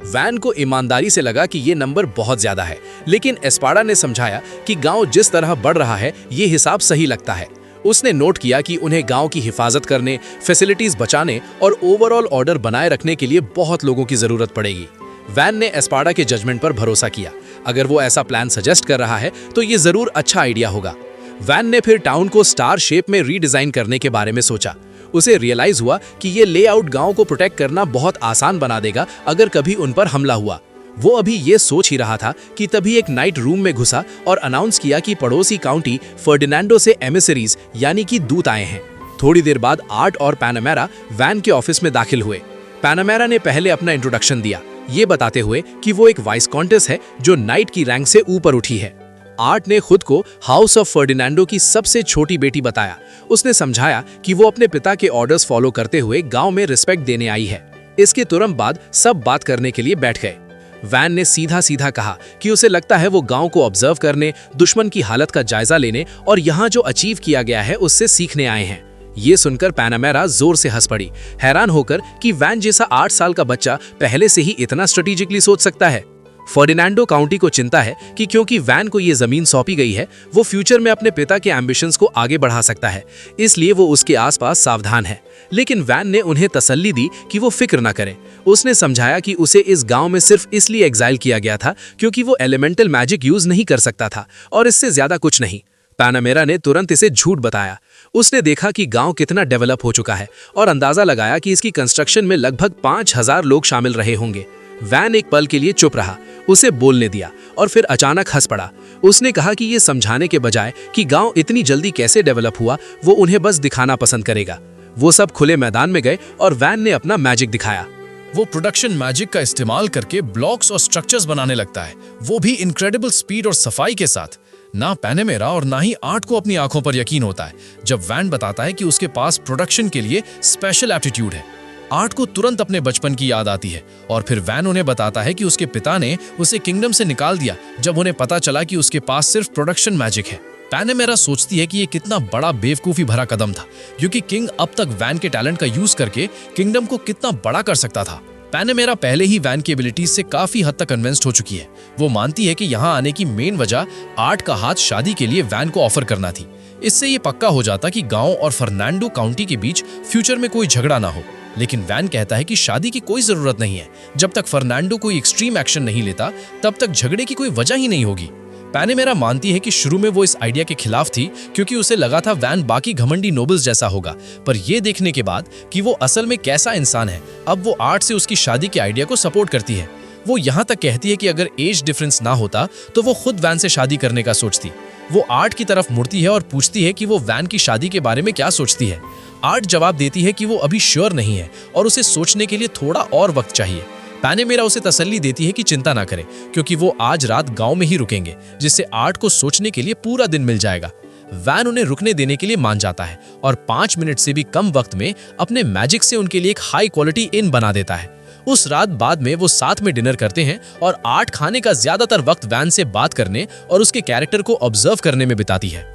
वैन को ईमानदारी से लगा कि ये नंबर बहुत ज्यादा है, लेकिन एस्पाडा ने समझाया कि गांव जिस तरह बढ़ रहा है, ये हिसाब सही लगता है। उसने नोट किया कि उन्हें गांव की हिफाजत करने, फैसिलिटीज बचाने और ओवरऑल ऑर्डर बनाए रखने के लिए बहुत लोगों की जरूरत पड़ेगी। वैन ने एस्पाडा के जजमेंट पर भरोसा किया। अगर वो ऐसा प्लान सजेस्ट कर रहा है तो ये जरूर अच्छा आइडिया होगा। वैन ने फिर टाउन को स्टार शेप में रीडिजाइन करने के बारे में सोचा। उसे रियलाइज हुआ कि ये लेआउट गांव को प्रोटेक्ट करना बहुत आसान बना देगा अगर कभी उन पर हमला हुआ। वो अभी ये सोच ही रहा था कि तभी एक नाइट रूम में घुसा और अनाउंस किया कि पड़ोसी काउंटी फर्डिनेंडो से एमिसरीज यानी कि दूत आए हैं। थोड़ी देर बाद आर्ट और पैनामेरा वैन के ऑफिस में दाखिल हुए। पैनामेरा ने पहले अपना इंट्रोडक्शन दिया, ये बताते हुए कि वो एक वाइस कॉन्टेस है जो नाइट की रैंक से ऊपर उठी है। आर्ट ने खुद को हाउस ऑफ फर्डिनेंडो की सबसे छोटी बेटी बताया। उसने समझाया कि वो अपने पिता के ऑर्डर्स फॉलो करते हुए गांव में रिस्पेक्ट देने आई है। इसके तुरंत बाद सब बात करने के लिए बैठ गए। वैन ने सीधा सीधा कहा कि उसे लगता है वो गांव को ऑब्जर्व करने, दुश्मन की हालत का जायजा लेने और यहाँ जो अचीव किया गया है उससे सीखने आए हैं। ये सुनकर पैनामेरा जोर से हंस पड़ी, हैरान होकर कि वैन जैसा 8 साल का बच्चा पहले से ही इतना स्ट्रेटेजिकली सोच सकता है। फर्डिनेंडो काउंटी को चिंता है कि क्योंकि वैन को ये जमीन सौंपी गई है, वो फ्यूचर में अपने पिता के एम्बिशंस को आगे बढ़ा सकता है, इसलिए वो उसके आसपास सावधान है। लेकिन वैन ने उन्हें तसल्ली दी कि वो फिक्र न करें। उसने समझाया कि उसे इस गांव में सिर्फ इसलिए एग्जाइल किया गया था क्योंकि वो एलिमेंटल मैजिक यूज नहीं कर सकता था और इससे ज्यादा कुछ नहीं। पैनामेरा ने तुरंत इसे झूठ बताया। उसने देखा कि गांव कितना डेवलप हो चुका है और अंदाजा लगाया कि इसकी कंस्ट्रक्शन में लगभग 5,000 लोग शामिल रहे होंगे। वैन एक पल के लिए चुप रहा, उसे बोलने दिया और फिर अचानक हंस पड़ा। उसने कहा कि ये समझाने के बजाय कि गांव इतनी जल्दी कैसे डेवलप हुआ, वो उन्हें बस दिखाना पसंद करेगा। वो सब खुले मैदान में गए और वैन ने अपना मैजिक दिखाया।
वो प्रोडक्शन मैजिक का इस्तेमाल करके ब्लॉक्स और स्ट्रक्चर्स बनाने लगता है, वो भी इनक्रेडिबल स्पीड और सफाई के साथ। ना पैनामेरा और ना ही आर्ट को अपनी आंखों पर यकीन होता है जब वैन बताता है कि उसके पास प्रोडक्शन के लिए स्पेशल एप्टीट्यूड है। आर्ट को तुरंत अपने बचपन की याद आती है और फिर वैन उन्हें बताता है कि उसके पिता ने उसे किंगडम से निकाल दिया जब उन्हें पता चला कि उसके पास सिर्फ प्रोडक्शन मैजिक है। पैनामेरा सोचती है कि ये कितना बड़ा बेवकूफी भरा कदम था, क्योंकि किंग अब तक वैन के टैलेंट का यूज करके किंगडम को कितना बड़ा कर सकता था। पैनामेरा पहले ही वैन की एबिलिटीज से काफी हद तक कन्विंस्ड हो चुकी है। वो मानती है कि यहाँ आने की मेन वजह आर्ट का हाथ शादी के लिए वैन को ऑफर करना थी। इससे ये पक्का हो जाता कि गांव और फर्नांडो काउंटी के बीच फ्यूचर में कोई झगड़ा ना हो। लेकिन वैन कहता है कि शादी की कोई जरूरत नहीं है। जब तक फर्नांडो कोई एक्सट्रीम एक्शन नहीं लेता तब तक झगड़े की कोई वजह ही नहीं होगी। पैनामेरा मानती है कि शुरू में वो इस आइडिया के खिलाफ थी क्योंकि उसे लगा था वैन बाकी घमंडी नोबल्स जैसा होगा, पर ये देखने के बाद कि वो असल में कैसा इंसान है, अब वो आर्ट से उसकी शादी के आइडिया को सपोर्ट करती है। वो यहाँ तक कहती है कि अगर एज डिफरेंस ना होता तो वो खुद वैन से शादी करने का सोचती। वो आर्ट की तरफ मुड़ती है और पूछती है कि वो वैन की शादी के बारे में क्या सोचती है। आर्ट जवाब देती है कि वो अभी श्योर नहीं है और उसे सोचने के लिए थोड़ा और वक्त चाहिए। पैनामेरा उसे तसल्ली देती है कि चिंता ना करे क्योंकि वो आज रात गांव में ही रुकेंगे, जिससे आर्ट को सोचने के लिए पूरा दिन मिल जाएगा। वैन उन्हें रुकने देने के लिए मान जाता है और 5 मिनट से भी कम वक्त में अपने मैजिक से उनके लिए एक हाई क्वालिटी इन बना देता है। उस रात बाद में वो साथ में डिनर करते हैं और आर्ट खाने का ज्यादातर वक्त वैन से बात करने और उसके कैरेक्टर को ऑब्जर्व करने में बिताती है।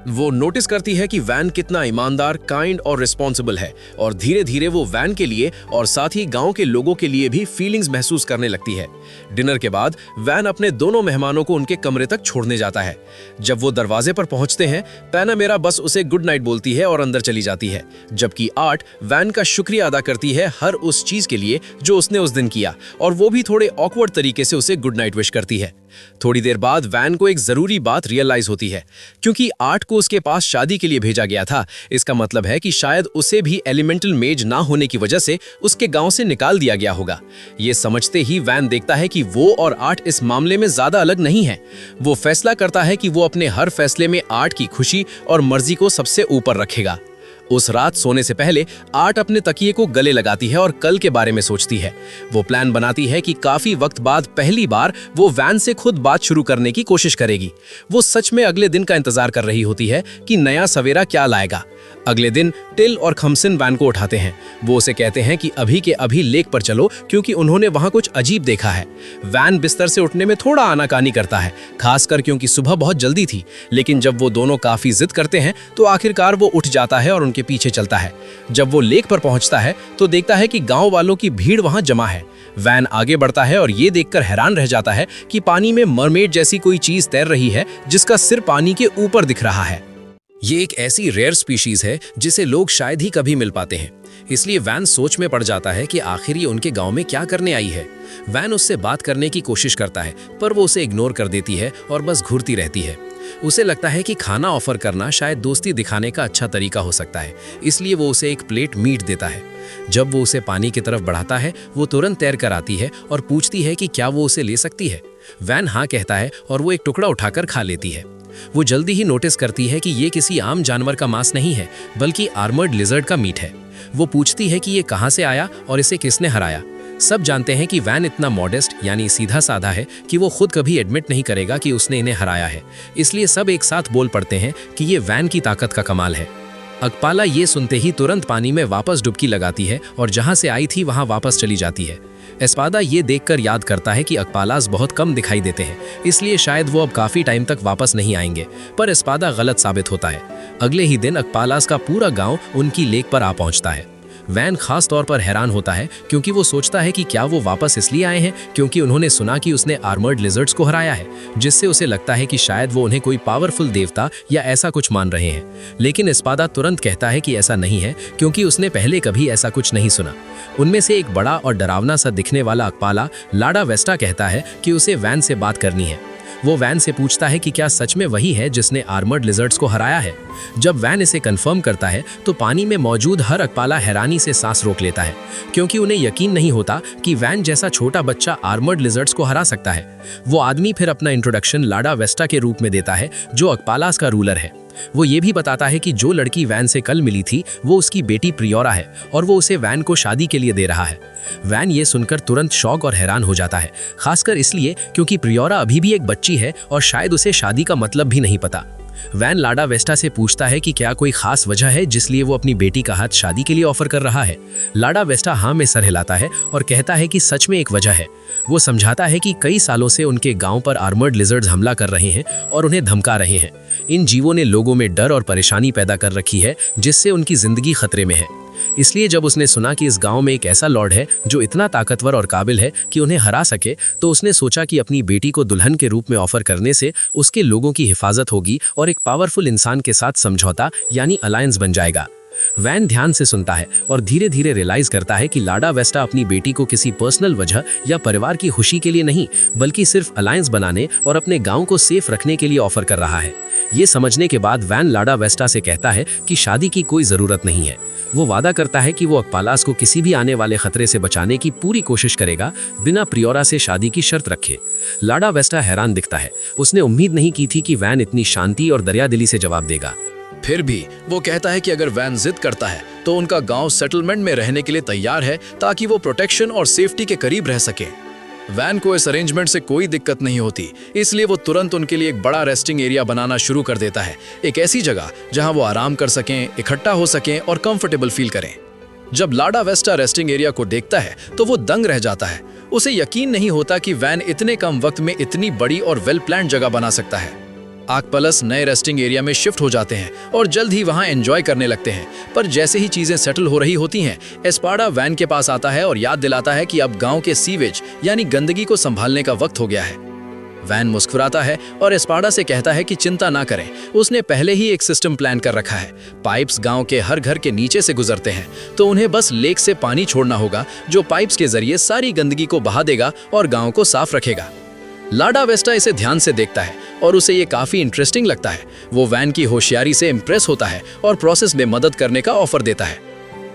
वो नोटिस करती है कि वैन कितना ईमानदार, काइंड और रिस्पॉन्सिबल है और धीरे धीरे वो वैन के लिए और साथ ही गांव के लोगों के लिए भी फीलिंग्स महसूस करने लगती है। डिनर के बाद वैन अपने दोनों मेहमानों को उनके कमरे तक छोड़ने जाता है। जब वो दरवाजे पर पहुंचते हैं, पैनामेरा बस उसे गुड नाइट बोलती है और अंदर चली जाती है, जबकि आर्ट वैन का शुक्रिया अदा करती है हर उस चीज के लिए जो उसने उस दिन किया, और वो भी थोड़े ऑकवर्ड तरीके से उसे गुड नाइट विश करती है। थोड़ी देर बाद वैन को एक जरूरी बात रियलाइज होती है, क्योंकि आर्ट को उसके पास शादी के लिए भेजा गया था। इसका मतलब है कि शायद उसे भी एलिमेंटल मेज ना होने की वजह से उसके गांव से निकाल दिया गया होगा। ये समझते ही वैन देखता है कि वो और आर्ट इस मामले में ज्यादा अलग नहीं है। वो फैसला करता है कि वो अपने हर फैसले में आर्ट की खुशी और मर्जी को सबसे ऊपर रखेगा।
उस रात सोने से पहले आर्ट अपने तकिए को गले लगाती है और कल के बारे में सोचती है। वो प्लान बनाती है कि काफी वक्त बाद पहली बार वो वैन से खुद बात शुरू करने की कोशिश करेगी। वो सच में अगले दिन का इंतजार कर रही होती है कि नया सवेरा क्या लाएगा। अगले दिन टिल और खमसिन वैन को उठाते हैं। वो उसे कहते हैं कि अभी के अभी लेक पर चलो क्योंकि उन्होंने वहां कुछ अजीब देखा है। वैन बिस्तर से उठने में थोड़ा आनाकानी करता है, खासकर क्योंकि सुबह बहुत जल्दी थी, लेकिन जब वो दोनों काफी जिद करते हैं तो आखिरकार वो उठ जाता है और उनके पीछे चलता है। जब वो लेक पर पहुंचता है तो देखता है कि गांव वालों की भीड़ वहां जमा है। वैन आगे बढ़ता है और ये देखकर हैरान रह जाता है कि पानी में मरमेड जैसी कोई चीज तैर रही है जिसका सिर पानी के ऊपर दिख रहा है।
ये एक ऐसी रेयर स्पीशीज है जिसे लोग शायद ही कभी मिल पाते हैं। इसलिए वैन सोच में पड़ जाता है कि आखिर ये उनके गांव में क्या करने आई है। वैन उससे बात करने की कोशिश करता है पर वो उसे इग्नोर कर देती है और बस घूरती रहती है। उसे लगता है कि खाना ऑफर करना शायद दोस्ती दिखाने का अच्छा तरीका हो सकता है, इसलिए वो उसे एक प्लेट मीट देता है। जब वो उसे पानी की तरफ बढ़ाता है वो तुरंत तैर कर आती है और पूछती है कि क्या वो उसे ले सकती है। वैन हाँ कहता है और वो एक टुकड़ा उठाकर खा लेती है। वो जल्दी ही नोटिस करती है कि ये किसी आम जानवर का मांस नहीं है बल्कि आर्मर्ड लिजर्ड का मीट है। वो पूछती है कि ये कहाँ से आया और इसे किसने हराया। सब जानते हैं कि वैन इतना मॉडेस्ट यानी सीधा साधा है कि वो खुद कभी एडमिट नहीं करेगा कि उसने इन्हें हराया है, इसलिए सब एक साथ बोल पड़ते हैं कि ये वैन की ताकत का कमाल है। अकपाला ये सुनते ही तुरंत पानी में वापस डुबकी लगाती है और जहां से आई थी वहां वापस चली जाती है। एस्पादा ये देखकर याद करता है कि अकपालास बहुत कम दिखाई देते हैं, इसलिए शायद वो अब काफी टाइम तक वापस नहीं आएंगे, पर एस्पादा गलत साबित होता है। अगले ही दिन अकपालास का पूरा गांव उनकी लेक पर आ पहुंचता है। वैन खास तौर पर हैरान होता है क्योंकि वो सोचता है कि क्या वो वापस इसलिए आए हैं क्योंकि उन्होंने सुना कि उसने आर्मर्ड लिजर्ड्स को हराया है, जिससे उसे लगता है कि शायद वो उन्हें कोई पावरफुल देवता या ऐसा कुछ मान रहे हैं। लेकिन एस्पादा तुरंत कहता है कि ऐसा नहीं है क्योंकि उसने पहले कभी ऐसा कुछ नहीं सुना। उनमें से एक बड़ा और डरावना सा दिखने वाला अकपाला लाडा वेस्टा कहता है कि उसे वैन से बात करनी है। वो वैन से पूछता है कि क्या सच में वही है जिसने आर्मर्ड लिजर्ड्स को हराया है। जब वैन इसे कंफर्म करता है तो पानी में मौजूद हर अकपाला हैरानी से सांस रोक लेता है क्योंकि उन्हें यकीन नहीं होता कि वैन जैसा छोटा बच्चा आर्मर्ड लिजर्ड्स को हरा सकता है। वो आदमी फिर अपना इंट्रोडक्शन लाडा वेस्टा के रूप में देता है जो अकपालास का रूलर है। वो ये भी बताता है कि जो लड़की वैन से कल मिली थी वो उसकी बेटी प्रियोरा है और वो उसे वैन को शादी के लिए दे रहा है। वैन ये सुनकर तुरंत शॉक और हैरान हो जाता है, खासकर इसलिए क्योंकि प्रियोरा अभी भी एक बच्ची है और शायद उसे शादी का मतलब भी नहीं पता। वैन लाडा वेस्टा से पूछता है कि क्या कोई खास वजह है जिसलिए वो अपनी बेटी का हाथ शादी के लिए ऑफर कर रहा है। लाडा वेस्टा हाँ में सर हिलाता है और कहता है कि सच में एक वजह है। वो समझाता है कि कई सालों से उनके गांव पर आर्मर्ड लिजर्ड्स हमला कर रहे हैं और उन्हें धमका रहे हैं। इन जीवों ने लोगों में डर और परेशानी पैदा कर रखी है जिससे उनकी जिंदगी खतरे में है। इसलिए जब उसने सुना कि इस गांव में एक ऐसा लॉर्ड है जो इतना ताकतवर और काबिल है कि उन्हें हरा सके, तो उसने सोचा कि अपनी बेटी को दुल्हन के रूप में ऑफर करने से उसके लोगों की हिफाजत होगी और एक पावरफुल इंसान के साथ समझौता यानी अलायंस बन जाएगा। वैन ध्यान से सुनता है और धीरे धीरे रियलाइज करता है कि लाडा वेस्टा अपनी बेटी को किसी पर्सनल वजह या परिवार की खुशी के लिए नहीं बल्कि सिर्फ अलायंस बनाने और अपने गांव को सेफ रखने के लिए ऑफर कर रहा है। ये समझने के बाद वैन लाडा वेस्टा से कहता है कि शादी की कोई जरूरत नहीं है। वो वादा करता है कि वो अकपालास को किसी भी आने वाले खतरे से बचाने की पूरी कोशिश करेगा बिना प्रियोरा से शादी की शर्त रखे। लाडा वेस्टा हैरान दिखता है। उसने उम्मीद नहीं की थी कि वैन इतनी शांति और दरियादिली से जवाब देगा।
फिर भी वो कहता है कि अगर वैन जिद करता है तो उनका गांव सेटलमेंट में रहने के लिए तैयार है ताकि वो प्रोटेक्शन और सेफ्टी के करीब रह सके। वैन को इस अरेंजमेंट से कोई दिक्कत नहीं होती, इसलिए वो तुरंत उनके लिए एक बड़ा रेस्टिंग एरिया बनाना शुरू कर देता है, एक ऐसी जगह जहां वो आराम कर सकें, इकट्ठा हो सकें और कंफर्टेबल फील करें। जब लाडा वेस्टा रेस्टिंग एरिया को देखता है तो वो दंग रह जाता है। उसे यकीन नहीं होता कि वैन इतने कम वक्त में इतनी बड़ी और वेल प्लान्ड जगह बना सकता है। आकपलस नए रेस्टिंग एरिया में शिफ्ट हो जाते हैं और जल्द ही वहां एंजॉय करने लगते हैं। पर जैसे ही चीजें सेटल हो रही होती हैं, एस्पाडा वैन के पास आता है और याद दिलाता है कि अब गांव के सीवेज यानी गंदगी को संभालने का वक्त हो गया है। वैन मुस्कुराता है और एस्पाडा से कहता है कि चिंता ना करें, उसने पहले ही एक सिस्टम प्लान कर रखा है। पाइप्स गांव के हर घर के नीचे से गुजरते हैं, तो उन्हें बस लेक से पानी छोड़ना होगा जो पाइप्स के जरिए सारी गंदगी को बहा देगा और गांव को साफ रखेगा। लाडा वेस्टा इसे ध्यान से देखता है और उसे ये काफी इंटरेस्टिंग लगता है। वो वैन की होशियारी से इम्प्रेस होता है और प्रोसेस में मदद करने का ऑफर देता है।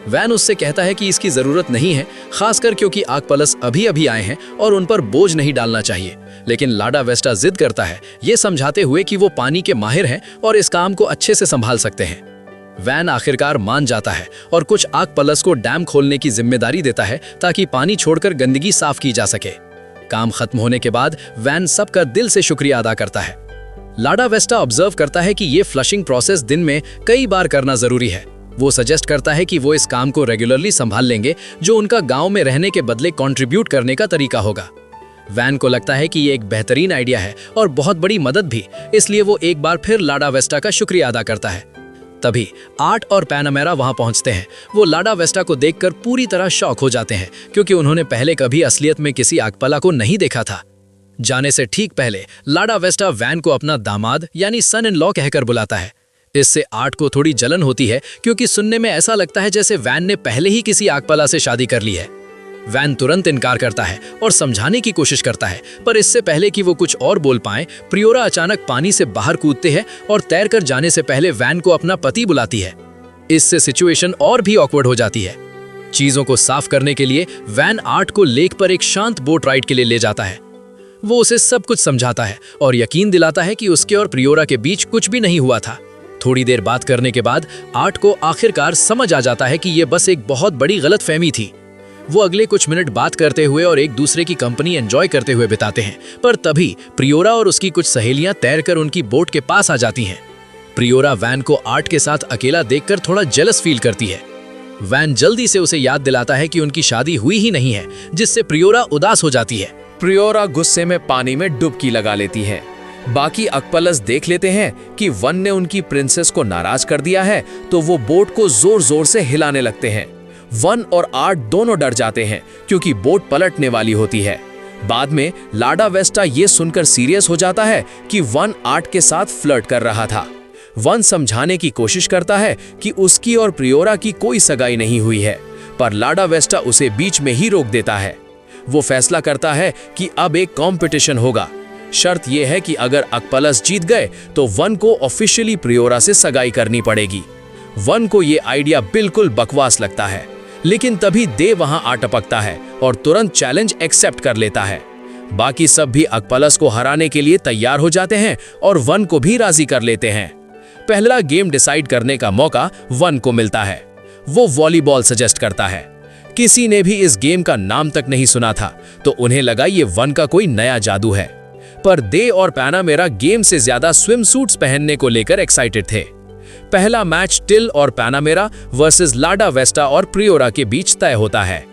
वैन उससे कहता है कि इसकी जरूरत नहीं है, खासकर क्योंकि आकपलस अभी अभी आए हैं और उन पर बोझ नहीं डालना चाहिए। लेकिन लाडा वेस्टा जिद करता है, ये समझाते हुए कि वो पानी के माहिर हैं और इस काम को अच्छे से संभाल सकते हैं।
वैन आखिरकार मान जाता है और कुछ आग पलस को डैम खोलने की जिम्मेदारी देता है ताकि पानी छोड़कर गंदगी साफ की जा सके। काम खत्म होने के बाद वैन सबका दिल से शुक्रिया अदा करता है। लाडा वेस्टा ऑब्जर्व करता है कि ये फ्लशिंग प्रोसेस दिन में कई बार करना जरूरी है। वो सजेस्ट करता है कि वो इस काम को रेगुलरली संभाल लेंगे, जो उनका गांव में रहने के बदले कंट्रीब्यूट करने का तरीका होगा। वैन को लगता है कि ये एक बेहतरीन आइडिया है और बहुत बड़ी मदद भी, इसलिए वो एक बार फिर लाडा वेस्टा का शुक्रिया अदा करता है। तभी आर्ट और पैनामेरा वहां पहुंचते हैं। वो लाडा वेस्टा को देखकर पूरी तरह शॉक हो जाते हैं, क्योंकि उन्होंने पहले कभी असलियत में किसी आगपला को नहीं देखा था। जाने से ठीक पहले लाडा वेस्टा वैन को अपना दामाद यानी सन इन लॉ कहकर बुलाता है। इससे आर्ट को थोड़ी जलन होती है, क्योंकि सुनने में ऐसा लगता है जैसे वैन ने पहले ही किसी आगपला से शादी कर ली है। वैन तुरंत इनकार करता है और समझाने की कोशिश करता है, पर इससे पहले कि वो कुछ और बोल पाए, प्रियोरा अचानक पानी से बाहर कूदते हैं और तैरकर जाने से पहले वैन को अपना पति बुलाती है। इससे सिचुएशन और भी ऑकवर्ड हो जाती है। चीजों को साफ करने के लिए वैन आर्ट को लेक पर एक शांत बोट राइड के लिए ले जाता है। वो उसे सब कुछ समझाता है और यकीन दिलाता है कि उसके और प्रियोरा के बीच कुछ भी नहीं हुआ था। थोड़ी देर बात करने के बाद आर्ट को आखिरकार समझ आ जाता है कि ये बस एक बहुत बड़ी गलतफहमी थी। वो अगले कुछ मिनट बात करते हुए और एक दूसरे की कंपनी एंजॉय करते हुए बिताते हैं, पर तभी प्रियोरा और उसकी कुछ सहेलियां तैरकर उनकी बोट के पास आ जाती हैं। प्रियोरा वैन को आर्ट के साथ अकेला देखकर थोड़ा जेलस फील करती है। वैन जल्दी से उसे याद दिलाता है कि उनकी शादी हुई ही नहीं है, जिससे प्रियोरा उदास हो जाती है। प्रियोरा गुस्से में पानी में डुबकी लगा लेती है। बाकी अकपलस देख लेते हैं कि वन ने उनकी प्रिंसेस को नाराज कर दिया है, तो वो बोट को जोर जोर से हिलाने लगते हैं। वन और आर्ट दोनों डर जाते हैं, क्योंकि बोट पलटने वाली होती है। बाद में लाडा वेस्टा ये सुनकर सीरियस हो जाता है कि वन आर्ट के साथ फ्लर्ट कर रहा था। वन समझाने की कोशिश करता है कि उसकी और प्रियोरा की कोई सगाई नहीं हुई है, पर लाडा वेस्टा उसे बीच में ही रोक देता है। वो फैसला करता है कि अब एक कंपटीशन होगा। शर्त यह है कि अगर अकपलस जीत गए तो वन को ऑफिशियली प्रियोरा से सगाई करनी पड़ेगी। वन को यह आइडिया बिल्कुल बकवास लगता है, लेकिन तभी दे वहां आ टपकता है और तुरंत चैलेंज एक्सेप्ट कर लेता है। बाकी सब भी अकपलस को हराने के लिए तैयार हो जाते हैं और वन को भी राजी कर लेते हैं। पहला गेम डिसाइड करने का मौका वन को मिलता है। वो वॉलीबॉल सजेस्ट करता है। किसी ने भी इस गेम का नाम तक नहीं सुना था, तो उन्हें लगा ये वन का कोई नया जादू है। पर दे और पैनामेरा गेम से ज्यादा स्विम सूट्स पहनने को लेकर एक्साइटेड थे। पहला मैच टिल और पैनामेरा वर्सेस लाडा वेस्टा और प्रियोरा के बीच तय होता है।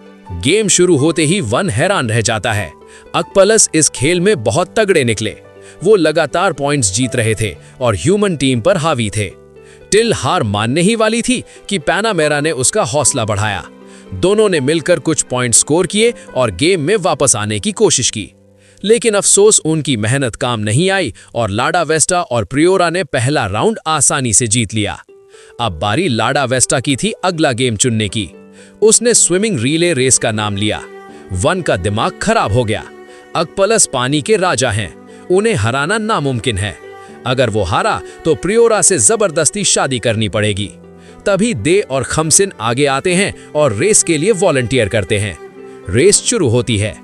गेम शुरू होते ही वन हैरान रह जाता है। अकपलस इस खेल में बहुत तगड़े निकले। वो लगातार पॉइंट्स जीत रहे थे और ह्यूमन टीम पर हावी थे। टिल हार मानने ही वाली थी कि पैनामेरा ने उसका हौसला बढ़ाया। दोनों ने मिलकर कुछ पॉइंट स्कोर किए और गेम में वापस आने की कोशिश की, लेकिन अफसोस उनकी मेहनत काम नहीं आई और लाडा वेस्टा और प्रियोरा ने पहला राउंड आसानी से जीत लिया। अब बारी लाडा वेस्टा की थी अगला गेम चुनने की। उसने स्विमिंग रिले रेस का नाम लिया। वन का दिमाग खराब हो गया। अकपलस पानी के राजा हैं, उन्हें हराना नामुमकिन है। अगर वो हारा तो प्रियोरा से जबरदस्ती शादी करनी पड़ेगी। तभी दे और खमसिन आगे आते हैं और रेस के लिए वॉलंटियर करते हैं। रेस शुरू होती है।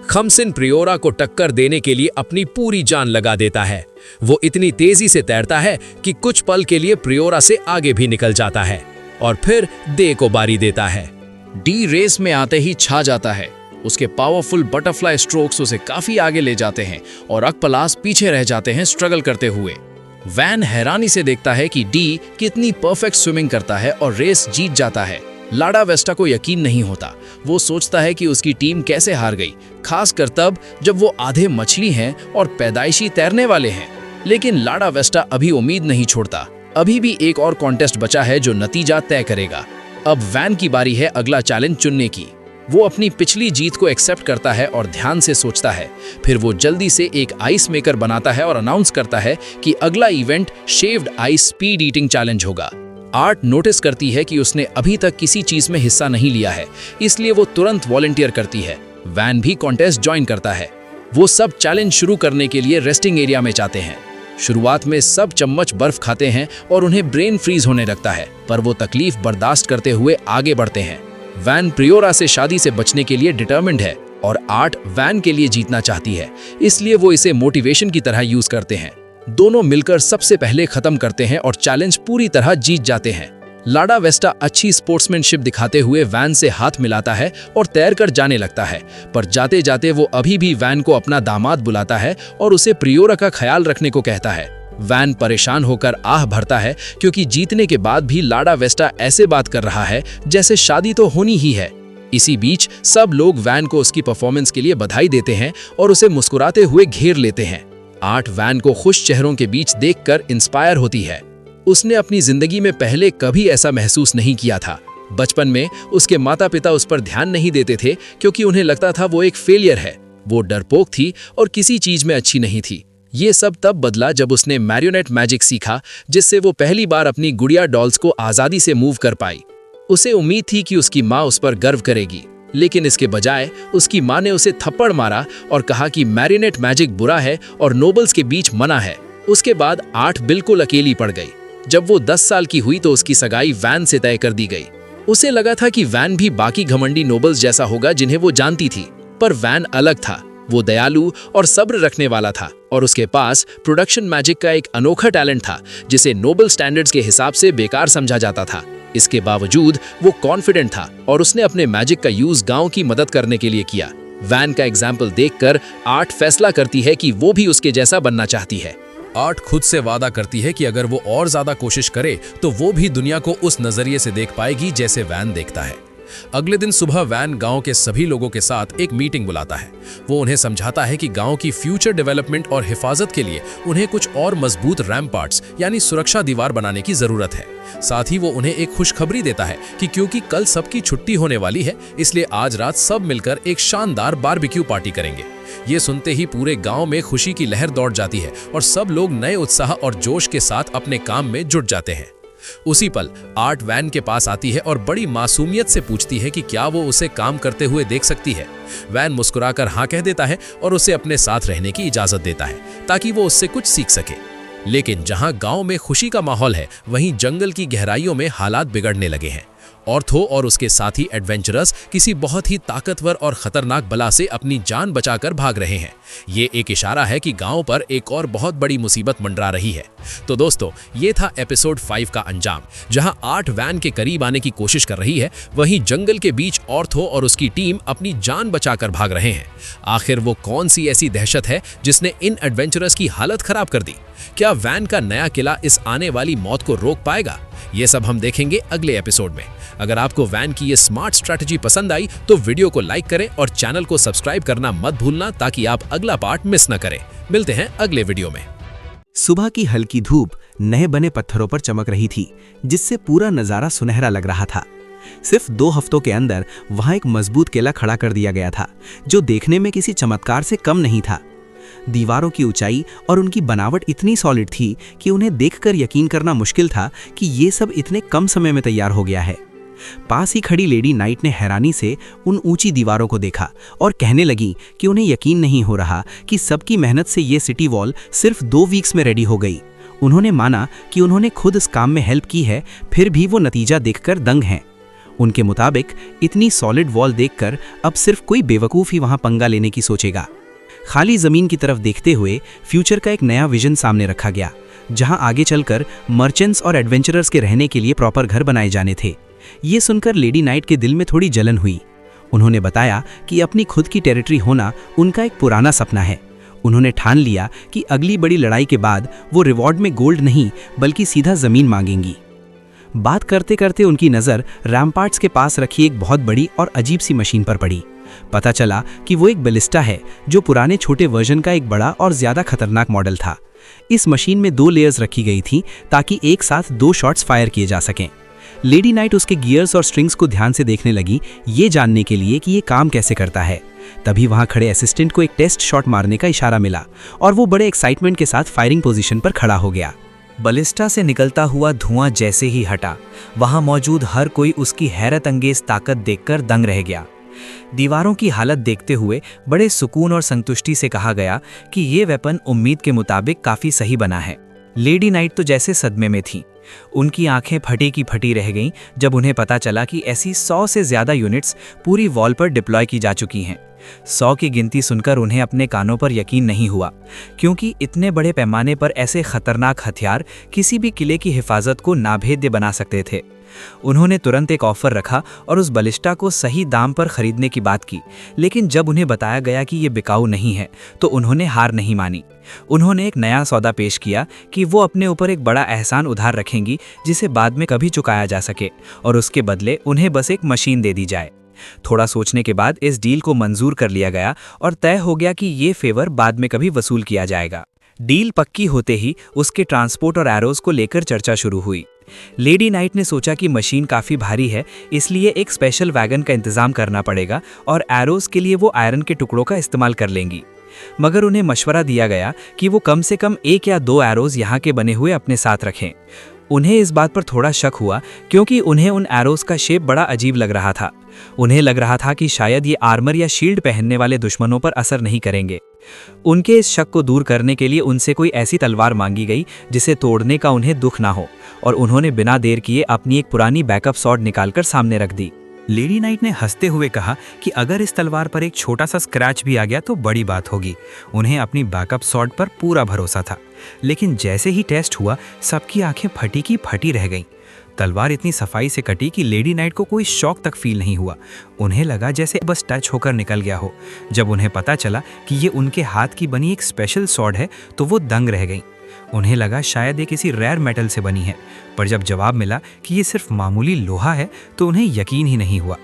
खमसिन प्रियोरा को टक्कर देने के लिए अपनी पूरी जान लगा देता है। वो इतनी तेजी से तैरता है कि कुछ पल के लिए प्रियोरा से आगे भी निकल जाता है और फिर दे को बारी देता है।
डी रेस में आते ही छा जाता है। उसके पावरफुल बटरफ्लाई स्ट्रोक्स उसे काफी आगे ले जाते हैं और अकपलास पीछे रह जाते हैं स्ट्रगल करते हुए। वैन हैरानी से देखता है कि डी कितनी परफेक्ट स्विमिंग करता है और रेस जीत जाता है। लाडा वेस्टा को यकीन नहीं होता। वो सोचता है कि उसकी टीम कैसे हार गई, खासकर तब जब वो आधे मछली हैं और पैदाइशी तैरने वाले हैं। लेकिन लाडा वेस्टा अभी उम्मीद नहीं छोड़ता। अभी भी एक और कॉन्टेस्ट बचा है जो नतीजा तय करेगा। अब वैन की बारी है अगला चैलेंज चुनने की। वो अपनी पिछली जीत को एक्सेप्ट करता है और ध्यान से सोचता है। फिर वो जल्दी से एक आइस मेकर बनाता है और अनाउंस करता है कि अगला event shaved ice speed eating challenge होगा। आर्ट नोटिस करती है कि उसने अभी तक किसी चीज में हिस्सा नहीं लिया है, इसलिए वो तुरंत वॉलंटियर करती है। वैन भी कॉन्टेस्ट ज्वाइन करता है। वो सब चैलेंज शुरू करने के लिए रेस्टिंग एरिया में जाते हैं। शुरुआत में सब चम्मच बर्फ खाते हैं और उन्हें ब्रेन फ्रीज होने लगता है, पर वो तकलीफ बर्दाश्त करते हुए आगे बढ़ते हैं। वैन प्रियोरा से शादी से बचने के लिए डिटर्मिन्ड है और आर्ट वैन के लिए जीतना चाहती है, इसलिए वो इसे मोटिवेशन की तरह यूज करते हैं। दोनों मिलकर सबसे पहले खत्म करते हैं और चैलेंज पूरी तरह जीत जाते हैं।
लाडा वेस्टा अच्छी स्पोर्ट्समैनशिप दिखाते हुए वैन से हाथ मिलाता है और तैरकर जाने लगता है, पर जाते जाते वो अभी भी वैन को अपना दामाद बुलाता है और उसे प्रियोरा का ख्याल रखने को कहता है। वैन परेशान होकर आह भरता है क्योंकि जीतने के बाद भी लाडा वेस्टा ऐसे बात कर रहा है जैसे शादी तो होनी ही है। इसी बीच सब लोग वैन को उसकी परफॉर्मेंस के लिए बधाई देते हैं और उसे मुस्कुराते हुए घेर लेते हैं। आर्ट वैन को खुश चेहरों के बीच देखकर इंस्पायर होती है। उसने अपनी जिंदगी में पहले कभी ऐसा महसूस नहीं किया था। बचपन में उसके माता पिता उस पर ध्यान नहीं देते थे क्योंकि उन्हें लगता था वो एक फेलियर है। वो डरपोक थी और किसी चीज में अच्छी नहीं थी। ये सब तब बदला जब उसने मैरियोनेट मैजिक सीखा, जिससे वो पहली बार अपनी गुड़िया डॉल्स को आजादी से मूव कर पाई। उसे उम्मीद थी कि उसकी माँ उस पर गर्व करेगी, लेकिन इसके बजाय उसकी माँ ने उसे थप्पड़ मारा और कहा कि मैरियोनेट मैजिक बुरा है और नोबल्स के बीच मना है। उसके बाद आर्ट बिल्कुल अकेली पड़ गई। जब वो 10 साल की हुई तो उसकी सगाई वैन से तय कर दी गई। उसे लगा था कि वैन भी बाकी घमंडी नोबल्स जैसा होगा जिन्हें वो जानती थी, पर वैन अलग था। वो दयालु और सब्र रखने वाला था और उसके पास प्रोडक्शन मैजिक का एक अनोखा टैलेंट था जिसे नोबल स्टैंडर्ड्स के हिसाब से बेकार समझा जाता था। इसके बावजूद वो कॉन्फिडेंट था और उसने अपने मैजिक का यूज गांव की मदद करने के लिए किया। वैन का एग्जाम्पल देखकर आर्ट फैसला करती है कि वो भी उसके जैसा बनना चाहती है।
आर्ट खुद से वादा करती है कि अगर वो और ज्यादा कोशिश करे तो वो भी दुनिया को उस नजरिए से देख पाएगी जैसे वैन देखता है। अगले दिन सुबह वैन गांव के सभी लोगों के साथ एक मीटिंग बुलाता है। वो उन्हें समझाता है कि गांव की फ्यूचर डेवलपमेंट और हिफाजत के लिए उन्हें कुछ और मजबूत रैम्पार्ट्स यानी सुरक्षा दीवार बनाने की जरूरत है। साथ ही वो उन्हें एक खुशखबरी देता है कि क्योंकि कल सबकी छुट्टी होने वाली है, इसलिए आज रात सब मिलकर एक शानदार बारबेक्यू पार्टी करेंगे। ये सुनते ही पूरे गांव में खुशी की लहर दौड़ जाती है और सब लोग नए उत्साह और जोश के साथ अपने काम में जुट जाते हैं। उसी पल आर्ट वैन के पास आती है और बड़ी मासूमियत से पूछती है कि क्या वो उसे काम करते हुए देख सकती है। वैन मुस्कुराकर हाँ कह देता है और उसे अपने साथ रहने की इजाजत देता है ताकि वो उससे कुछ सीख सके। लेकिन जहां गांव में खुशी का माहौल है, वहीं जंगल की गहराइयों में हालात बिगड़ने लगे हैं। ऑर्थो और उसके साथी एडवेंचरस किसी बहुत ही ताकतवर और खतरनाक बला से अपनी जान बचाकर भाग रहे हैं। ये एक इशारा है कि गांव पर एक और बहुत बड़ी मुसीबत मंडरा रही है। तो दोस्तों, ये था एपिसोड 5 का अंजाम। जहां आर्ट वैन के करीब आने की कोशिश कर रही है, वहीं जंगल के बीच ऑर्थो और उसकी टीम अपनी जान बचाकर भाग रहे हैं। आखिर वो कौन सी ऐसी दहशत है जिसने इन एडवेंचरस की हालत खराब कर दी? क्या वैन का नया किला इस आने वाली मौत को रोक पाएगा? ये सब हम देखेंगे अगले एपिसोड में। अगर आपको वैन की ये स्मार्ट स्ट्रैटेजी पसंद आई तो वीडियो को लाइक करें और चैनल को सब्सक्राइब करना मत भूलना ताकि आप अगला पार्ट मिस न करें। मिलते हैं अगले वीडियो में।
सुबह की हल्की धूप नए बने पत्थरों पर चमक रही थी, जिससे पूरा नजारा सुनहरा लग रहा था। सिर्फ 2 हफ्तों के अंदर वहां एक मजबूत किला खड़ा कर दिया गया था, जो देखने में किसी चमत्कार से कम नहीं था। दीवारों की ऊंचाई और उनकी बनावट इतनी सॉलिड थी कि उन्हें देखकर यकीन करना मुश्किल था कि ये सब इतने कम समय में तैयार हो गया है। पास ही खड़ी लेडी नाइट ने हैरानी से उन ऊंची दीवारों को देखा और कहने लगी कि उन्हें यकीन नहीं हो रहा कि सबकी मेहनत से ये सिटी वॉल सिर्फ 2 वीक्स में रेडी हो गई। उन्होंने माना कि उन्होंने खुद इस काम में हेल्प की है, फिर भी वो नतीजा देखकर दंग हैं। उनके मुताबिक इतनी सॉलिड वॉल देखकर अब सिर्फ कोई बेवकूफ़ ही वहां पंगा लेने की सोचेगा। खाली जमीन की तरफ देखते हुए फ्यूचर का एक नया विजन सामने रखा गया, जहां आगे चलकर मर्चेंट्स और एडवेंचरर्स के रहने के लिए प्रॉपर घर बनाए जाने थे। ये सुनकर लेडी नाइट के दिल में थोड़ी जलन हुई। उन्होंने बताया कि अपनी खुद की टेरिटरी होना उनका एक पुराना सपना है। उन्होंने ठान लिया कि अगली बड़ी लड़ाई के बाद वो रिवॉर्ड में गोल्ड नहीं बल्कि सीधा जमीन मांगेंगी। बात करते करते उनकी नज़र रैम्पार्ट्स के पास रखी एक बहुत बड़ी और अजीब सी मशीन पर पड़ी। पता चला कि वो एक बैलिस्टा है, जो पुराने छोटे वर्जन का एक बड़ा और ज़्यादा खतरनाक मॉडल था। इस मशीन में 2 लेयर्स रखी गई थी ताकि एक साथ 2 शॉट्स फायर किए जा सकें। लेडी नाइट उसके गियर्स और स्ट्रिंग्स को ध्यान से देखने लगी, ये जानने के लिए कि ये काम कैसे करता है। तभी वहां खड़े असिस्टेंट को एक टेस्ट शॉट मारने का इशारा मिला और वो बड़े एक्साइटमेंट के साथ फायरिंग पोजीशन पर खड़ा हो गया।
बैलिस्टा से निकलता हुआ धुआं जैसे ही हटा, वहां मौजूद हर कोई उसकी हैरत अंगेज ताकत देखकर दंग रह गया। दीवारों की हालत देखते हुए बड़े सुकून और संतुष्टि से कहा गया कि ये वेपन उम्मीद के मुताबिक काफी सही बना है। लेडी नाइट तो जैसे सदमे में थी। उनकी आंखें फटी की फटी रह गईं जब उन्हें पता चला कि ऐसी 100 से ज्यादा यूनिट्स पूरी वॉल पर डिप्लॉय की जा चुकी हैं। 100 की गिनती सुनकर उन्हें अपने कानों पर यकीन नहीं हुआ, क्योंकि इतने बड़े पैमाने पर ऐसे खतरनाक हथियार किसी भी किले की हिफाजत को नाभेद्य बना सकते थे। उन्होंने तुरंत एक ऑफर रखा और उस बलिस्टा को सही दाम पर खरीदने की बात की, लेकिन जब उन्हें बताया गया कि ये बिकाऊ नहीं है तो उन्होंने हार नहीं मानी। उन्होंने एक नया सौदा पेश किया कि वो अपने ऊपर एक बड़ा एहसान उधार रखेंगी जिसे बाद में कभी चुकाया जा सके, और उसके बदले उन्हें बस एक मशीन दे दी जाए। थोड़ा सोचने के बाद इस डील को मंजूर कर लिया गया और तय हो गया कि ये फेवर बाद में कभी वसूल किया जाएगा। डील पक्की होते ही उसके ट्रांसपोर्ट और एरोज को लेकर चर्चा शुरू हुई। लेडी नाइट ने सोचा कि मशीन काफ़ी भारी है, इसलिए एक स्पेशल वैगन का इंतजाम करना पड़ेगा और एरोज के लिए वो आयरन के टुकड़ों का इस्तेमाल कर लेंगी। मगर उन्हें मशवरा दिया गया कि वो कम से कम 1 या 2 एरोज यहाँ के बने हुए अपने साथ रखें। उन्हें इस बात पर थोड़ा शक हुआ क्योंकि उन्हें उन एरोज का शेप बड़ा अजीब लग रहा था। उन्हें लग रहा था कि शायद ये आर्मर या शील्ड पहनने वाले दुश्मनों पर असर नहीं करेंगे। उनके इस शक को दूर करने के लिए उनसे कोई ऐसी तलवार मांगी गई जिसे तोड़ने का उन्हें दुख ना हो, और उन्होंने बिना देर किए अपनी एक पुरानी बैकअप सॉर्ड निकालकर सामने रख दी।
लेडी नाइट ने हंसते हुए कहा कि अगर इस तलवार पर एक छोटा सा स्क्रैच भी आ गया तो बड़ी बात होगी। उन्हें अपनी बैकअप सॉर्ड पर पूरा भरोसा था, लेकिन जैसे ही टेस्ट हुआ सबकी आंखें फटी की फटी रह गईं। तलवार इतनी सफाई से कटी कि लेडी नाइट को कोई शौक तक फील नहीं हुआ। उन्हें लगा जैसे बस टच होकर निकल गया हो। जब उन्हें पता चला कि ये उनके हाथ की बनी एक स्पेशल सॉर्ड है तो वो दंग रह गईं। उन्हें लगा शायद ये किसी रेयर मेटल से बनी है, पर जब जवाब मिला कि ये सिर्फ मामूली लोहा है तो उन्हें यकीन ही नहीं हुआ।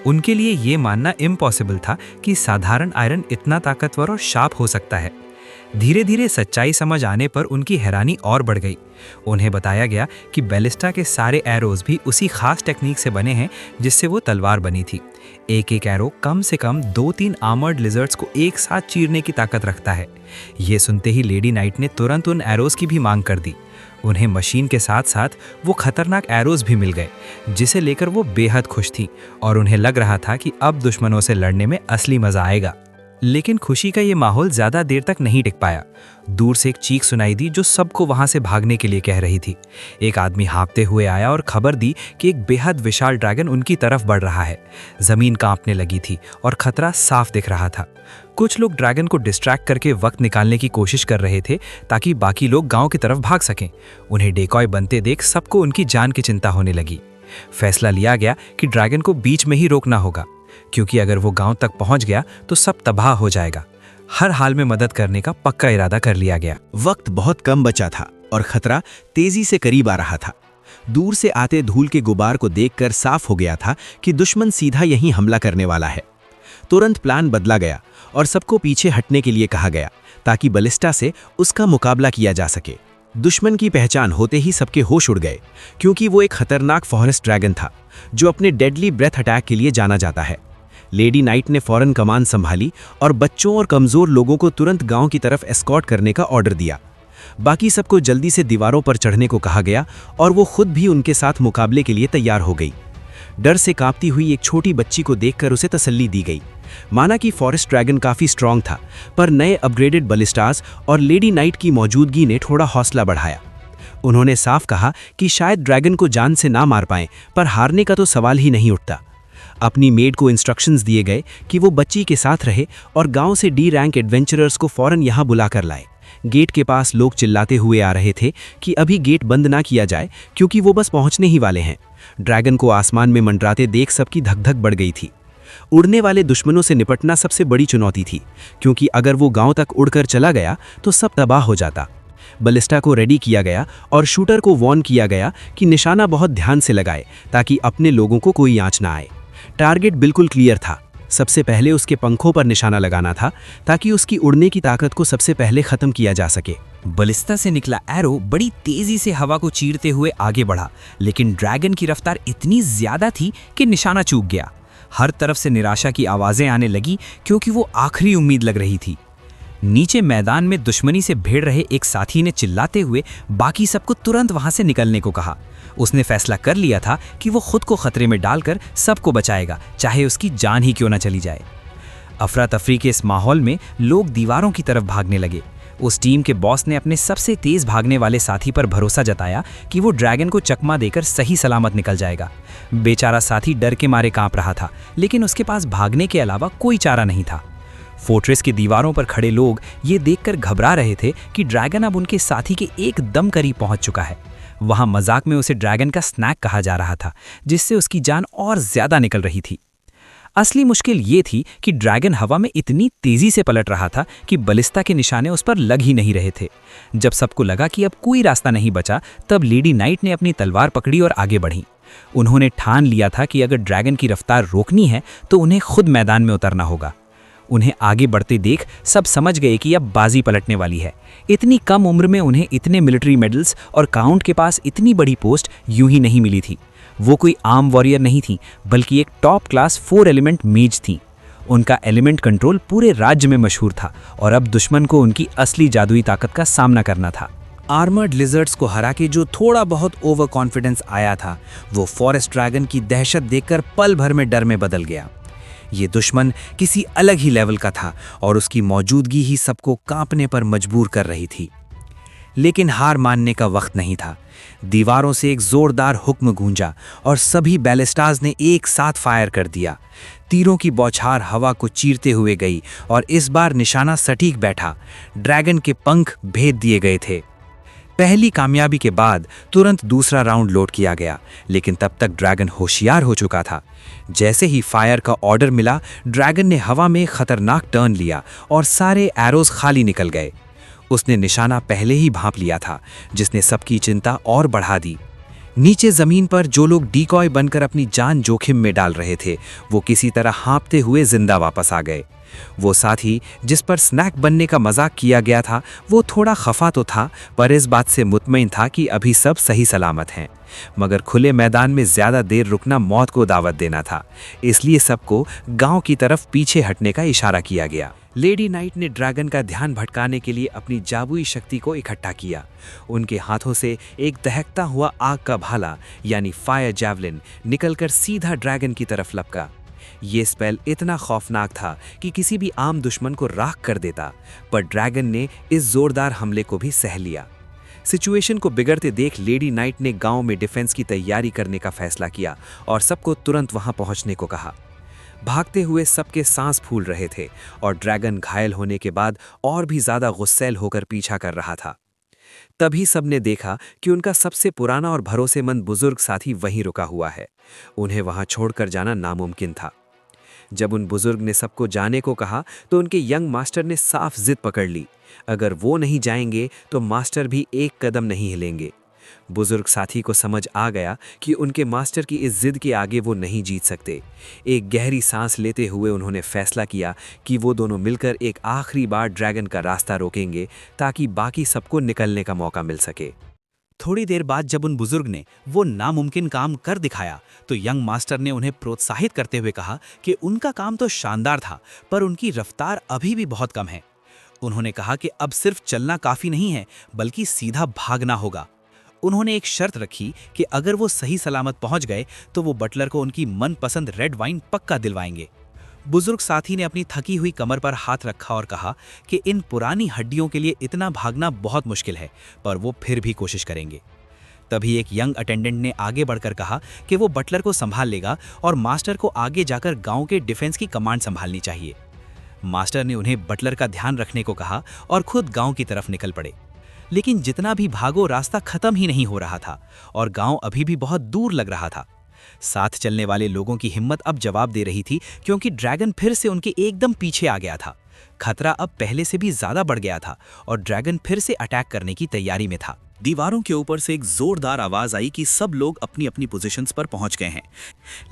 उनके लिए ये मानना इम्पॉसिबल था कि साधारण आयरन इतना ताकतवर और शार्प हो सकता है। धीरे धीरे सच्चाई समझ आने पर उनकी हैरानी और बढ़ गई। उन्हें बताया गया कि बैलिस्टा के सारे एरोज भी उसी खास टेक्निक से बने हैं जिससे वो तलवार बनी थी। एक एक एरो कम से कम 2-3 आर्मर्ड लिजर्ड्स को एक साथ चीरने की ताकत रखता है। ये सुनते ही लेडी नाइट ने तुरंत उन एरोज की भी मांग कर दी। उन्हें मशीन के साथ साथ वो खतरनाक एरोज भी मिल गए, जिसे लेकर वो बेहद खुश थी और उन्हें लग रहा था कि अब दुश्मनों से लड़ने में असली मजा आएगा। लेकिन खुशी का ये माहौल ज्यादा देर तक नहीं टिक पाया। दूर से एक चीख सुनाई दी जो सबको वहां से भागने के लिए कह रही थी। एक आदमी हाँफते हुए आया और खबर दी कि एक बेहद विशाल ड्रैगन उनकी तरफ बढ़ रहा है। जमीन कांपने लगी थी और खतरा साफ दिख रहा था। कुछ लोग ड्रैगन को डिस्ट्रैक्ट करके वक्त निकालने की कोशिश कर रहे थे ताकि बाकी लोग गांव की तरफ भाग सकें। उन्हें डेकॉय बनते देख सबको उनकी जान की चिंता होने लगी। फैसला लिया गया कि ड्रैगन को बीच में ही रोकना होगा, क्योंकि अगर वो गांव तक पहुंच गया तो सब तबाह हो जाएगा। हर हाल में मदद करने का पक्का इरादा कर लिया गया।
वक्त बहुत कम बचा था और खतरा तेजी से करीब आ रहा था। दूर से आते धूल के गुबार को देखकर साफ हो गया था कि दुश्मन सीधा यहीं हमला करने वाला है। तुरंत प्लान बदला गया और सबको पीछे हटने के लिए कहा गया ताकि बलिस्टा से उसका मुकाबला किया जा सके। दुश्मन की पहचान होते ही सबके होश उड़ गए, क्योंकि वो एक खतरनाक फॉरेस्ट ड्रैगन था जो अपने डेडली ब्रेथ अटैक के लिए जाना जाता है। लेडी नाइट ने फौरन कमान संभाली और बच्चों और कमजोर लोगों को तुरंत गांव की तरफ एस्कॉर्ट करने का ऑर्डर दिया। बाकी सबको जल्दी से दीवारों पर चढ़ने को कहा गया और वो खुद भी उनके साथ मुकाबले के लिए तैयार हो गई। डर से कांपती हुई एक छोटी बच्ची को देखकर उसे तसल्ली दी गई। माना कि फॉरेस्ट ड्रैगन काफी स्ट्रांग था, पर नए अपग्रेडेड बलिस्टास और लेडी नाइट की मौजूदगी ने थोड़ा हौसला बढ़ाया। उन्होंने साफ कहा कि शायद ड्रैगन को जान से ना मार पाएं, पर हारने का तो सवाल ही नहीं उठता। अपनी मेड को इंस्ट्रक्शंस दिए गए कि वो बच्ची के साथ रहे और गांव से डी रैंक एडवेंचरर्स को फौरन यहां बुलाकर लाए। गेट के पास लोग चिल्लाते हुए आ रहे थे कि अभी गेट बंद ना किया जाए, क्योंकि वो बस पहुंचने ही वाले हैं। ड्रैगन को आसमान में मंडराते देख सबकी धक धक बढ़ गई थी। उड़ने वाले दुश्मनों से निपटना सबसे बड़ी चुनौती थी, क्योंकि अगर वो गांव तक उड़कर चला गया तो सब तबाह हो जाता। बलिस्टा को रेडी किया गया और शूटर को वार्न किया गया कि निशाना बहुत ध्यान से लगाए ताकि अपने लोगों को कोई आंच ना आए। टारगेट बिल्कुल क्लियर था। सबसे पहले उसके पंखों पर निशाना लगाना था ताकि उसकी उड़ने की ताकत को सबसे पहले खत्म किया जा सके।
बलिस्टा से निकला एरो बड़ी तेजी से हवा को चीरते हुए आगे बढ़ा, लेकिन ड्रैगन की रफ्तार इतनी ज्यादा थी कि निशाना चूक गया। हर तरफ से निराशा की आवाजें आने लगी, क्योंकि वो आखिरी उम्मीद लग रही थी। नीचे मैदान में दुश्मनी से भिड़ रहे एक साथी ने चिल्लाते हुए बाकी सबको तुरंत वहां से निकलने को कहा। उसने फैसला कर लिया था कि वो खुद को खतरे में डालकर सबको बचाएगा, चाहे उसकी जान ही क्यों न चली जाए। अफरा तफरी के इस माहौल में लोग दीवारों की तरफ भागने लगे। उस टीम के बॉस ने अपने सबसे तेज भागने वाले साथी पर भरोसा जताया कि वो ड्रैगन को चकमा देकर सही सलामत निकल जाएगा। बेचारा साथी डर के मारे कांप रहा था, लेकिन उसके पास भागने के अलावा कोई चारा नहीं था। फोर्ट्रेस की दीवारों पर खड़े लोग ये देखकर घबरा रहे थे कि ड्रैगन अब उनके साथी के एकदम करीब पहुंच चुका है। वहां मजाक में उसे ड्रैगन का स्नैक कहा जा रहा था, जिससे उसकी जान और ज्यादा निकल रही थी। असली मुश्किल ये थी कि ड्रैगन हवा में इतनी तेजी से पलट रहा था कि बलिस्ता के निशाने उस पर लग ही नहीं रहे थे। जब सबको लगा कि अब कोई रास्ता नहीं बचा, तब लेडी नाइट ने अपनी तलवार पकड़ी और आगे बढ़ी। उन्होंने ठान लिया था कि अगर ड्रैगन की रफ्तार रोकनी है तो उन्हें खुद मैदान में उतरना होगा। उन्हें आगे बढ़ते देख सब समझ गए कि अब बाजी पलटने वाली है। इतनी कम उम्र में उन्हें इतने मिलिट्री मेडल्स और काउंट के पास इतनी बड़ी पोस्ट यूं ही नहीं मिली थी। वो कोई आम वॉरियर नहीं थी, बल्कि एक टॉप क्लास 4 एलिमेंट मेज थी। उनका एलिमेंट कंट्रोल पूरे राज्य में मशहूर था और अब दुश्मन को उनकी असली जादुई ताकत का सामना करना था। आर्मर्ड लिजर्ड्स को हरा के जो थोड़ा बहुत ओवर कॉन्फिडेंस आया था, वो फॉरेस्ट ड्रैगन की दहशत देखकर पल भर में डर में बदल गया। ये दुश्मन किसी अलग ही लेवल का था और उसकी मौजूदगी ही सबको कांपने पर मजबूर कर रही थी। लेकिन हार मानने का वक्त नहीं था। दीवारों से एक जोरदार हुक्म गूंजा और सभी बैलिस्टास ने एक साथ फायर कर दिया। तीरों की बौछार हवा को चीरते हुए गई और इस बार निशाना सटीक बैठा। ड्रैगन के पंख भेद दिए गए थे। पहली कामयाबी के बाद तुरंत दूसरा राउंड लोड किया गया, लेकिन तब तक ड्रैगन होशियार हो चुका था। जैसे ही फायर का ऑर्डर मिला, ड्रैगन ने हवा में खतरनाक टर्न लिया और सारे एरोज खाली निकल गए। उसने निशाना पहले ही भांप लिया था, जिसने सबकी चिंता और बढ़ा दी। नीचे जमीन पर जो लोग डीकॉय बनकर अपनी जान जोखिम में डाल रहे थे, वो किसी तरह हाँपते हुए जिंदा वापस आ गए। वो साथी जिस पर स्नैक बनने का मजाक किया गया था, वो थोड़ा खफा तो था, पर इस बात से मुतमईन था कि अभी सब सही सलामत हैं। मगर खुले मैदान में ज्यादा देर रुकना मौत को दावत देना था, इसलिए सबको गांव की तरफ पीछे हटने का इशारा किया गया। लेडी नाइट ने ड्रैगन का ध्यान भटकाने के लिए अपनी जादुई शक्ति को इकट्ठा किया। उनके हाथों से एक दहकता हुआ आग का भाला यानी फायर जैवलिन निकलकर सीधा ड्रैगन की तरफ लपका। ये स्पेल इतना खौफनाक था कि किसी भी आम दुश्मन को राख कर देता, पर ड्रैगन ने इस जोरदार हमले को भी सह लिया। सिचुएशन को बिगड़ते देख लेडी नाइट ने गांव में डिफेंस की तैयारी करने का फैसला किया और सबको तुरंत वहां पहुंचने को कहा। भागते हुए सबके सांस फूल रहे थे और ड्रैगन घायल होने के बाद और भी ज्यादा गुस्सैल होकर पीछा कर रहा था। तभी सबने देखा कि उनका सबसे पुराना और भरोसेमंद बुजुर्ग साथी वहीं रुका हुआ है। उन्हें वहां छोड़कर जाना नामुमकिन था। जब उन बुजुर्ग ने सबको जाने को कहा तो उनके यंग मास्टर ने साफ जिद पकड़ ली। अगर वो नहीं जाएंगे तो मास्टर भी एक कदम नहीं हिलेंगे। बुजुर्ग साथी को समझ आ गया कि उनके मास्टर की इस जिद के आगे वो नहीं जीत सकते। एक गहरी सांस लेते हुए उन्होंने फैसला किया कि वो दोनों मिलकर एक आखिरी बार ड्रैगन का रास्ता रोकेंगे, ताकि बाकी सबको निकलने का मौका मिल सके।
थोड़ी देर बाद जब उन बुजुर्ग ने वो नामुमकिन काम कर दिखाया, तो यंग मास्टर ने उन्हें प्रोत्साहित करते हुए कहा कि उनका काम तो शानदार था, पर उनकी रफ्तार अभी भी बहुत कम है। उन्होंने कहा कि अब सिर्फ चलना काफी नहीं है, बल्कि सीधा भागना होगा। उन्होंने एक शर्त रखी कि अगर वो सही सलामत पहुंच गए तो वो बटलर को उनकी मनपसंद रेड वाइन पक्का दिलवाएंगे। बुजुर्ग साथी ने अपनी थकी हुई कमर पर हाथ रखा और कहा कि इन पुरानी हड्डियों के लिए इतना भागना बहुत मुश्किल है, पर वो फिर भी कोशिश करेंगे। तभी एक यंग अटेंडेंट ने आगे बढ़कर कहा कि वो बटलर को संभाल लेगा और मास्टर को आगे जाकर गांव के डिफेंस की कमांड संभालनी चाहिए। मास्टर ने उन्हें बटलर का ध्यान रखने को कहा और खुद गांव की तरफ निकल पड़े। लेकिन जितना भी भागो, रास्ता खत्म ही नहीं हो रहा था और गांव अभी भी बहुत दूर लग रहा था। साथ चलने वाले लोगों की हिम्मत अब जवाब दे रही थी, क्योंकि ड्रैगन फिर से उनके एकदम पीछे आ गया था। खतरा अब पहले से भी ज्यादा बढ़ गया था और ड्रैगन फिर से अटैक करने की तैयारी में था।
दीवारों के ऊपर से एक जोरदार आवाज आई कि सब लोग अपनी अपनी पोजीशंस पर पहुंच गए हैं।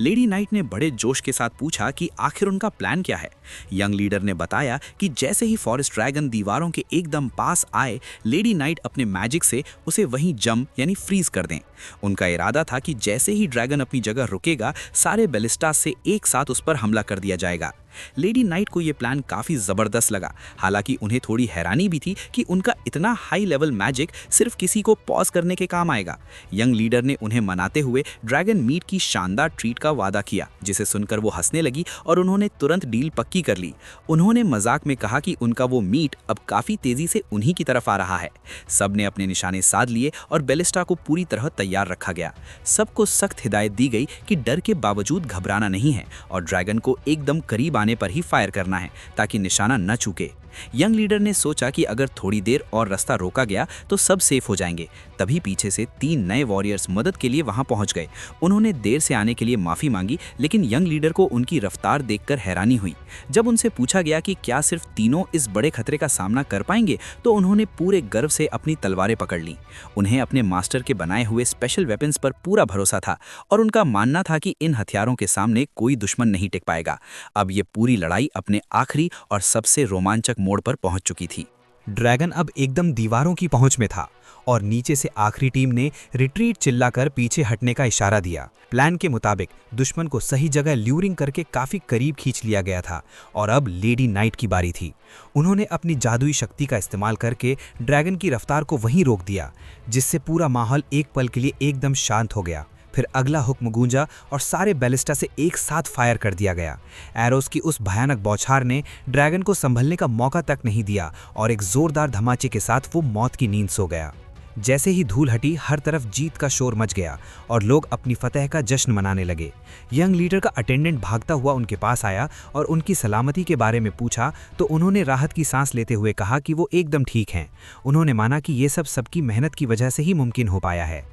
लेडी नाइट ने बड़े जोश के साथ पूछा कि आखिर उनका प्लान क्या है। यंग लीडर ने बताया कि जैसे ही फॉरेस्ट ड्रैगन दीवारों के एकदम पास आए, लेडी नाइट अपने मैजिक से उसे वहीं जंप यानी फ्रीज कर दें। उनका इरादा था कि जैसे ही ड्रैगन अपनी जगह रुकेगा, सारे बैलिस्टास से एक साथ उस पर हमला कर दिया जाएगा। लेडी नाइट को यह प्लान काफी जबरदस्त लगा। हालांकि उन्हें थोड़ी हैरानी भी थी कि उनका इतना हाई लेवल मैजिक सिर्फ किसी को पॉज करने के काम आएगा। यंग लीडर ने उन्हें मनाते हुए ड्रैगन मीट की शानदार ट्रीट का वादा किया, जिसे सुनकर वो हंसने लगी और उन्होंने तुरंत डील पक्की कर ली। उन्होंने मजाक में कहा कि उनका वो मीट अब काफी तेजी से उन्हीं की तरफ आ रहा है। सबने अपने निशाने साध लिए और बैलिस्टा को पूरी तरह तैयार रखा गया। सबको सख्त हिदायत दी गई कि डर के बावजूद घबराना नहीं है और ड्रैगन को एकदम करीब आने पर ही फायर करना है, ताकि निशाना न चूके। यंग लीडर ने सोचा कि अगर थोड़ी देर और रास्ता रोका गया तो सब सेफ हो जाएंगे। तभी पीछे से 3 नए वॉरियर्स मदद के लिए वहां पहुंच गए। उन्होंने देर से आने के लिए माफी मांगी, लेकिन यंग लीडर को उनकी रफ्तार देखकर हैरानी हुई। जब उनसे पूछा गया कि क्या सिर्फ तीनों इस बड़े खतरे का सामना कर पाएंगे, तो उन्होंने पूरे गर्व से अपनी तलवारें पकड़ लीं। उन्हें अपने मास्टर के बनाए हुए स्पेशल वेपन्स पर पूरा भरोसा था और उनका मानना था कि इन हथियारों के सामने कोई दुश्मन नहीं टिक पाएगा। अब ये पूरी लड़ाई अपने आखिरी और सबसे रोमांचक मोड़ पर पहुंच चुकी थी।
ड्रैगन अब एकदम दीवारों की पहुंच में था और नीचे से आखिरी टीम ने रिट्रीट चिल्लाकर पीछे हटने का इशारा दिया। प्लान के मुताबिक दुश्मन को सही जगह ल्यूरिंग करके काफी करीब खींच लिया गया था और अब लेडी नाइट की बारी थी। उन्होंने अपनी जादुई शक्ति का इस्तेमाल करके ड्रैगन की रफ्तार को वहीं रोक दिया, जिससे पूरा माहौल एक पल के लिए एकदम शांत हो गया। फिर अगला हुक्म गूंजा और सारे बैलिस्टा से एक साथ फायर कर दिया गया। एरोस की उस भयानक बौछार ने ड्रैगन को संभलने का मौका तक नहीं दिया और एक जोरदार धमाचे के साथ वो मौत की नींद सो गया। जैसे ही धूल हटी, हर तरफ जीत का शोर मच गया और लोग अपनी फतह का जश्न मनाने लगे। यंग लीडर का अटेंडेंट भागता हुआ उनके पास आया और उनकी सलामती के बारे में पूछा, तो उन्होंने राहत की सांस लेते हुए कहा कि वो एकदम ठीक हैं। उन्होंने माना कि ये सब सबकी मेहनत की वजह से ही मुमकिन हो पाया है।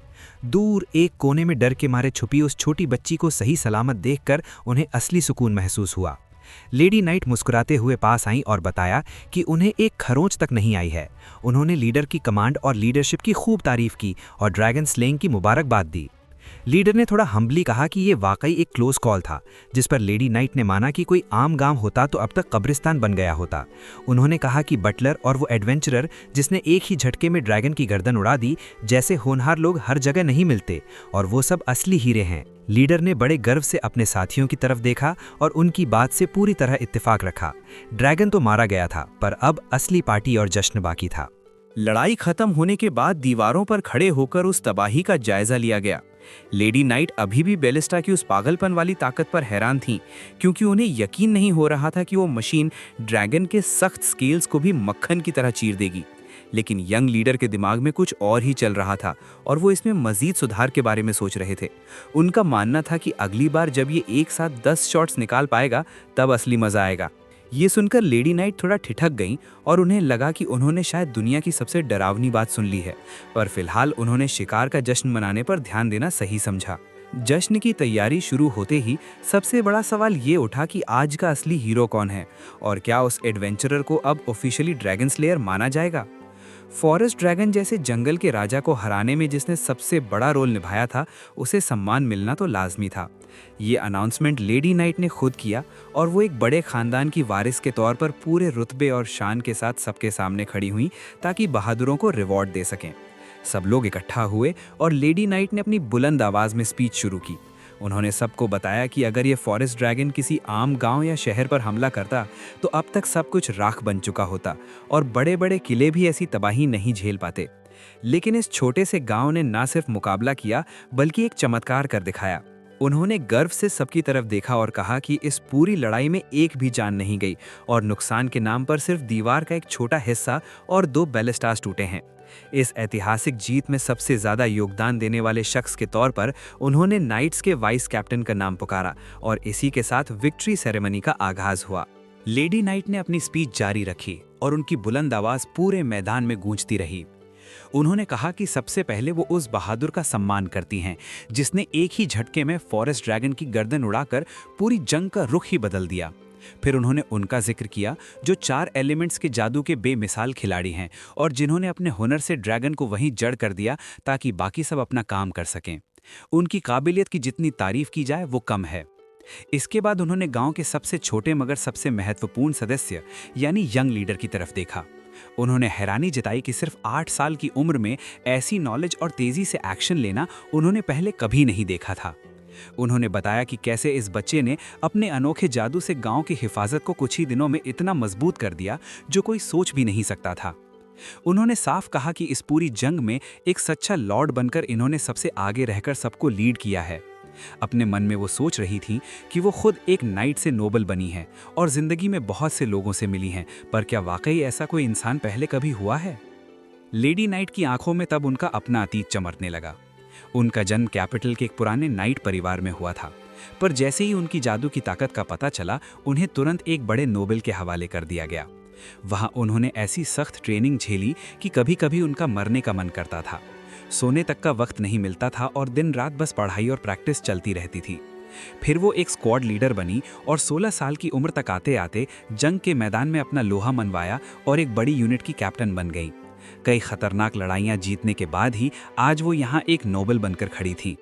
दूर एक कोने में डर के मारे छुपी उस छोटी बच्ची को सही सलामत देखकर उन्हें असली सुकून महसूस हुआ। लेडी नाइट मुस्कुराते हुए पास आईं और बताया कि उन्हें एक खरोंच तक नहीं आई है। उन्होंने लीडर की कमांड और लीडरशिप की खूब तारीफ की और ड्रैगन स्लेइंग की मुबारकबाद दी। लीडर ने थोड़ा हम्बली कहा कि ये वाकई एक क्लोज कॉल था, जिस पर लेडी नाइट ने माना कि कोई आम गांव होता तो अब तक कब्रिस्तान बन गया होता। उन्होंने कहा कि बटलर और वो एडवेंचरर जिसने एक ही झटके में ड्रैगन की गर्दन उड़ा दी, जैसे होनहार लोग हर जगह नहीं मिलते और वो सब असली हीरे हैं। लीडर ने बड़े गर्व से अपने साथियों की तरफ देखा और उनकी बात से पूरी तरह इत्तेफाक रखा। ड्रैगन तो मारा गया था, पर अब असली पार्टी और जश्न बाकी था।
लड़ाई खत्म होने के बाद दीवारों पर खड़े होकर उस तबाही का जायजा लिया गया। लेडी नाइट अभी भी बैलिस्टा की उस पागलपन वाली ताकत पर हैरान थीं, क्योंकि उन्हें यकीन नहीं हो रहा था कि वो मशीन ड्रैगन के सख्त स्केल्स को भी मक्खन की तरह चीर देगी। लेकिन यंग लीडर के दिमाग में कुछ और ही चल रहा था और वो इसमें मजीद सुधार के बारे में सोच रहे थे। उनका मानना था कि अगली बार जब ये एक साथ 10 शॉट्स निकाल पाएगा, तब असली मजा आएगा। ये सुनकर लेडी नाइट थोड़ा ठिठक गईं और उन्हें लगा कि उन्होंने शायद दुनिया की सबसे डरावनी बात सुन ली है, पर फिलहाल उन्होंने शिकार का जश्न मनाने पर ध्यान देना सही समझा। जश्न की तैयारी शुरू होते ही सबसे बड़ा सवाल ये उठा कि आज का असली हीरो कौन है और क्या उस एडवेंचरर को अब ऑफिशियली ड्रैगन स्लेयर माना जाएगा। फॉरेस्ट ड्रैगन जैसे जंगल के राजा को हराने में जिसने सबसे बड़ा रोल निभाया था, उसे सम्मान मिलना तो लाजमी था। ये अनाउंसमेंट लेडी नाइट ने खुद किया और वो एक बड़े खानदान की वारिस के तौर पर पूरे रुतबे और शान के साथ सबके सामने खड़ी हुई ताकि बहादुरों को रिवॉर्ड दे सकें। सब लोग इकट्ठा हुए और लेडी नाइट ने अपनी बुलंद आवाज़ में स्पीच शुरू की। उन्होंने सबको बताया कि अगर ये फॉरेस्ट ड्रैगन किसी आम गांव या शहर पर हमला करता तो अब तक सब कुछ राख बन चुका होता और बड़े बड़े किले भी ऐसी तबाही नहीं झेल पाते। लेकिन इस छोटे से गांव ने ना सिर्फ मुकाबला किया, बल्कि एक चमत्कार कर दिखाया। उन्होंने गर्व से सबकी तरफ देखा और कहा कि इस पूरी लड़ाई में एक भी जान नहीं गई और नुकसान के नाम पर सिर्फ दीवार का एक छोटा हिस्सा और 2 बैलिस्टास टूटे हैं। इस ऐतिहासिक जीत में सबसे ज्यादा योगदान देने वाले शख्स के तौर पर उन्होंने नाइट्स के वाइस कैप्टन का नाम पुकारा और इसी के साथ विक्ट्री सेरेमनी का आगाज हुआ। लेडी नाइट ने अपनी स्पीच जारी रखी और उनकी बुलंद आवाज पूरे मैदान में गूंजती रही। उन्होंने कहा कि सबसे पहले वो उस बहादुर का सम्मान करती हैं जिसने एक ही झटके में फॉरेस्ट ड्रैगन की गर्दन उड़ाकर पूरी जंग का रुख ही बदल दिया। फिर उन्होंने उनका जिक्र किया जो 4 एलिमेंट्स के जादू के बेमिसाल खिलाड़ी हैं और जिन्होंने अपने हुनर से ड्रैगन को वहीं जड़ कर दिया ताकि बाकी सब अपना काम कर सकें। उनकी काबिलियत की जितनी तारीफ की जाए वो कम है। इसके बाद उन्होंने गांव के सबसे छोटे मगर सबसे महत्वपूर्ण सदस्य यानी यंग लीडर की तरफ देखा। उन्होंने हैरानी जताई कि सिर्फ 8 साल की उम्र में ऐसी नॉलेज और तेजी से एक्शन लेना उन्होंने पहले कभी नहीं देखा था। उन्होंने बताया कि कैसे इस बच्चे ने अपने अनोखे जादू से गांव की हिफाजत को कुछ ही दिनों में इतना मजबूत कर दिया जो कोई सोच भी नहीं सकता था। उन्होंने साफ कहा कि इस पूरी जंग में एक सच्चा लॉर्ड बनकर इन्होंने सबसे आगे रहकर सबको लीड किया है। अपने मन में वो सोच रही थी कि वो खुद एक नाइट से नोबल बनी है और जिंदगी में बहुत से लोगों से मिली हैं, पर क्या वाकई ऐसा कोई इंसान पहले कभी हुआ है? लेडी नाइट की आंखों में तब उनका अपना अतीत चमकने लगा। उनका जन्म कैपिटल के एक पुराने नाइट परिवार में हुआ था, पर जैसे ही उनकी जादू की ताकत का पता चला, उन्हें तुरंत एक बड़े नोबल के हवाले कर दिया गया। वहाँ उन्होंने ऐसी सख्त ट्रेनिंग झेली कि कभी-कभी उनका मरने का मन करता था। सोने तक का वक्त नहीं मिलता था और दिन रात बस पढ़ाई और प्रैक्टिस चलती रहती थी। फिर वो एक स्क्वाड लीडर बनी और 16 साल की उम्र तक आते आते जंग के मैदान में अपना लोहा मनवाया और एक बड़ी यूनिट की कैप्टन बन गई। कई खतरनाक लड़ाइयाँ जीतने के बाद ही आज वो यहाँ एक नोबल बनकर खड़ी थी।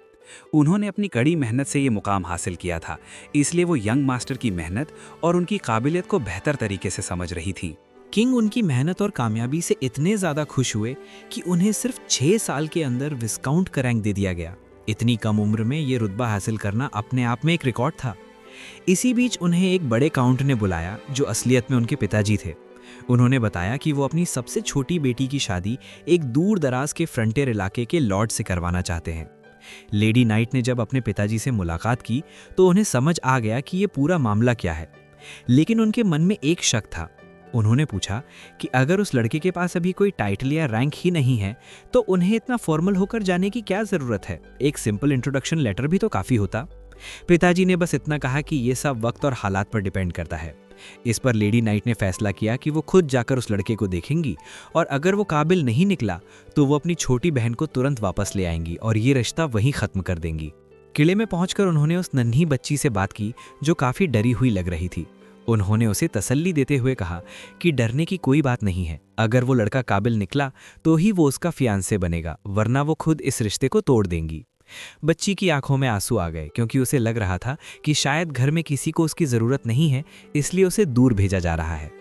उन्होंने अपनी कड़ी मेहनत से ये मुकाम हासिल किया था, इसलिए वो यंग मास्टर की मेहनत और उनकी काबिलियत को बेहतर तरीके से समझ रही थी।
किंग उनकी मेहनत और कामयाबी से इतने ज़्यादा खुश हुए कि उन्हें सिर्फ 6 साल के अंदर विस्काउंट का रैंक दे दिया गया। इतनी कम उम्र में ये रुतबा हासिल करना अपने आप में एक रिकॉर्ड था। इसी बीच उन्हें एक बड़े काउंट ने बुलाया जो असलियत में उनके पिताजी थे। उन्होंने बताया कि वो अपनी सबसे छोटी बेटी की शादी एक दूर दराज के फ्रंटियर इलाके के लॉर्ड से करवाना चाहते हैं। लेडी नाइट ने जब अपने पिताजी से मुलाकात की तो उन्हें समझ आ गया कि ये पूरा मामला क्या है, लेकिन उनके मन में एक शक था। उन्होंने पूछा कि अगर उस लड़के के पास अभी कोई टाइटल या रैंक ही नहीं है तो उन्हें इतना फॉर्मल होकर जाने की क्या ज़रूरत है, एक सिंपल इंट्रोडक्शन लेटर भी तो काफ़ी होता। पिताजी ने बस इतना कहा कि ये सब वक्त और हालात पर डिपेंड करता है। इस पर लेडी नाइट ने फैसला किया कि वो खुद जाकर उस लड़के को देखेंगी और अगर वो काबिल नहीं निकला तो वो अपनी छोटी बहन को तुरंत वापस ले आएंगी और ये रिश्ता वहीं ख़त्म कर देंगी। किले में पहुंचकर उन्होंने उस नन्ही बच्ची से बात की जो काफ़ी डरी हुई लग रही थी। उन्होंने उसे तसल्ली देते हुए कहा कि डरने की कोई बात नहीं है, अगर वो लड़का काबिल निकला तो ही वो उसका फियांसे बनेगा, वरना वो खुद इस रिश्ते को तोड़ देंगी। बच्ची की आंखों में आंसू आ गए क्योंकि उसे लग रहा था कि शायद घर में किसी को उसकी ज़रूरत नहीं है, इसलिए उसे दूर भेजा जा रहा है।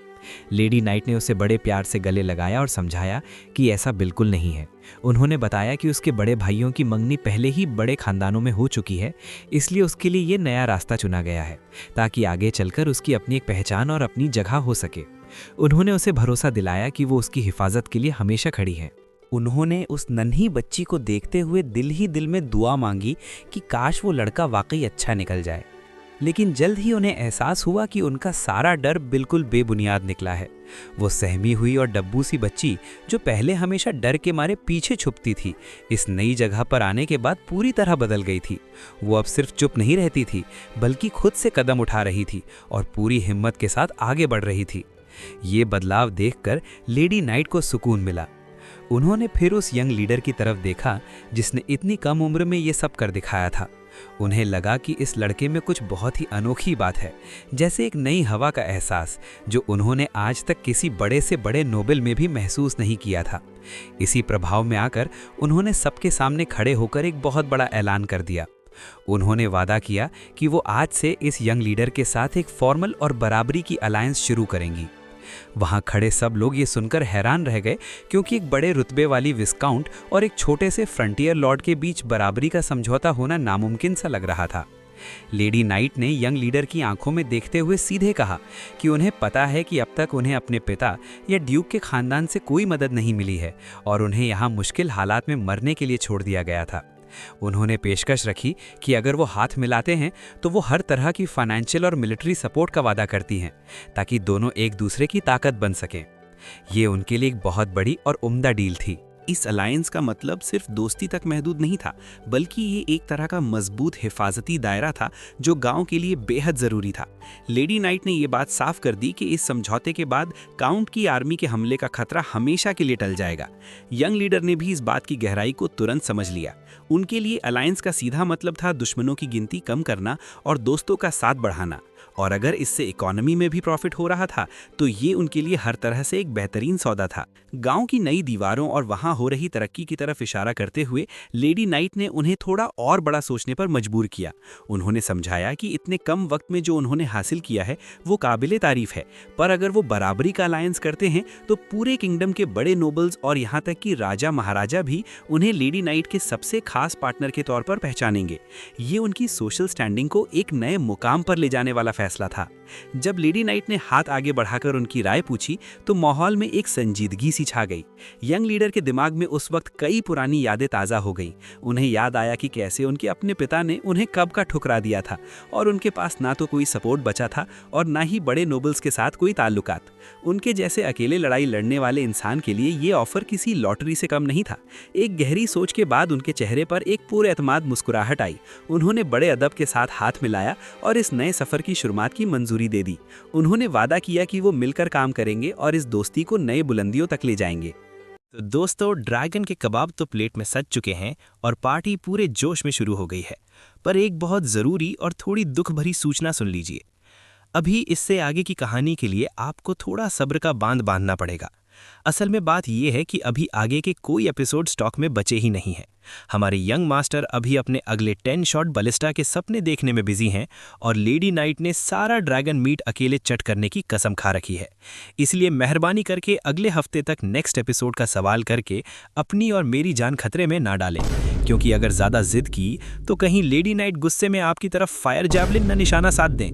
लेडी नाइट ने उसे बड़े प्यार से गले लगाया और समझाया कि ऐसा बिल्कुल नहीं है। उन्होंने बताया कि उसके बड़े भाइयों की मंगनी पहले ही बड़े खानदानों में हो चुकी है, इसलिए उसके लिए ये नया रास्ता चुना गया है ताकि आगे चलकर उसकी अपनी एक पहचान और अपनी जगह हो सके। उन्होंने उसे भरोसा दिलाया कि वो उसकी हिफाजत के लिए हमेशा खड़ी है।
उन्होंने उस नन्ही बच्ची को देखते हुए दिल ही दिल में दुआ मांगी कि काश वो लड़का वाकई अच्छा निकल जाए, लेकिन जल्द ही उन्हें एहसास हुआ कि उनका सारा डर बिल्कुल बेबुनियाद निकला है। वो सहमी हुई और डब्बू सी बच्ची जो पहले हमेशा डर के मारे पीछे छुपती थी, इस नई जगह पर आने के बाद पूरी तरह बदल गई थी। वो अब सिर्फ चुप नहीं रहती थी बल्कि खुद से कदम उठा रही थी और पूरी हिम्मत के साथ आगे बढ़ रही थी। ये बदलाव देखकर लेडी नाइट को सुकून मिला। उन्होंने फिर उस यंग लीडर की तरफ देखा जिसने इतनी कम उम्र में ये सब कर दिखाया था। उन्हें लगा कि इस लड़के में कुछ बहुत ही अनोखी बात है, जैसे एक नई हवा का एहसास जो उन्होंने आज तक किसी बड़े से बड़े नोबेल में भी महसूस नहीं किया था। इसी प्रभाव में आकर उन्होंने सबके सामने खड़े होकर एक बहुत बड़ा ऐलान कर दिया। उन्होंने वादा किया कि वो आज से इस यंग लीडर के साथ एक फॉर्मल और बराबरी की अलायंस शुरू करेंगी। वहां खड़े सब लोग ये सुनकर हैरान रह गए क्योंकि एक बड़े रुतबे वाली विस्काउंट और एक छोटे से फ्रंटियर लॉर्ड के बीच बराबरी का समझौता होना नामुमकिन सा लग रहा था। लेडी नाइट ने यंग लीडर की आंखों में देखते हुए सीधे कहा कि उन्हें पता है कि अब तक उन्हें अपने पिता या ड्यूक के खानदान से कोई मदद नहीं मिली है और उन्हें यहाँ मुश्किल हालात में मरने के लिए छोड़ दिया गया था। उन्होंने पेशकश रखी कि अगर वो हाथ मिलाते हैं तो वो हर तरह की फाइनेंशियल और मिलिट्री सपोर्ट का वादा करती हैं ताकि दोनों एक दूसरे की ताकत बन सकें। ये उनके लिए एक बहुत बड़ी और उम्दा डील थी।
इस अलायंस का मतलब सिर्फ दोस्ती तक महदूद नहीं था, बल्कि ये एक तरह का मजबूत हिफाजती दायरा था जो गांव के लिए बेहद ज़रूरी था। लेडी नाइट ने ये बात साफ कर दी कि इस समझौते के बाद काउंट की आर्मी के हमले का खतरा हमेशा के लिए टल जाएगा। यंग लीडर ने भी इस बात की गहराई को तुरंत समझ लिया। उनके लिए अलायंस का सीधा मतलब था दुश्मनों की गिनती कम करना और दोस्तों का साथ बढ़ाना, और अगर इससे इकोनॉमी में भी प्रॉफिट हो रहा था तो ये उनके लिए हर तरह से एक बेहतरीन सौदा था। गांव की नई दीवारों और वहां हो रही तरक्की की तरफ इशारा करते हुए लेडी नाइट ने उन्हें थोड़ा और बड़ा सोचने पर मजबूर किया। उन्होंने समझाया कि इतने कम वक्त में जो उन्होंने हासिल किया है वो काबिले तारीफ है, पर अगर वो बराबरी का अलायंस करते हैं तो पूरे किंगडम के बड़े नोबल्स और यहाँ तक कि राजा महाराजा भी उन्हें लेडी नाइट के सबसे खास पार्टनर के तौर पर पहचानेंगे। ये उनकी सोशल स्टैंडिंग को एक नए मुकाम पर ले जाने वाला फैसला था। जब लेडी नाइट ने हाथ आगे बढ़ाकर उनकी राय पूछी तो माहौल में एक संजीदगी सी छा गई। यंग लीडर के दिमाग में उस वक्त कई पुरानी यादें ताज़ा हो गईं। उन्हें याद आया कि कैसे उनके अपने पिता ने उन्हें कब का ठुकरा दिया था और उनके पास ना तो कोई सपोर्ट बचा था और ना ही बड़े नोबल्स के साथ कोई ताल्लुकात। उनके जैसे अकेले लड़ाई लड़ने वाले इंसान के लिए ये ऑफर किसी लॉटरी से कम नहीं था। एक गहरी सोच के बाद उनके चेहरे पर एक पूरे एतमाद मुस्कुराहट आई। उन्होंने बड़े अदब के साथ हाथ मिलाया और इस नए सफर की शुरुआत की मंजूरी दे दी। उन्होंने वादा किया कि वो मिलकर काम करेंगे और इस दोस्ती को नए बुलंदियों तक ले जाएंगे।
तो दोस्तों, ड्रैगन के कबाब तो प्लेट में सज चुके हैं और पार्टी पूरे जोश में शुरू हो गई है। पर एक बहुत ज़रूरी और थोड़ी दुख भरी सूचना सुन लीजिए। अभी इससे आगे की कहानी के लिए आपको थोड़ा सब्र का बांध बांधना पड़ेगा। असल में बात यह है कि अभी आगे के कोई एपिसोड स्टॉक में बचे ही नहीं हैं। हमारे यंग मास्टर अभी अपने अगले 10 शॉट बलिस्टा के सपने देखने में बिजी हैं और लेडी नाइट ने सारा ड्रैगन मीट अकेले चट करने की कसम खा रखी है। इसलिए मेहरबानी करके अगले हफ्ते तक नेक्स्ट एपिसोड का सवाल करके अपनी और मेरी जान खतरे में ना डालें, क्योंकि अगर ज़्यादा जिद की तो कहीं लेडी नाइट गुस्से में आपकी तरफ फायर जैवलिन न निशाना साध दें।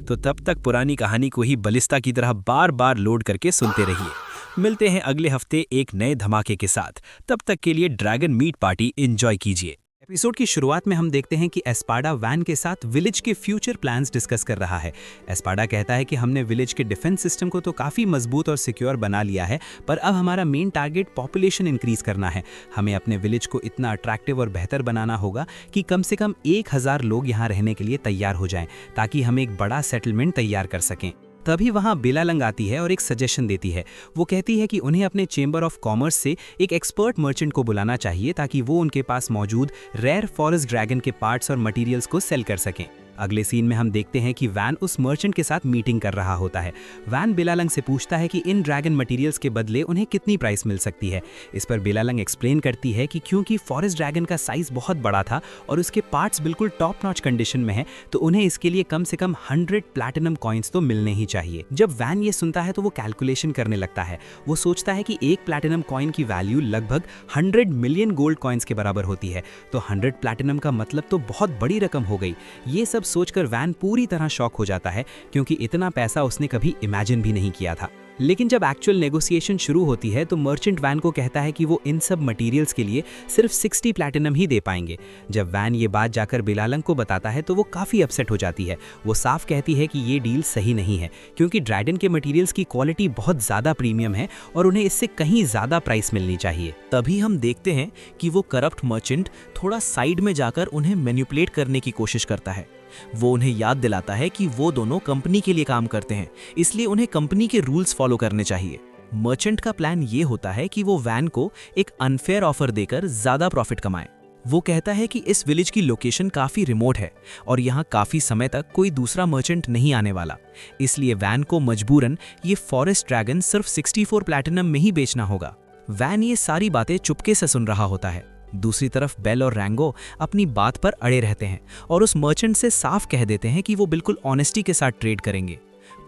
तो तब तक पुरानी कहानी को ही बलिस्टा की तरह बार बार लोड करके सुनते रहिए। मिलते हैं अगले हफ्ते एक नए धमाके के साथ। तब तक के लिए ड्रैगन मीट पार्टी एंजॉय कीजिए।
एपिसोड की शुरुआत में हम देखते हैं कि एस्पाडा वैन के साथ विलेज के फ्यूचर प्लान्स डिस्कस कर रहा है। एस्पाडा कहता है कि हमने विलेज के डिफेंस सिस्टम को तो काफ़ी मजबूत और सिक्योर बना लिया है, पर अब हमारा मेन टारगेट पॉपुलेशन इंक्रीज करना है। हमें अपने विलेज को इतना अट्रैक्टिव और बेहतर बनाना होगा कि कम से कम 1000 लोग यहाँ रहने के लिए तैयार हो जाएं, ताकि हम एक बड़ा सेटलमेंट तैयार कर सकें। तभी वहाँ बेलालंग आती है और एक सजेशन देती है। वो कहती है कि उन्हें अपने चेंबर ऑफ कॉमर्स से एक एक्सपर्ट मर्चेंट को बुलाना चाहिए, ताकि वो उनके पास मौजूद रेयर फॉरेस्ट ड्रैगन के पार्ट्स और मटेरियल्स को सेल कर सकें। अगले सीन में हम देखते हैं कि वैन उस मर्चेंट के साथ मीटिंग कर रहा होता है। वैन बेलालंग से पूछता है कि इन ड्रैगन मटेरियल्स के बदले उन्हें कितनी प्राइस मिल सकती है। इस पर बेलालंग एक्सप्लेन करती है कि क्योंकि फॉरेस्ट ड्रैगन का साइज बहुत बड़ा था और उसके पार्ट्स बिल्कुल टॉप नॉच कंडीशन में है, तो उन्हें इसके लिए कम से कम 100 प्लैटिनम कॉइन्स तो मिलने ही चाहिए। जब वैन ये सुनता है तो वो कैलकुलेशन करने लगता है। वो सोचता है कि एक प्लैटिनम कॉइन की वैल्यू लगभग 100 मिलियन गोल्ड कॉइन्स के बराबर होती है, तो 100 प्लैटिनम का मतलब तो बहुत बड़ी रकम हो गई। ये सब सोचकर वैन पूरी तरह शॉक हो जाता है, क्योंकि इतना पैसा उसने कभी इमेजिन भी नहीं किया था। लेकिन जब एक्चुअल नेगोशिएशन शुरू होती है तो मर्चेंट वैन को कहता है कि वो इन सब मटेरियल्स के लिए सिर्फ 60 प्लैटिनम ही दे पाएंगे। जब वैन ये बात जाकर बेलालंग को बताता है तो वो काफ़ी अपसेट हो जाती है। वो साफ कहती है कि ये डील सही नहीं है, क्योंकि ड्रैगन के मटेरियल्स की क्वालिटी बहुत ज़्यादा प्रीमियम है और उन्हें इससे कहीं ज़्यादा प्राइस मिलनी चाहिए।
तभी हम देखते हैं कि वो करप्ट मर्चेंट थोड़ा साइड में जाकर उन्हें मैनिपुलेट करने की कोशिश करता है। वो उन्हें याद दिलाता है कि वो दोनों कंपनी के लिए काम करते हैं, इसलिए उन्हें कंपनी के रूल्स फॉलो करने चाहिए। मर्चेंट का प्लान ये होता है कि वो वैन को एक अनफेयर ऑफर देकर ज्यादा प्रॉफिट कमाए। वो कहता है कि इस विलेज की लोकेशन काफी रिमोट है और यहाँ काफी समय तक कोई दूसरा मर्चेंट नहीं आने वाला, इसलिए वैन को मजबूरन ये फॉरेस्ट ड्रैगन सिर्फ 64 प्लैटिनम में ही बेचना होगा। वैन ये सारी बातें चुपके से सुन रहा होता है। दूसरी तरफ बेल और रैंगो अपनी बात पर अड़े रहते हैं और उस मर्चेंट से साफ कह देते हैं कि वो बिल्कुल ऑनेस्टी के साथ ट्रेड करेंगे।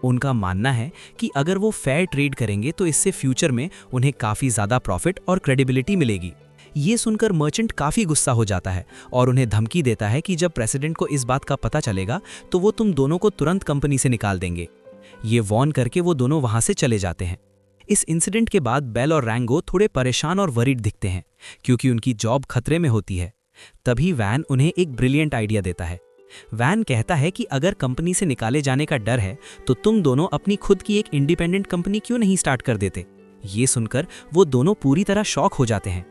उनका मानना है कि अगर वो फेयर ट्रेड करेंगे तो इससे फ्यूचर में उन्हें काफ़ी ज़्यादा प्रॉफिट और क्रेडिबिलिटी मिलेगी। ये सुनकर मर्चेंट काफ़ी गुस्सा हो जाता है और उन्हें धमकी देता है कि जब प्रेसिडेंट को इस बात का पता चलेगा तो वो तुम दोनों को तुरंत कंपनी से निकाल देंगे। ये वॉर्न करके वो दोनों वहाँ से चले जाते हैं। इस इंसिडेंट के बाद बेल और रैंगो थोड़े परेशान और वरीड दिखते हैं, क्योंकि उनकी जॉब खतरे में होती है। तभी वैन उन्हें एक ब्रिलियंट आइडिया देता है। वैन कहता है कि अगर कंपनी से निकाले जाने का डर है तो तुम दोनों अपनी खुद की एक इंडिपेंडेंट कंपनी क्यों नहीं स्टार्ट कर देते। ये सुनकर वो दोनों पूरी तरह शॉक हो जाते हैं।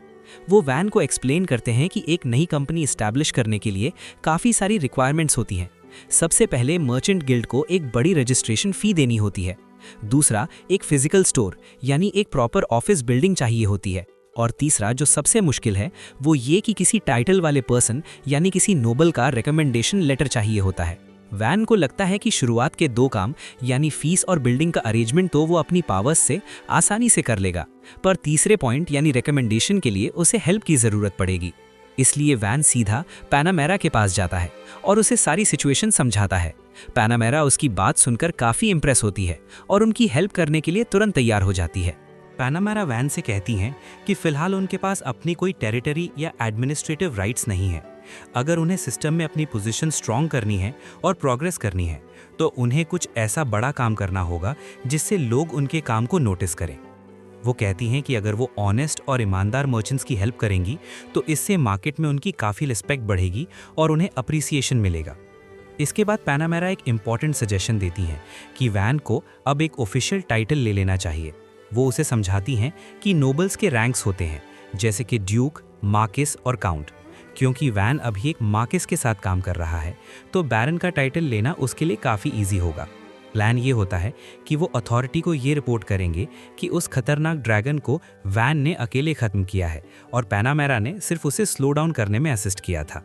वो वैन को एक्सप्लेन करते हैं कि एक नई कंपनी इस्टेब्लिश करने के लिए काफ़ी सारी रिक्वायरमेंट्स होती हैं। सबसे पहले मर्चेंट गिल्ड को एक बड़ी रजिस्ट्रेशन फ़ी देनी होती है। दूसरा, एक फिजिकल स्टोर यानी एक प्रॉपर ऑफिस बिल्डिंग चाहिए होती है। और तीसरा, जो सबसे मुश्किल है, वो ये कि किसी टाइटल वाले पर्सन यानी किसी नोबल का रिकमेंडेशन लेटर चाहिए होता है। वैन को लगता है कि शुरुआत के 2 काम यानी फीस और बिल्डिंग का अरेंजमेंट तो वो अपनी पावर्स से आसानी से कर लेगा, पर तीसरे पॉइंट यानी रिकमेंडेशन के लिए उसे हेल्प की ज़रूरत पड़ेगी। इसलिए वैन सीधा पैनामेरा के पास जाता है और उसे सारी सिचुएशन समझाता है। पैनामेरा उसकी बात सुनकर काफ़ी इंप्रेस होती है और उनकी हेल्प करने के लिए तुरंत तैयार हो जाती है।
पैनामेरा वैन से कहती हैं कि फिलहाल उनके पास अपनी कोई टेरिटरी या एडमिनिस्ट्रेटिव राइट्स नहीं है। अगर उन्हें सिस्टम में अपनी पोजीशन स्ट्रॉन्ग करनी है और प्रोग्रेस करनी है तो उन्हें कुछ ऐसा बड़ा काम करना होगा जिससे लोग उनके काम को नोटिस करें। वो कहती हैं कि अगर वो ऑनेस्ट और ईमानदार मर्चेंट्स की हेल्प करेंगी तो इससे मार्केट में उनकी काफ़ी रिस्पेक्ट बढ़ेगी और उन्हें अप्रिसिएशन मिलेगा।
इसके बाद पैनामेरा एक इम्पॉर्टेंट सजेशन देती हैं कि वैन को अब एक ऑफिशियल टाइटल ले लेना चाहिए। वो उसे समझाती हैं कि नोबल्स के रैंक्स होते हैं, जैसे कि ड्यूक, मार्किस और काउंट। क्योंकि वैन अभी एक मार्किस के साथ काम कर रहा है, तो बैरन का टाइटल लेना उसके लिए काफ़ी ईजी होगा। प्लान ये होता है कि वो अथॉरिटी को ये रिपोर्ट करेंगे कि उस खतरनाक ड्रैगन को वैन ने अकेले ख़त्म किया है और पैनामेरा ने सिर्फ उसे स्लो डाउन करने में असिस्ट किया था।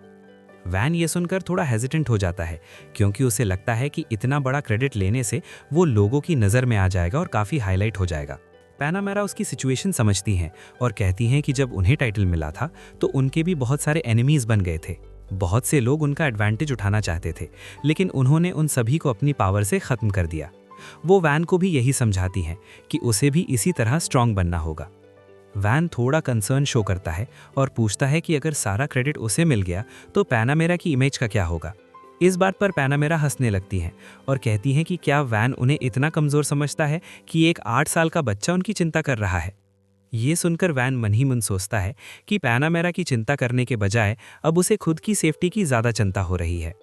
वैन ये सुनकर थोड़ा हेजिटेंट हो जाता है, क्योंकि उसे लगता है कि इतना बड़ा क्रेडिट लेने से वो लोगों की नज़र में आ जाएगा और काफ़ी हाईलाइट हो जाएगा। पैनामेरा उसकी सिचुएशन समझती हैं और कहती हैं कि जब उन्हें टाइटल मिला था तो उनके भी बहुत सारे एनिमीज़ बन गए थे। बहुत से लोग उनका एडवांटेज उठाना चाहते थे, लेकिन उन्होंने उन सभी को अपनी पावर से ख़त्म कर दिया। वो वैन को भी यही समझाती हैं कि उसे भी इसी तरह स्ट्रांग बनना होगा। वैन थोड़ा कंसर्न शो करता है और पूछता है कि अगर सारा क्रेडिट उसे मिल गया तो पैनामेरा की इमेज का क्या होगा। इस बात पर पैनामेरा हंसने लगती हैं और कहती हैं कि क्या वैन उन्हें इतना कमज़ोर समझता है कि एक 8 साल का बच्चा उनकी चिंता कर रहा है। ये सुनकर वैन मन ही मन सोचता है कि पैनामेरा की चिंता करने के बजाय अब उसे खुद की सेफ्टी की ज़्यादा चिंता हो रही है।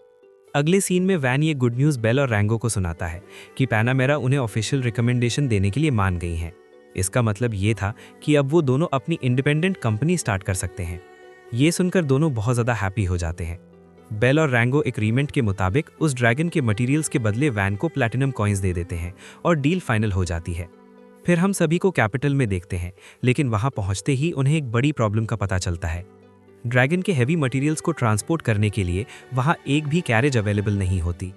अगले सीन में वैन ये गुड न्यूज़ बेल और रैंगो को सुनाता है कि पैनामेरा उन्हें ऑफिशियल रिकमेंडेशन देने के लिए मान गई हैं। इसका मतलब ये था कि अब वो दोनों अपनी इंडिपेंडेंट कंपनी स्टार्ट कर सकते हैं। ये सुनकर दोनों बहुत ज़्यादा हैप्पी हो जाते हैं। बेल और रैंगो एग्रीमेंट के मुताबिक उस ड्रैगन के मटेरियल्स के बदले वैन को प्लैटिनम कॉइन्स दे देते हैं और डील फाइनल हो जाती है। फिर हम सभी को कैपिटल में देखते हैं, लेकिन वहां पहुंचते ही उन्हें एक बड़ी प्रॉब्लम का पता चलता है। ड्रैगन के हैवी मटेरियल्स को ट्रांसपोर्ट करने के लिए वहां एक भी कैरेज अवेलेबल नहीं होती।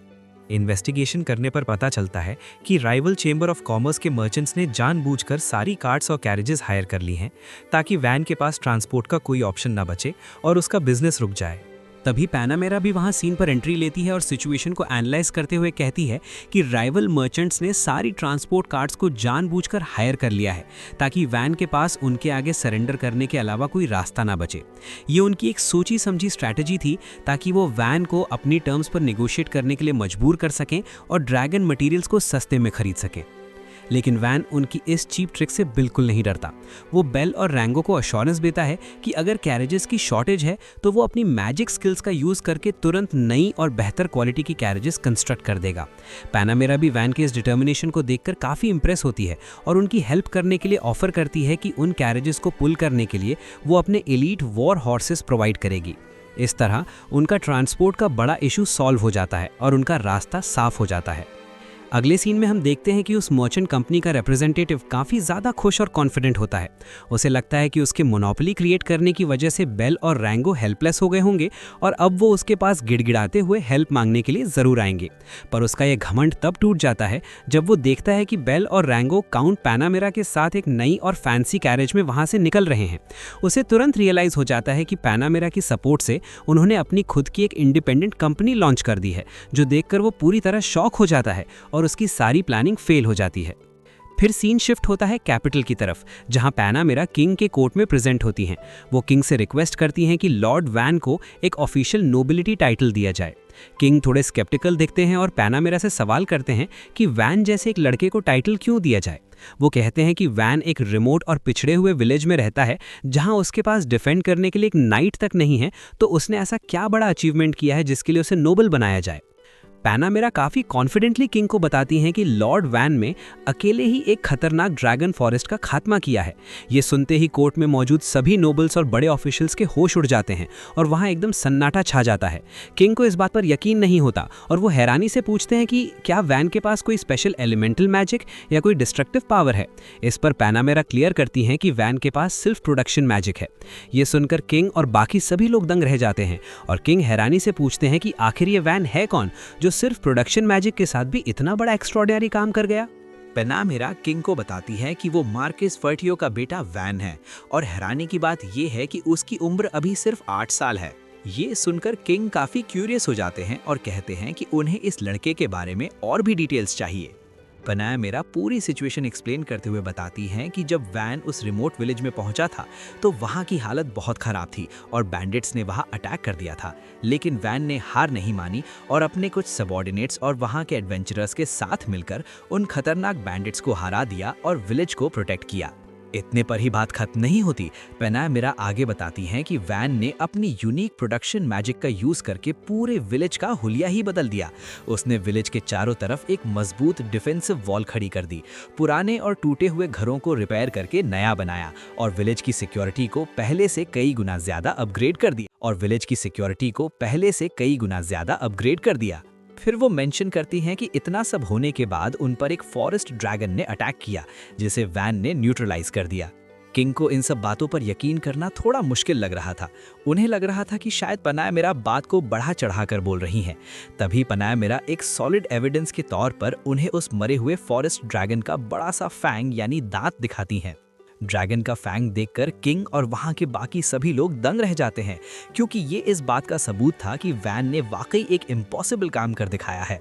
इन्वेस्टिगेशन करने पर पता चलता है कि राइवल चेंबर ऑफ कॉमर्स के मर्चेंट्स ने जानबूझकर सारी कार्ट्स और कैरेजेस हायर कर ली हैं ताकि वैन के पास ट्रांसपोर्ट का कोई ऑप्शन ना बचे और उसका बिजनेस रुक जाए।
तभी पैनामेरा भी वहां सीन पर एंट्री लेती है और सिचुएशन को एनालाइज करते हुए कहती है कि राइवल मर्चेंट्स ने सारी ट्रांसपोर्ट कार्ड्स को जानबूझकर हायर कर लिया है ताकि वैन के पास उनके आगे सरेंडर करने के अलावा कोई रास्ता ना बचे। ये उनकी एक सोची समझी स्ट्रैटेजी थी ताकि वो वैन को अपनी टर्म्स पर नेगोशिएट करने के लिए मजबूर कर सकें और ड्रैगन मटेरियल्स को सस्ते में खरीद सकें। लेकिन वैन उनकी इस चीप ट्रिक से बिल्कुल नहीं डरता। वो बेल और रैंगो को अश्योरेंस देता है कि अगर कैरेजेस की शॉर्टेज है तो वो अपनी मैजिक स्किल्स का यूज़ करके तुरंत नई और बेहतर क्वालिटी की कैरेजेस कंस्ट्रक्ट कर देगा। पैनामेरा भी वैन के इस डिटर्मिनेशन को देखकर काफ़ी इंप्रेस होती है और उनकी हेल्प करने के लिए ऑफर करती है कि उन कैरेजेस को पुल करने के लिए वो अपने एलीट वॉर हॉर्सेस प्रोवाइड करेगी। इस तरह उनका ट्रांसपोर्ट का बड़ा इशू सॉल्व हो जाता है और उनका रास्ता साफ हो जाता है। अगले सीन में हम देखते हैं कि उस मर्चेंट कंपनी का रिप्रेजेंटेटिव काफ़ी ज़्यादा खुश और कॉन्फिडेंट होता है। उसे लगता है कि उसके मोनोपोली क्रिएट करने की वजह से बेल और रैंगो हेल्पलेस हो गए होंगे और अब वो उसके पास गिड़गिड़ाते हुए हेल्प मांगने के लिए ज़रूर आएंगे। पर उसका यह घमंड तब टूट जाता है जब वो देखता है कि बेल और रैंगो काउंट पैनामेरा के साथ एक नई और फैंसी कैरेज में वहाँ से निकल रहे हैं। उसे तुरंत रियलाइज़ हो जाता है कि पैनामेरा की सपोर्ट से उन्होंने अपनी खुद की एक इंडिपेंडेंट कंपनी लॉन्च कर दी है, जो देखकर वो पूरी तरह शॉक हो जाता है और उसकी सारी प्लानिंग फेल हो जाती है। फिर सीन शिफ्ट होता है कैपिटल की तरफ, जहां पैनामेरा किंग के कोर्ट में प्रेजेंट होती हैं। वो किंग से रिक्वेस्ट करती हैं कि लॉर्ड वैन को एक ऑफिशियल नोबिलिटी टाइटल दिया जाए। किंग थोड़े स्केप्टिकल दिखते हैं और पैनामेरा से सवाल करते हैं कि वैन जैसे एक लड़के को टाइटल क्यों दिया जाए। वो कहते हैं कि वैन एक रिमोट और पिछड़े हुए विलेज में रहता है जहां उसके पास डिफेंड करने के लिए एक नाइट तक नहीं है, तो उसने ऐसा क्या बड़ा अचीवमेंट किया है जिसके लिए उसे नोबल बनाया जाए। पैनामेरा काफ़ी कॉन्फिडेंटली किंग को बताती हैं कि लॉर्ड वैन में अकेले ही एक खतरनाक ड्रैगन फॉरेस्ट का खात्मा किया है। ये सुनते ही कोर्ट में मौजूद सभी नोबल्स और बड़े ऑफिशियल्स के होश उड़ जाते हैं और वहाँ एकदम सन्नाटा छा जाता है। किंग को इस बात पर यकीन नहीं होता और वो हैरानी से पूछते हैं कि क्या वैन के पास कोई स्पेशल एलिमेंटल मैजिक या कोई डिस्ट्रक्टिव पावर है। इस पर पैनामेरा क्लियर करती हैं कि वैन के पास सिर्फ प्रोडक्शन मैजिक है। ये सुनकर किंग और बाकी सभी लोग दंग रह जाते हैं और किंग हैरानी से पूछते हैं कि आखिर ये वैन है कौन जो सिर्फ प्रोडक्शन मैजिक के साथ भी इतना बड़ा एक्स्ट्राऑर्डिनरी काम कर गया।
पैनामेरा किंग को बताती है कि वो मार्किस फर्टियो का बेटा वैन है और हैरानी की बात ये है कि उसकी उम्र अभी सिर्फ 8 साल है। ये सुनकर किंग काफी क्यूरियस हो जाते हैं और कहते हैं कि उन्हें इस लड़के के बारे में और भी डिटेल्स चाहिए। पैनामेरा पूरी सिचुएशन एक्सप्लेन करते हुए बताती हैं कि जब वैन उस रिमोट विलेज में पहुंचा था तो वहां की हालत बहुत खराब थी और बैंडिट्स ने वहां अटैक कर दिया था, लेकिन वैन ने हार नहीं मानी और अपने कुछ सबऑर्डिनेट्स और वहां के एडवेंचरर्स के साथ मिलकर उन खतरनाक बैंडिट्स को हरा दिया और विलेज को प्रोटेक्ट किया।
इतने पर ही बात खत्म नहीं होती। पैनामेरा आगे बताती हैं कि वैन ने अपनी यूनिक प्रोडक्शन मैजिक का यूज करके पूरे विलेज का हुलिया ही बदल दिया। उसने विलेज के चारों तरफ एक मजबूत डिफेंसिव वॉल खड़ी कर दी, पुराने और टूटे हुए घरों को रिपेयर करके नया बनाया और विलेज की सिक्योरिटी को पहले से कई गुना ज्यादा अपग्रेड कर दिया। फिर वो मेंशन करती हैं कि इतना सब होने के बाद उन पर एक फॉरेस्ट ड्रैगन ने अटैक किया, जिसे वैन ने न्यूट्रलाइज कर दिया। किंग को इन सब बातों पर यकीन करना थोड़ा मुश्किल लग रहा था। उन्हें लग रहा था कि शायद पैनामेरा बात को बढ़ा चढ़ाकर बोल रही हैं। तभी पैनामेरा एक सॉलिड एविडेंस के तौर पर उन्हें उस मरे हुए फॉरेस्ट ड्रैगन का बड़ा सा फैंग यानी दांत दिखाती हैं। ड्रैगन का फैंग देखकर किंग और वहां के बाकी सभी लोग दंग रह जाते हैं, क्योंकि ये इस बात का सबूत था कि वैन ने वाकई एक इम्पॉसिबल काम कर दिखाया है।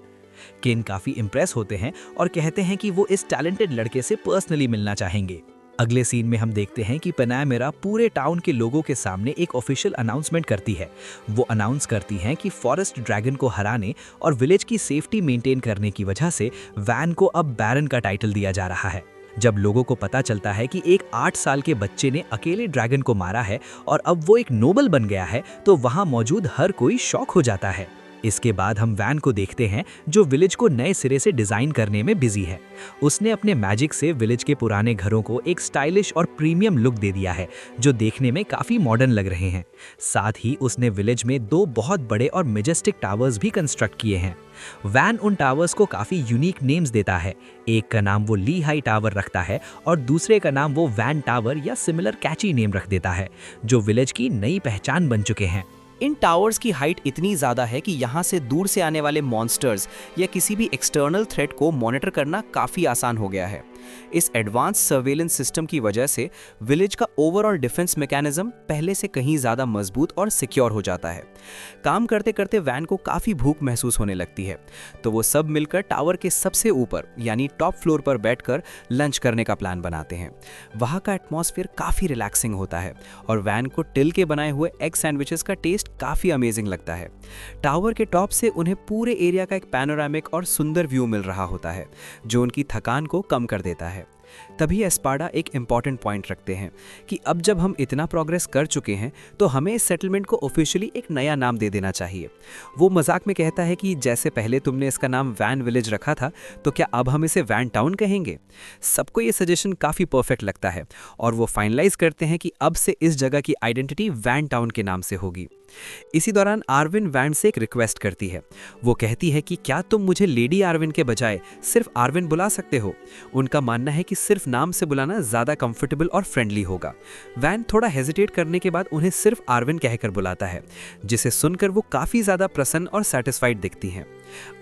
किंग काफी इम्प्रेस होते हैं और कहते हैं कि वो इस टैलेंटेड लड़के से पर्सनली मिलना चाहेंगे। अगले सीन में हम देखते हैं कि पैनामेरा पूरे टाउन के लोगों के सामने एक ऑफिशियल अनाउंसमेंट करती है। वो अनाउंस करती हैं कि फॉरेस्ट ड्रैगन को हराने और विलेज की सेफ्टी मेंटेन करने की वजह से वैन को अब बैरन का टाइटल दिया जा रहा है। जब लोगों को पता चलता है कि एक 8 साल के बच्चे ने अकेले ड्रैगन को मारा है और अब वो एक नोबल बन गया है, तो वहां मौजूद हर कोई शॉक हो जाता है। इसके बाद हम वैन को देखते हैं, जो विलेज को नए सिरे से डिजाइन करने में बिजी है। उसने अपने मैजिक से विलेज के पुराने घरों को एक स्टाइलिश और प्रीमियम लुक दे दिया है, जो देखने में काफी मॉडर्न लग रहे हैं। साथ ही उसने विलेज में 2 बहुत बड़े और मेजेस्टिक टावर्स भी कंस्ट्रक्ट किए हैं। वैन उन टावर्स को काफी यूनिक नेम्स देता है। एक का नाम वो ली हाई टावर रखता है और दूसरे का नाम वो वैन टावर या सिमिलर कैची नेम रख देता है, जो विलेज की नई पहचान बन चुके हैं।
इन टावर्स की हाइट इतनी ज़्यादा है कि यहाँ से दूर से आने वाले मॉन्स्टर्स या किसी भी एक्सटर्नल थ्रेट को मॉनिटर करना काफ़ी आसान हो गया है। इस एडवांस सर्वेलेंस सिस्टम की वजह से विलेज का ओवरऑल डिफेंस मैकेनिज्म पहले से कहीं ज़्यादा मजबूत और सिक्योर हो जाता है। काम करते करते वैन को काफ़ी भूख महसूस होने लगती है, तो वो सब मिलकर टावर के सबसे ऊपर यानी टॉप फ्लोर पर बैठकर लंच करने का प्लान बनाते हैं। वहाँ का एटमॉस्फेयर काफ़ी रिलैक्सिंग होता है और वैन को टिल के बनाए हुए एग सैंडविचेस का टेस्ट काफ़ी अमेजिंग लगता है। टावर के टॉप से उन्हें पूरे एरिया का एक पैनोरामिक और सुंदर व्यू मिल रहा होता है, जो उनकी थकान को कम कर देता है। तभी एस्पाडा एक इम्पॉर्टेंट पॉइंट रखते हैं कि अब जब हम इतना प्रोग्रेस कर चुके हैं, तो हमें इस सेटलमेंट को ऑफिशियली एक नया नाम दे देना चाहिए। वो मजाक में कहता है कि जैसे पहले तुमने इसका नाम वैन विलेज रखा था, तो क्या अब हम इसे वैन टाउन कहेंगे? सबको ये सजेशन काफ़ी परफेक्ट लगता है और वो फाइनलाइज करते हैं कि अब से इस जगह की आइडेंटिटी वैन टाउन के नाम से होगी। इसी दौरान आर्विन वैन से एक रिक्वेस्ट करती है। वो कहती है कि क्या तुम मुझे लेडी आर्विन के बजाय सिर्फ आर्विन बुला सकते हो? उनका मानना है कि सिर्फ नाम से बुलाना ज़्यादा कंफर्टेबल और फ्रेंडली होगा। वैन थोड़ा हेजिटेट करने के बाद उन्हें सिर्फ आर्विन कहकर बुलाता है, जिसे सुनकर वो काफ़ी ज़्यादा प्रसन्न और सेटिस्फाइड दिखती हैं।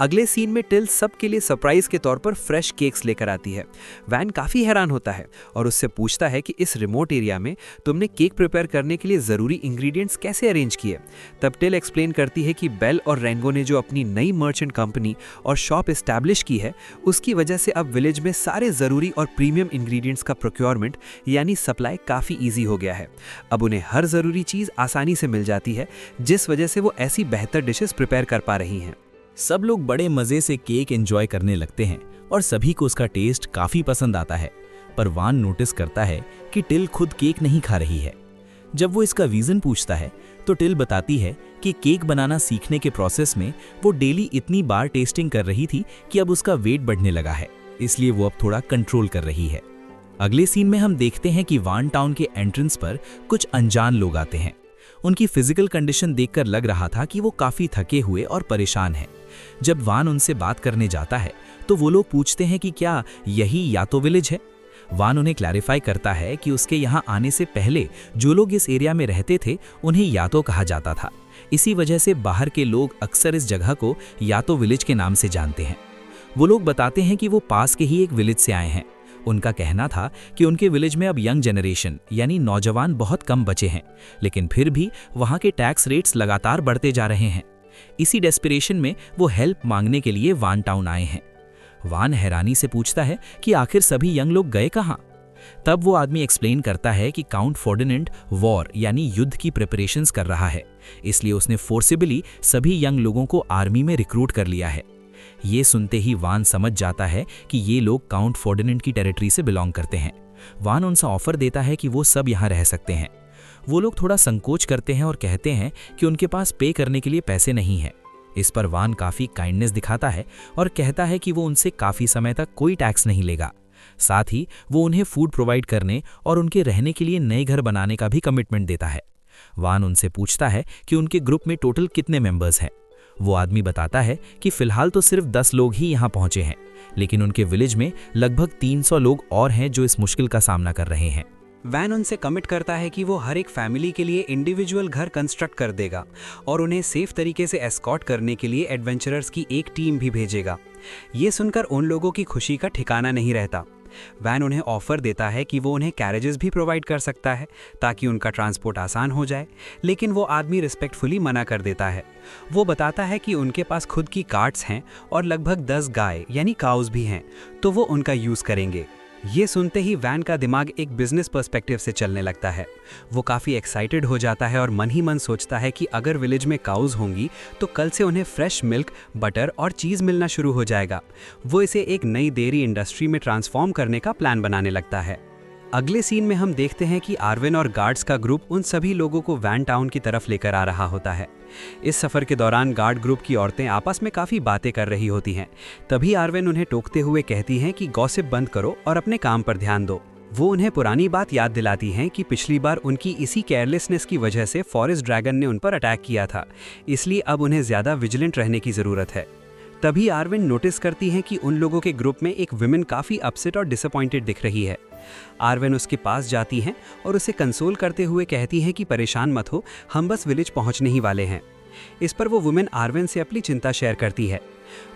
अगले सीन में टिल सबके लिए सरप्राइज के तौर पर फ्रेश केक्स लेकर आती है। वैन काफ़ी हैरान होता है और उससे पूछता है कि इस रिमोट एरिया में तुमने केक प्रिपेयर करने के लिए ज़रूरी इंग्रेडिएंट्स कैसे अरेंज किए? तब टिल एक्सप्लेन करती है कि बेल और रेंगो ने जो अपनी नई मर्चेंट कंपनी और शॉप एस्टैब्लिश की है, उसकी वजह से अब विलेज में सारे ज़रूरी और प्रीमियम इंग्रेडिएंट्स का प्रोक्योरमेंट यानी सप्लाई काफ़ी ईजी हो गया है। अब उन्हें हर ज़रूरी चीज़ आसानी से मिल जाती है, जिस वजह से वो ऐसी बेहतर डिशेस प्रिपेयर कर पा रही हैं।
सब लोग बड़े मजे से केक एंजॉय करने लगते हैं और सभी को उसका टेस्ट काफी पसंद आता है। पर वान नोटिस करता है कि टिल खुद केक नहीं खा रही है। जब वो इसका रीजन पूछता है, तो टिल बताती है कि केक बनाना सीखने के प्रोसेस में वो डेली इतनी बार टेस्टिंग कर रही थी कि अब उसका वेट बढ़ने लगा है, इसलिए वो अब थोड़ा कंट्रोल कर रही है। अगले सीन में हम देखते हैं कि वान टाउन के एंट्रेंस पर कुछ अनजान लोग आते हैं। उनकी फिजिकल कंडीशन देखकर लग रहा था कि वो काफी थके हुए और परेशान हैं। जब वान उनसे बात करने जाता है, तो वो लोग पूछते हैं कि क्या यही यातो विलेज है। वान उन्हें क्लैरिफाई करता है कि उसके यहाँ आने से पहले जो लोग इस एरिया में रहते थे, उन्हें यातो कहा जाता था। इसी वजह से बाहर के लोग अक्सर इस जगह को यातो विलेज के नाम से जानते हैं। वो लोग बताते हैं कि वो पास के ही एक विलेज से आए हैं। उनका कहना था कि उनके विलेज में अब यंग जनरेशन यानी नौजवान बहुत कम बचे हैं, लेकिन फिर भी वहाँ के टैक्स रेट्स लगातार बढ़ते जा रहे हैं। इसी डेस्पिरेशन में वो हेल्प मांगने के लिए वान टाउन आए हैं। वान हैरानी से पूछता है कि आखिर सभी यंग लोग गए कहाँ। तब वो आदमी एक्सप्लेन करता है कि काउंट फर्डिनेंड वॉर यानी युद्ध की प्रिपरेशंस कर रहा है, इसलिए उसने फोर्सिबली सभी यंग लोगों को आर्मी में रिक्रूट कर लिया है। ये सुनते ही वान समझ जाता है कि ये लोग काउंट फर्डिनेंड की टेरिटरी से बिलोंग करते हैं।
वान उनसे ऑफर देता है कि वो सब यहाँ रह सकते हैं। वो लोग थोड़ा संकोच करते हैं और कहते हैं कि उनके पास पे करने के लिए पैसे नहीं हैं। इस पर वान काफ़ी काइंडनेस दिखाता है और कहता है कि वो उनसे काफ़ी समय तक कोई टैक्स नहीं लेगा। साथ ही वो उन्हें फूड प्रोवाइड करने और उनके रहने के लिए नए घर बनाने का भी कमिटमेंट देता है। वान उनसे पूछता है कि उनके ग्रुप में टोटल कितने मेंबर्स हैं। वो आदमी बताता है कि फिलहाल तो सिर्फ 10 लोग ही यहाँ पहुंचे हैं, लेकिन उनके विलेज में लगभग 300 लोग और हैं जो इस मुश्किल का सामना कर रहे हैं।
वैन उनसे कमिट करता है कि वो हर एक फैमिली के लिए इंडिविजुअल घर कंस्ट्रक्ट कर देगा और उन्हें सेफ तरीके से एस्कॉर्ट करने के लिए एडवेंचरर्स की एक टीम भी भेजेगा। ये सुनकर उन लोगों की खुशी का ठिकाना नहीं रहता। वैन उन्हें ऑफर देता है कि वो उन्हें कैरेजेस भी प्रोवाइड कर सकता है ताकि उनका ट्रांसपोर्ट आसान हो जाए, लेकिन वो आदमी रिस्पेक्टफुली मना कर देता है। वो बताता है कि उनके पास खुद की कार्ट्स हैं और लगभग 10 गाय यानी काउज भी हैं, तो वो उनका यूज़ करेंगे। ये सुनते ही वैन का दिमाग एक बिजनेस पर्सपेक्टिव से चलने लगता है। वो काफ़ी एक्साइटेड हो जाता है और मन ही मन सोचता है कि अगर विलेज में काउज होंगी तो कल से उन्हें फ्रेश मिल्क, बटर और चीज़ मिलना शुरू हो जाएगा। वो इसे एक नई डेयरी इंडस्ट्री में ट्रांसफॉर्म करने का प्लान बनाने लगता है। अगले सीन में हम देखते हैं कि आर्विन और गार्ड्स का ग्रुप उन सभी लोगों को वैन टाउन की तरफ लेकर आ रहा होता है। इस सफ़र के दौरान गार्ड ग्रुप की औरतें आपस में काफ़ी बातें कर रही होती हैं। तभी आर्विन उन्हें टोकते हुए कहती हैं कि गॉसिप बंद करो और अपने काम पर ध्यान दो। वो उन्हें पुरानी बात याद दिलाती हैं कि पिछली बार उनकी इसी केयरलेसनेस की वजह से फॉरेस्ट ड्रैगन ने उन पर अटैक किया था, इसलिए अब उन्हें ज़्यादा विजिलेंट रहने की ज़रूरत है। तभी आर्विन नोटिस करती हैं कि उन लोगों के ग्रुप में एक विमेन काफ़ी अपसेट और डिसअपॉइंटेड दिख रही है। आर्विन उसके पास जाती हैं और उसे कंसोल करते हुए कहती हैं कि परेशान मत हो, हम बस विलेज पहुंचने ही वाले हैं। इस पर वो वुमेन आर्विन से अपनी चिंता शेयर करती है।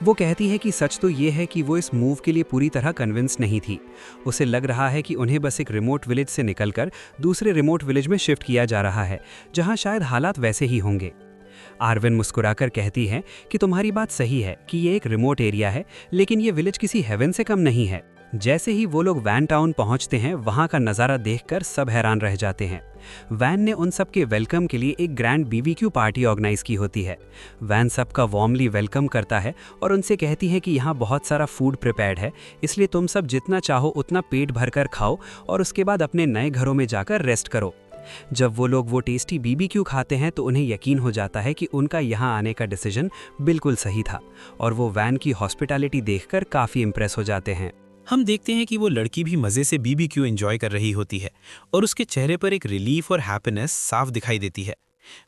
वो कहती है कि सच तो ये है कि वो इस मूव के लिए पूरी तरह कन्विंस नहीं थी। उसे लग रहा है कि उन्हें बस एक रिमोट विलेज से निकलकर दूसरे रिमोट विलेज में शिफ्ट किया जा रहा है, जहां शायद हालात वैसे ही होंगे। आर्विन मुस्कुराकर कहती है कि तुम्हारी बात सही है कि ये एक रिमोट एरिया है, लेकिन ये विलेज किसी हेवन से कम नहीं है। जैसे ही वो लोग वैन टाउन पहुंचते हैं, वहां का नज़ारा देखकर सब हैरान रह जाते हैं। वैन ने उन सब के वेलकम के लिए एक ग्रैंड बीबीक्यू पार्टी ऑर्गेनाइज की होती है। वैन सबका वार्मली वेलकम करता है और उनसे कहती है कि यहाँ बहुत सारा फूड प्रिपेयर्ड है, इसलिए तुम सब जितना चाहो उतना पेट भरकर खाओ और उसके बाद अपने नए घरों में जाकर रेस्ट करो। जब वो लोग वो टेस्टी बीबीक्यू खाते हैं तो उन्हें यकीन हो जाता है कि उनका यहाँ आने का डिसीजन बिल्कुल सही था और वो वैन की हॉस्पिटैलिटी देखकर काफ़ी इम्प्रेस हो जाते हैं।
हम देखते हैं कि वो लड़की भी मज़े से बीबीक्यू एंजॉय कर रही होती है और उसके चेहरे पर एक रिलीफ और हैप्पीनेस साफ दिखाई देती है।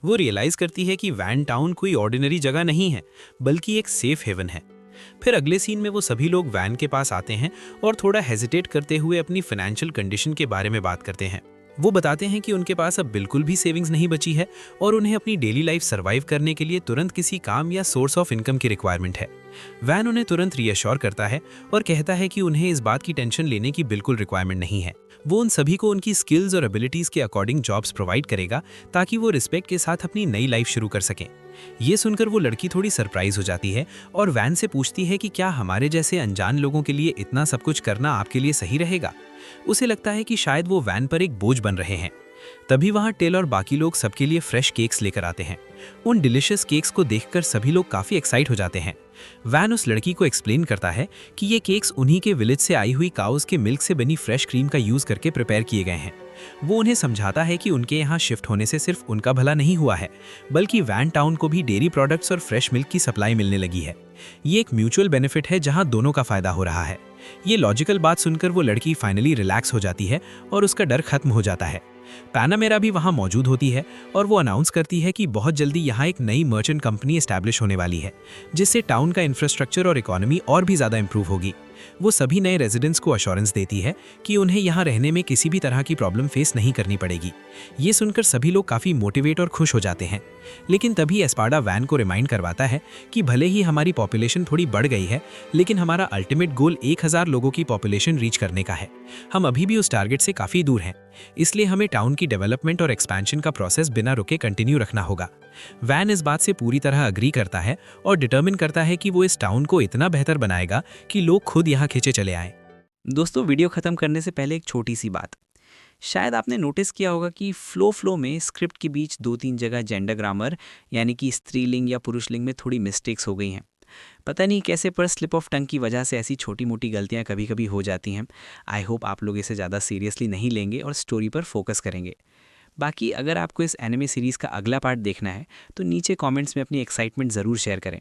वो रियलाइज़ करती है कि वैन टाउन कोई ऑर्डिनरी जगह नहीं है, बल्कि एक सेफ हेवन है। फिर अगले सीन में वो सभी लोग वैन के पास आते हैं और थोड़ा हेजिटेट करते हुए अपनी फाइनेंशियल कंडीशन के बारे में बात करते हैं। वो बताते हैं कि उनके पास अब बिल्कुल भी सेविंग्स नहीं बची है और उन्हें अपनी डेली लाइफ सर्वाइव करने के लिए तुरंत किसी काम या सोर्स ऑफ इनकम की रिक्वायरमेंट है। वैन उन्हें तुरंत रीअश्योर करता है और कहता है कि उन्हें इस बात की टेंशन लेने की बिल्कुल रिक्वायरमेंट नहीं है। वो उन सभी को उनकी स्किल्स और एबिलिटीज़ के अकॉर्डिंग जॉब्स प्रोवाइड करेगा ताकि वो रिस्पेक्ट के साथ अपनी नई लाइफ शुरू कर सकें। ये सुनकर वो लड़की थोड़ी सरप्राइज हो जाती है और वैन से पूछती है कि क्या हमारे जैसे अनजान लोगों के लिए इतना सब कुछ करना आपके लिए सही रहेगा। उसे लगता है कि शायद वो वैन पर एक बोझ बन रहे हैं। तभी वहाँ टेल और बाकी लोग सबके लिए फ्रेश केक्स लेकर आते हैं। उन डिलिशियस केक्स को देखकर सभी लोग काफ़ी एक्साइट हो जाते हैं। वैन उस लड़की को एक्सप्लेन करता है कि ये केक्स उन्हीं के विलेज से आई हुई काउस के मिल्क से बनी फ्रेश क्रीम का यूज़ करके प्रिपेयर किए गए हैं। वो उन्हें समझाता है कि उनके यहाँ शिफ्ट होने से सिर्फ उनका भला नहीं हुआ है, बल्कि वैन टाउन को भी डेयरी प्रोडक्ट्स और फ्रेश मिल्क की सप्लाई मिलने लगी है। ये एक म्यूचुअल बेनिफिट है जहाँ दोनों का फायदा हो रहा है। ये लॉजिकल बात सुनकर वो लड़की फाइनली रिलैक्स हो जाती है और उसका डर खत्म हो जाता है। पैनामेरा भी वहाँ मौजूद होती है और वो अनाउंस करती है कि बहुत जल्दी यहाँ एक नई मर्चेंट कंपनी एस्टैब्लिश होने वाली है, जिससे टाउन का इंफ्रास्ट्रक्चर और इकोनॉमी और भी ज़्यादा इंप्रूव होगी। वो सभी नए रेजिडेंट्स को अश्योरेंस देती है कि उन्हें यहाँ रहने में किसी भी तरह की प्रॉब्लम फेस नहीं करनी पड़ेगी। ये सुनकर सभी लोग काफ़ी मोटिवेट और खुश हो जाते हैं। लेकिन तभी एस्पार्डा वैन को रिमाइंड करवाता है कि भले ही हमारी पॉपुलेशन थोड़ी बढ़ गई है, लेकिन हमारा अल्टीमेट गोल 1000 लोगों की पॉपुलेशन रीच करने का है। हम अभी भी उस टारगेट से काफ़ी दूर हैं, इसलिए हमें टाउन की डेवलपमेंट और एक्सपेंशन का प्रोसेस बिना रुके कंटिन्यू रखना होगा। वैन इस बात से पूरी तरह अग्री करता है और डिटर्मिन करता है कि वो इस टाउन को इतना बेहतर बनाएगा कि लोग खुद यहाँ खींचे चले आएं।
दोस्तों, वीडियो ख़त्म करने से पहले एक छोटी सी बात। शायद आपने नोटिस किया होगा कि फ्लो में स्क्रिप्ट के बीच 2-3 जगह जेंडर ग्रामर यानी कि स्त्रीलिंग या पुरुषलिंग में थोड़ी मिस्टेक्स हो गई हैं।
पता नहीं कैसे पर स्लिप ऑफ टंग की वजह से ऐसी छोटी मोटी गलतियां कभी कभी हो जाती हैं। आई होप आप लोग इसे ज़्यादा सीरियसली नहीं लेंगे और स्टोरी पर फोकस करेंगे। बाकी अगर आपको इस एनिमे सीरीज़ का अगला पार्ट देखना है तो नीचे कमेंट्स में अपनी एक्साइटमेंट ज़रूर शेयर करें।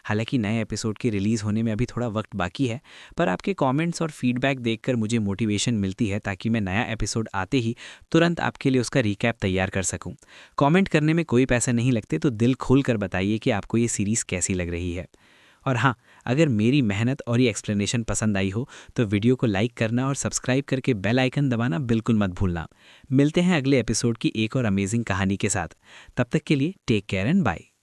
हालांकि नए एपिसोड के रिलीज़ होने में अभी थोड़ा वक्त बाकी है, पर आपके कमेंट्स और फीडबैक देखकर मुझे मोटिवेशन मिलती है ताकि मैं नया एपिसोड आते ही तुरंत आपके लिए उसका रिकैप तैयार कर सकूं। कमेंट करने में कोई पैसे नहीं लगते, तो दिल खोल कर बताइए कि आपको ये सीरीज़ कैसी लग रही है। और हाँ, अगर मेरी मेहनत और ये एक्सप्लेनेशन पसंद आई हो तो वीडियो को लाइक करना और सब्सक्राइब करके बेल आइकन दबाना बिल्कुल मत भूलना। मिलते हैं अगले एपिसोड की एक और अमेजिंग कहानी के साथ। तब तक के लिए टेक केयर एंड बाय।